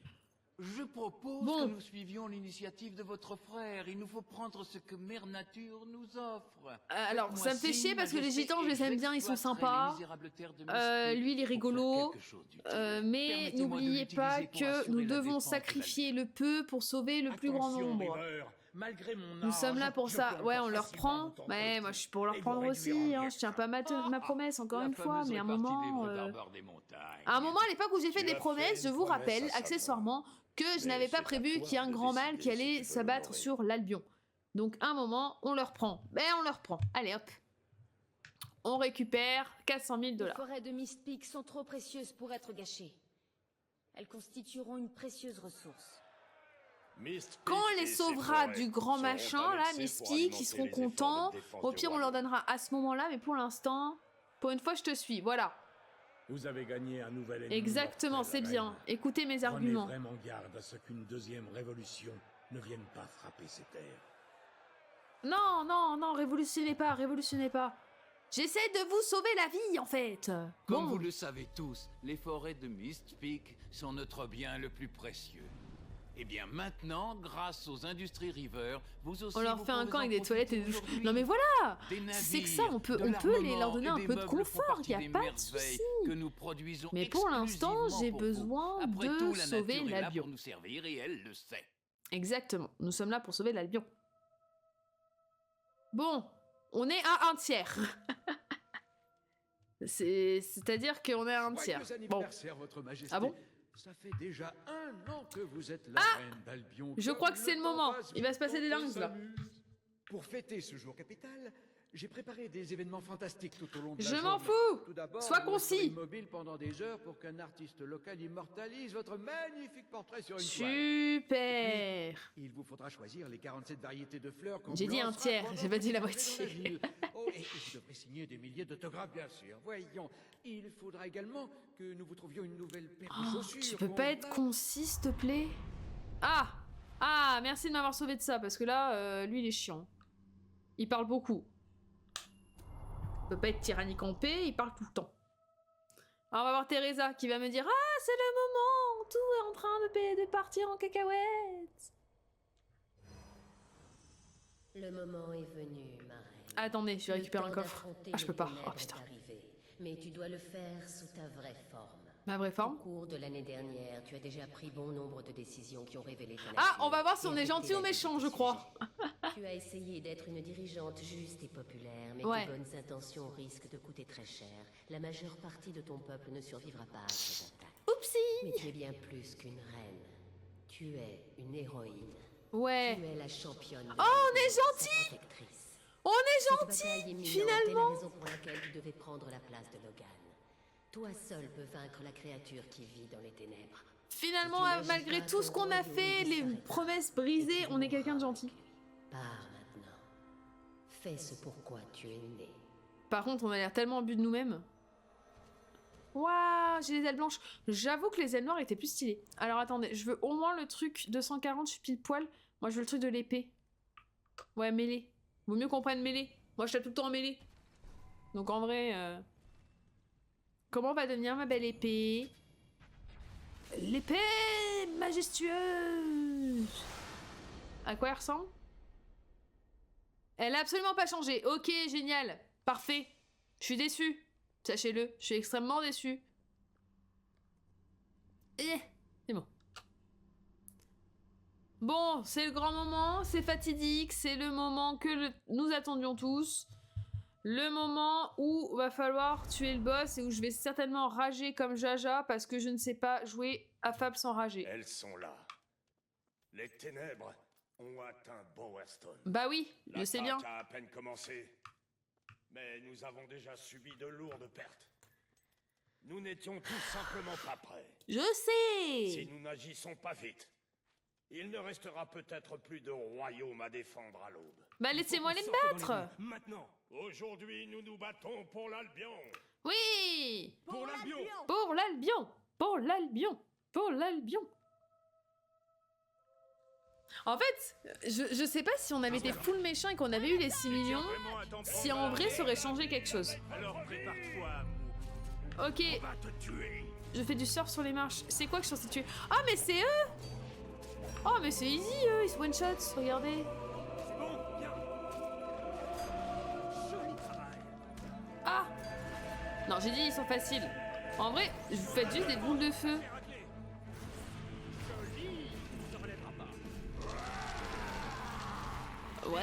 Je propose Bon. que nous suivions l'initiative de votre frère. Il nous faut prendre ce que Mère Nature nous offre. Alors, Faites-moi ça me fait signe, chier parce que les Majesté, gitans, je et les aime bien, ils sont j'exploiterai sympas. les misérables terres de Miss Lui, il est Peak pour rigolo. faire quelque chose d'utile. Mais Permettez-moi de n'oubliez pas l'utiliser pour que assurer nous la devons défense de la sacrifier le peu pour sauver le plus grand Attention, nombre. River, malgré mon Nous âge, sommes là pour je ça. peux Ouais, encore on leur facilement prend. vous tendre Ouais, le moi cou je suis pour leur et vous prendre réduire aussi. en Hein. miettes. Je tiens pas ma promesse, encore La une fois. fameuse Mais à un répartie des moment. vrais barbares des montagnes. À un moment, à l'époque où j'ai fait Tu des as fait promesses, je une vous promesse rappelle à Savin. accessoirement que je Mais n'avais pas c'est à prévu toi qu'il y ait un de grand mal qui décider si allait tu veux s'abattre l'honorer. sur l'Albion. Donc, à un moment, on leur prend. Ben, on leur prend. Allez, hop. On récupère 400 000 Les $. forêts de Miss Peak sont trop précieuses pour être gâchées. Elles constitueront une précieuse ressource. Mist Quand on Peak les et ses sauvera forêts du grand seront machin, là, annexées Miss pour Peak, alimenter ils seront les efforts de contents. défense Au du pire, on leur royaume. donnera à ce moment-là, mais pour l'instant, pour une fois, je te suis. Voilà. Vous avez gagné un nouvel ennemi. Exactement, c'est bien. Écoutez mes arguments. Prenez vraiment garde à ce qu'une deuxième révolution ne vienne pas frapper ces terres. Non, non, non, révolutionnez pas, révolutionnez pas. J'essaie de vous sauver la vie, en fait. Comme vous le savez tous, les forêts de Mist Peak sont notre bien le plus précieux. Et bien maintenant, grâce aux industries River, vous aussi... On leur fait un camp avec des toilettes et des douches. Non mais voilà, c'est que ça, on peut leur donner un peu de confort, il n'y a pas de souci. Mais pour l'instant, j'ai besoin de sauver l'Albion. Pour nous servir et elle le sait. Exactement, nous sommes là pour sauver l'Albion. Bon, on est à 1/3. C'est-à-dire qu'on est à 1/3. Bon. Votre Majesté. Ah bon? Ça fait déjà 1 an que vous êtes la reine d'Albion. Je crois que c'est le moment. Il va se passer des dingues là. Pour fêter ce jour capital, j'ai préparé des événements fantastiques tout au long de la journée. Je m'en fous. Sois concis. Mobile pendant des heures pour qu'un artiste local immortalise votre magnifique portrait sur une Super. Puis, il vous faudra choisir les 47 variétés de fleurs. J'ai dit 1/3, j'ai pas dit la moitié. Oh, et je devrais signer des milliers d'autographes, bien sûr. Voyons, il faudra également que nous vous trouvions une nouvelle paire de chaussures. Tu peux pas être concis, s'il te plaît? Ah, merci de m'avoir sauvé de ça, parce que là, lui, il est chiant. Il parle beaucoup. Il peut pas être tyrannique en paix, il parle tout le temps. Alors, on va voir Teresa qui va me dire: ah, c'est le moment, tout est en train de partir en cacahuètes. Le moment est venu, ma reine. Attendez, je vais récupérer un coffre. Ah, je peux pas. Oh putain. Mais tu dois le faire sous ta vraie forme. Ma vraie forme? Au cours de l'année dernière, tu as déjà pris bon nombre de décisions qui ont révélé ton Ah, on va voir si on est gentil ou méchant, je crois. Tu as essayé d'être une dirigeante juste et populaire, mais tes bonnes intentions risquent de coûter très cher. La majeure partie de ton peuple ne survivra pas à cette attaque. Oupsie! Mais tu es bien plus qu'une reine. Tu es une héroïne. Ouais. Tu es la championne. Oh, on est gentil! On est gentil, finalement. C'est la raison pour laquelle tu devais prendre la place de Logan. Toi seul peux vaincre la créature qui vit dans les ténèbres. Finalement, malgré tout ce qu'on a fait, les promesses brisées, on est quelqu'un de gentil. Pars maintenant. Fais ce pourquoi tu es né. Par contre, on a l'air tellement but de nous-mêmes. Waouh, j'ai les ailes blanches. J'avoue que les ailes noires étaient plus stylées. Alors attendez, je veux au moins le truc 240, je suis pile poil. Moi, je veux le truc de l'épée. Ouais, mêlée. Vaut mieux qu'on prenne mêlée. Moi, je suis tout le temps en mêlée. Donc en vrai... Comment va devenir ma belle épée? L'épée majestueuse. À quoi elle ressemble? Elle a absolument pas changé. Ok, génial. Parfait. Je suis déçue. Sachez-le, je suis extrêmement déçue. C'est bon. Bon, c'est le grand moment, c'est fatidique, c'est le moment que nous attendions tous. Le moment où va falloir tuer le boss et où je vais certainement rager comme Jaja parce que je ne sais pas jouer à Fable sans rager. Elles sont là. Les ténèbres ont atteint Bowerstone. Bah oui, je sais bien. L'attaque a à peine commencé. Mais nous avons déjà subi de lourdes pertes. Nous n'étions tout simplement pas prêts. Je sais. Si nous n'agissons pas vite, il ne restera peut-être plus de royaume à défendre à l'aube. Bah laissez-moi les battre. Maintenant. Aujourd'hui, nous nous battons pour l'Albion. Oui. Pour l'Albion. Pour l'Albion. Pour l'Albion. Pour l'Albion. En fait, je sais pas si on avait été full méchant et qu'on avait eu les 6 millions, si en vrai ça aurait changé quelque chose. Alors prépare-toi. Ok. On va te tuer. Je fais du surf sur les marches. C'est quoi que je suis censé tuer? Ah mais c'est eux. Oh mais c'est easy eux, ils se one shot, regardez. Ah. Non, j'ai dit ils sont faciles. En vrai, vous faites juste des boules de feu. Ouais.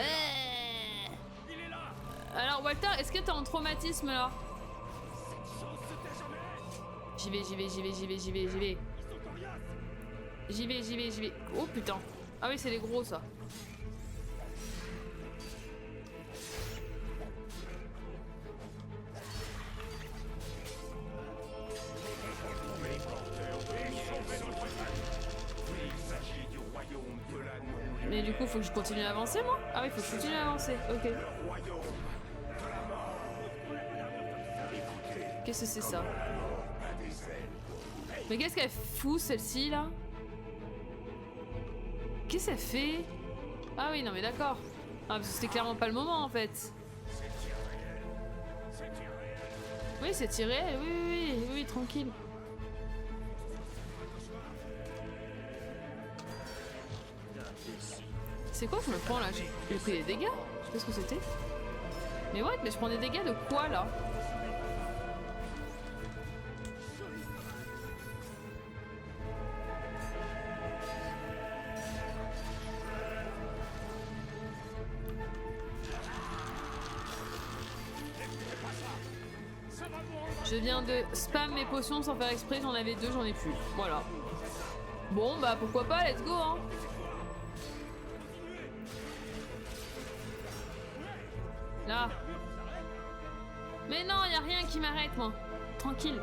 Alors Walter, est-ce que t'as un traumatisme là? J'y vais. J'y vais. Oh putain. Ah oui, c'est les gros ça. Mais du coup, faut que je continue à avancer, moi? Ah oui, faut que je continue à avancer. Ok. Qu'est-ce que c'est ça? Mais qu'est-ce qu'elle fout celle-ci là? Qu'est-ce qu'elle fait? Ah oui, non mais d'accord. Ah, parce que c'était clairement pas le moment en fait. Oui, c'est irréel, oui, tranquille. C'est quoi que je me prends là? J'ai pris des dégâts? Je sais pas ce que c'était. Mais what? Mais je prends des dégâts de quoi là? Je viens de spam mes potions sans faire exprès, j'en avais 2, j'en ai plus. Voilà. Bon bah pourquoi pas, let's go hein. Là. Mais non, y a rien qui m'arrête moi. Tranquille.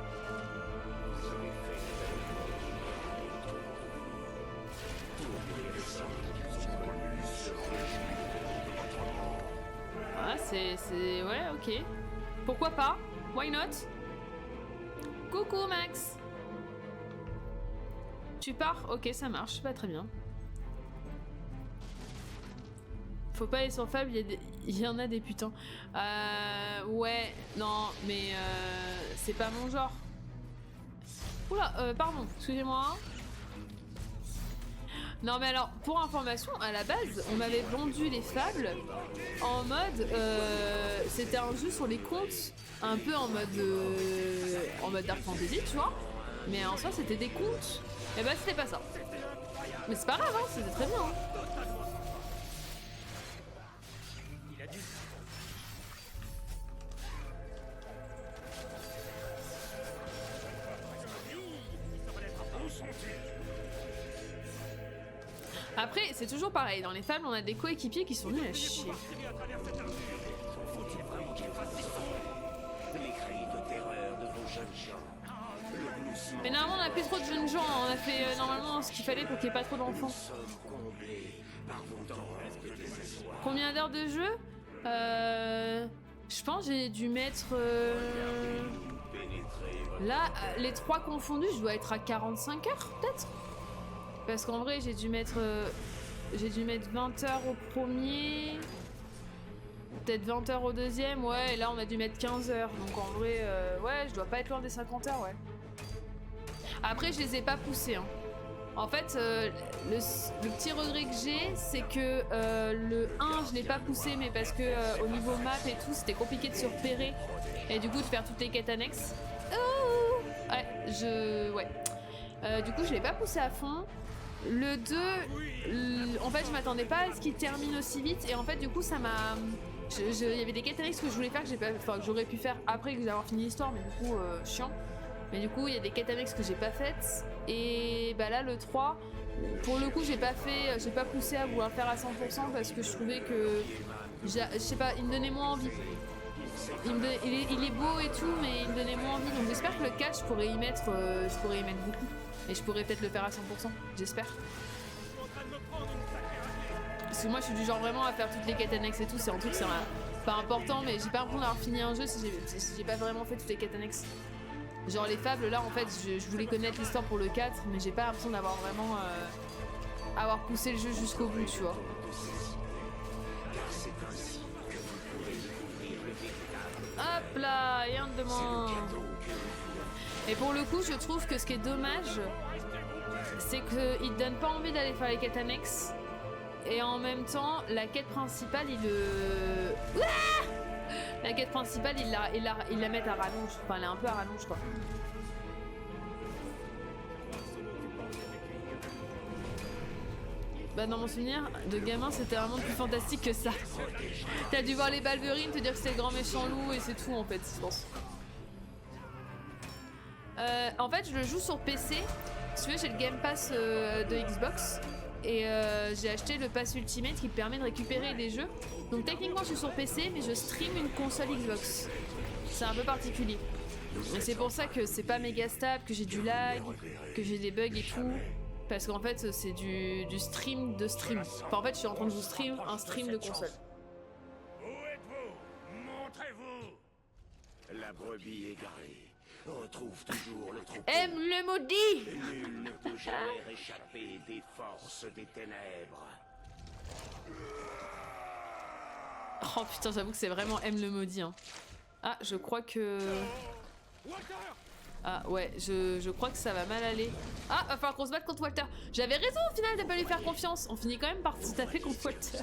Ah c'est... Ouais, ok. Pourquoi pas? Why not? Coucou Max. Tu pars? Ok, ça marche, pas très bien. Faut pas aller sur Fable, il y en a des putains. Ouais, non, mais c'est pas mon genre. Oula, pardon, excusez-moi. Non mais alors, pour information, à la base, on m'avait vendu les Fables en mode... c'était un jeu sur les contes, un peu en mode Dark Fantasy, tu vois. Mais en soi, c'était des contes. Et bah, c'était pas ça. Mais c'est pas grave, hein, c'était très bien. Hein. Après, c'est toujours pareil, dans les Fables, on a des coéquipiers qui sont nuls à chier. Mais normalement, on a plus trop de jeunes gens, on a fait normalement ce qu'il fallait pour qu'il n'y ait pas trop d'enfants. Combien d'heures de jeu? Je pense que j'ai dû mettre... Là, les 3 confondus, je dois être à 45 heures, peut-être? Parce qu'en vrai, j'ai dû mettre 20 heures au premier, peut-être 20 heures au deuxième, ouais, et là on a dû mettre 15 heures. Donc en vrai, ouais, je dois pas être loin des 50 heures, ouais. Après, je les ai pas poussés, hein. En fait, le petit regret que j'ai, c'est que le 1, je l'ai pas poussé, mais parce que au niveau map et tout, c'était compliqué de se repérer, et du coup de faire toutes les quêtes annexes. Oh ouais, ouais. Du coup, je l'ai pas poussé à fond. Le 2, en fait je m'attendais pas à ce qu'il termine aussi vite et en fait du coup ça m'a... Il y avait des quêtes annexes que je voulais faire que j'aurais pu faire après que j'avais fini l'histoire, mais du coup chiant. Mais du coup il y a des quêtes annexes que j'ai pas faites et bah là le 3, pour le coup j'ai pas poussé à vouloir faire à 100% parce que je trouvais que... Je sais pas, il me donnait moins envie. Il est beau et tout mais il me donnait moins envie, donc j'espère que le 4 je pourrais y mettre beaucoup. Et je pourrais peut-être le faire à 100%, j'espère. Parce que moi je suis du genre vraiment à faire toutes les quêtes annexes et tout, c'est un truc, c'est pas important, mais j'ai pas l'impression d'avoir fini un jeu si j'ai pas vraiment fait toutes les quêtes annexes. Genre les Fables, là en fait, je voulais connaître l'histoire pour le 4, mais j'ai pas l'impression d'avoir vraiment avoir poussé le jeu jusqu'au bout, tu vois. Hop là, rien de moins. Et pour le coup, je trouve que ce qui est dommage, c'est qu'il te donne pas envie d'aller faire les quêtes annexes. Et en même temps, la quête principale, la quête principale, il la met à rallonge. Enfin, elle est un peu à rallonge, quoi. Bah, dans mon souvenir de gamin, c'était vraiment plus fantastique que ça. T'as dû voir les Balverines, te dire que c'était le grand méchant loup et c'est tout, en fait, je pense. En fait, je le joue sur PC. Si tu veux, j'ai le Game Pass de Xbox. Et j'ai acheté le Pass Ultimate qui me permet de récupérer des jeux. Donc techniquement, je suis sur PC, mais je stream une console Xbox. C'est un peu particulier. Et c'est pour ça que c'est pas méga stable, que j'ai du lag, que j'ai des bugs et tout. Parce qu'en fait, c'est du stream de stream. Enfin, en fait, je suis en train de vous stream un stream de console. Où êtes-vous? Montrez-vous! La brebis égarée. On trouve toujours le troupeau. Aime le maudit. Et nul ne peut jamais échapper des forces des ténèbres. Oh putain, j'avoue que c'est vraiment aime le maudit. Hein. Ah, je crois que... Ah ouais, je crois que ça va mal aller. Ah, va falloir qu'on se batte contre Walter. J'avais raison au final de pas lui faire confiance. On finit quand même par se taper contre Walter.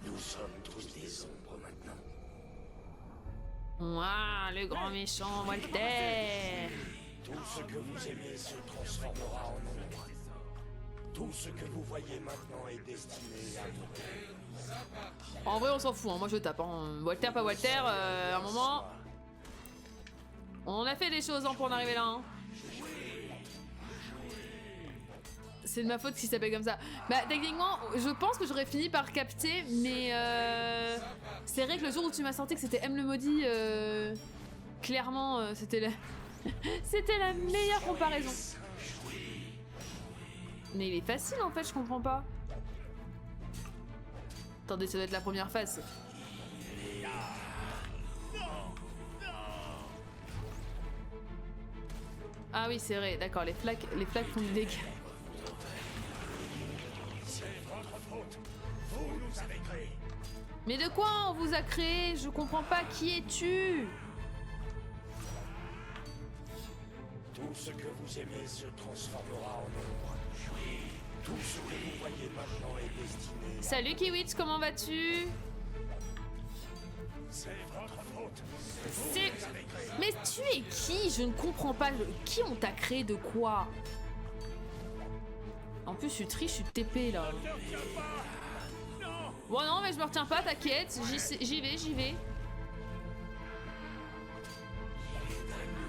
Nous sommes tous des ombres maintenant. Ouah, le grand méchant Walter. Tout ce que vous aimez se transformera en ombre. Tout ce que vous voyez maintenant est destiné à mourir. En vrai, on s'en fout, hein. Moi je tape. Hein. Walter, pas Walter, à un moment... On a fait des choses hein, pour en arriver là. Hein. C'est de ma faute s'il s'appelle comme ça. Bah techniquement, je pense que j'aurais fini par capter, mais c'est vrai que le jour où tu m'as sorti que c'était M le maudit, clairement c'était la... c'était la meilleure comparaison. Mais il est facile en fait, je comprends pas. Attendez, ça doit être la première phase. Ah oui, c'est vrai, d'accord, les flaques font du dégât. C'est votre faute. Vous nous avez créés. Mais de quoi on vous a créé? Je comprends pas, qui es-tu? Tout ce que vous aimez se transformera en ombre. Tout ce que vous voyez maintenant est destiné. Salut Kiwitz, comment vas-tu? C'est votre faute. C'est... Mais tu es qui? Je ne comprends pas. Qui on t'a créé de quoi? En plus, je suis triste, je suis TP là. Bon non, mais je me retiens pas, t'inquiète. J'y vais.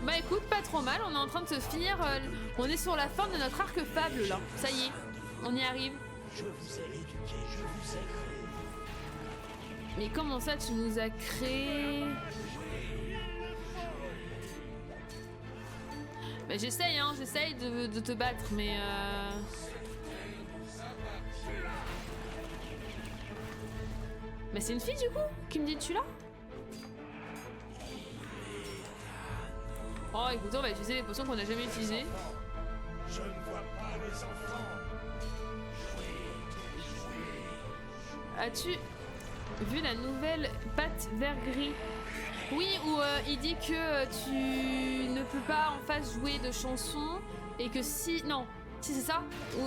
Bah écoute, pas trop mal. On est en train de se finir. On est sur la fin de notre arc fable là. Ça y est, on y arrive. Je vous ai éduqué, je vous ai créé. Mais comment ça, tu nous as créé? Bah j'essaye, hein, j'essaye de te battre, mais Mais c'est une fille du coup qui me dit tu là? Oh écoute, on va utiliser les potions qu'on n'a jamais utilisées. Je ne vois pas les enfants. As-tu vu la nouvelle pâte vert gris? Oui, où il dit que tu ne peux pas en face jouer de chansons et que si... Non, si c'est ça.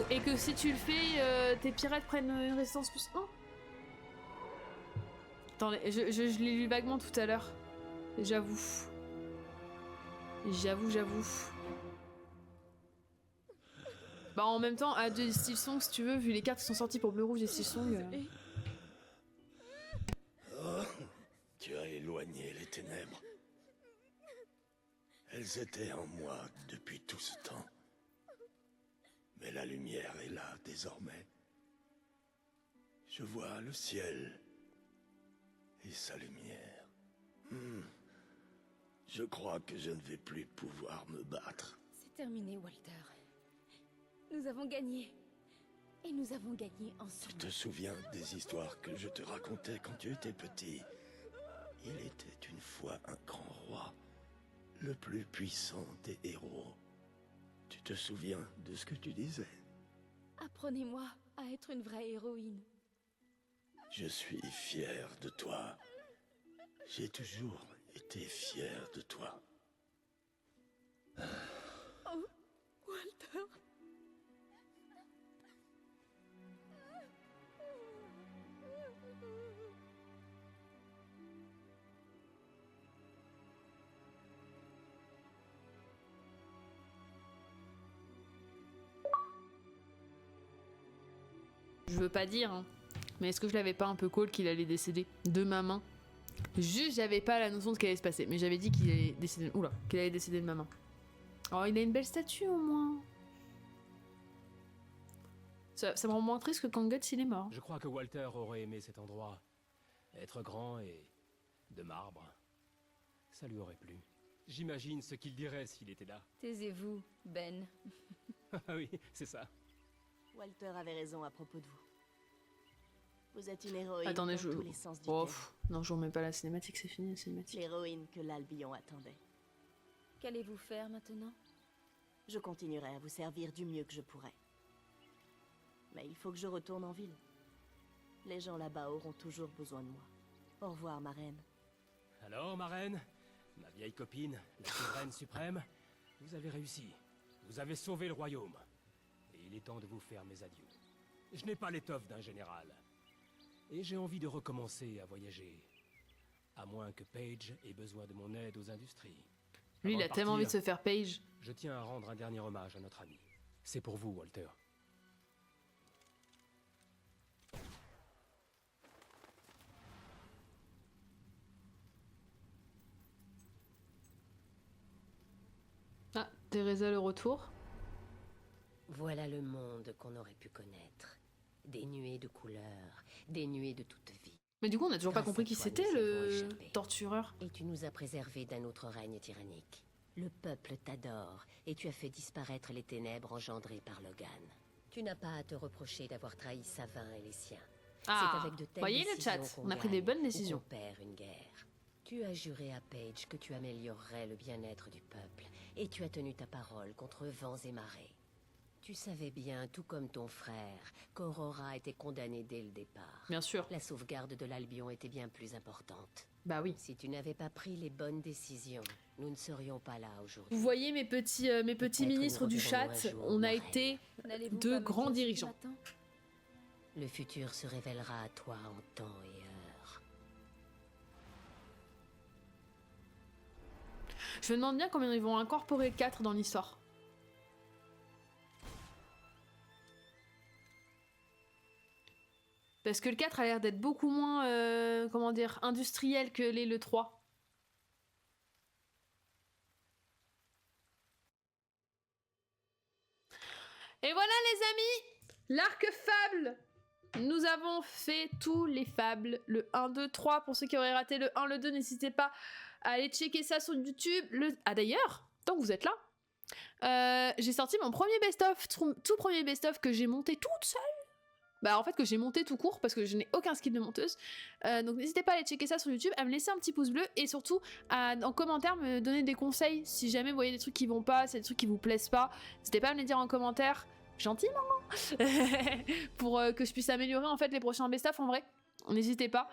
Et que si tu le fais, tes pirates prennent une résistance plus 1. Attendez, je l'ai lu vaguement tout à l'heure. J'avoue. Bah en même temps, à deux Steel Song si tu veux, vu les cartes qui sont sorties pour Bleu Rouge et Steel Song. Oh, tu as éloigné les ténèbres. Elles étaient en moi depuis tout ce temps. Mais la lumière est là désormais. Je vois le ciel et sa lumière. Je crois que je ne vais plus pouvoir me battre. C'est terminé, Walter. Nous avons gagné. Et nous avons gagné ensemble. Tu te souviens des histoires que je te racontais quand tu étais petit? Il était une fois un grand roi, le plus puissant des héros. Tu te souviens de ce que tu disais? Apprenez-moi à être une vraie héroïne. Je suis fier de toi. J'ai toujours été fier de toi. Oh, Walter. Je veux pas dire, hein. Mais est-ce que je l'avais pas un peu call qu'il allait décéder de ma main? Juste, j'avais pas la notion de ce qui allait se passer. Mais j'avais dit qu'il allait décéder. Oula, qu'il allait décéder de ma main. Oh, il a une belle statue au moins. Ça me rend moins triste que quand Guts il est mort. Je crois que Walter aurait aimé cet endroit. Être grand et de marbre. Ça lui aurait plu. J'imagine ce qu'il dirait s'il était là. Taisez-vous, Ben. Ah oui, c'est ça. Walter avait raison à propos de vous. Vous êtes une héroïne Attendez, dans tous les sens du oh, terme. non, je remets pas la cinématique, c'est fini la cinématique. L'héroïne que l'Albion attendait. Qu'allez-vous faire maintenant? Je continuerai à vous servir du mieux que je pourrai. Mais il faut que je retourne en ville. Les gens là-bas auront toujours besoin de moi. Au revoir, ma reine. Alors, ma reine, ma vieille copine, la souveraine suprême, vous avez réussi. Vous avez sauvé le royaume. Et il est temps de vous faire mes adieux. Je n'ai pas l'étoffe d'un général. Et j'ai envie de recommencer à voyager. À moins que Paige ait besoin de mon aide aux industries. Lui, il a tellement envie de se faire Paige. Je tiens à rendre un dernier hommage à notre ami. C'est pour vous, Walter. Ah, Teresa le retour. Voilà le monde qu'on aurait pu connaître. Dénué de couleurs, dénué de toute vie. Mais du coup, on n'a toujours pas compris qui c'était, le tortureur. Et tu nous as préservés d'un autre règne tyrannique. Le peuple t'adore, et tu as fait disparaître les ténèbres engendrées par Logan. Tu n'as pas à te reprocher d'avoir trahi Savin et les siens. Ah, c'est avec de telles voyez le chat, décisions on a pris des bonnes décisions. qu'on perd une guerre. Tu as juré à Paige que tu améliorerais le bien-être du peuple, et tu as tenu ta parole contre vents et marées. Tu savais bien, tout comme ton frère, qu'Aurora était condamnée dès le départ. Bien sûr. La sauvegarde de l'Albion était bien plus importante. Bah oui. Si tu n'avais pas pris les bonnes décisions, nous ne serions pas là aujourd'hui. Vous voyez mes petits ministres du chat, on a été de grands dirigeants. Le futur se révélera à toi en temps et heure. Je me demande bien combien ils vont incorporer le 4 dans l'histoire. Parce que le 4 a l'air d'être beaucoup moins, comment dire, industriel que le 3. Et voilà les amis, l'arc fable. Nous avons fait tous les fables, le 1, 2, 3. Pour ceux qui auraient raté le 1, le 2, n'hésitez pas à aller checker ça sur YouTube. Ah d'ailleurs, tant que vous êtes là, j'ai sorti mon premier best-of, tout premier best-of que j'ai monté toute seule. Bah en fait que j'ai monté tout court parce que je n'ai aucun skill de monteuse. Donc n'hésitez pas à aller checker ça sur YouTube, à me laisser un petit pouce bleu et surtout en commentaire me donner des conseils si jamais vous voyez des trucs qui vont pas, si des trucs qui vous plaisent pas. N'hésitez pas à me les dire en commentaire, gentiment, pour que je puisse améliorer en fait les prochains best-of en vrai. N'hésitez pas.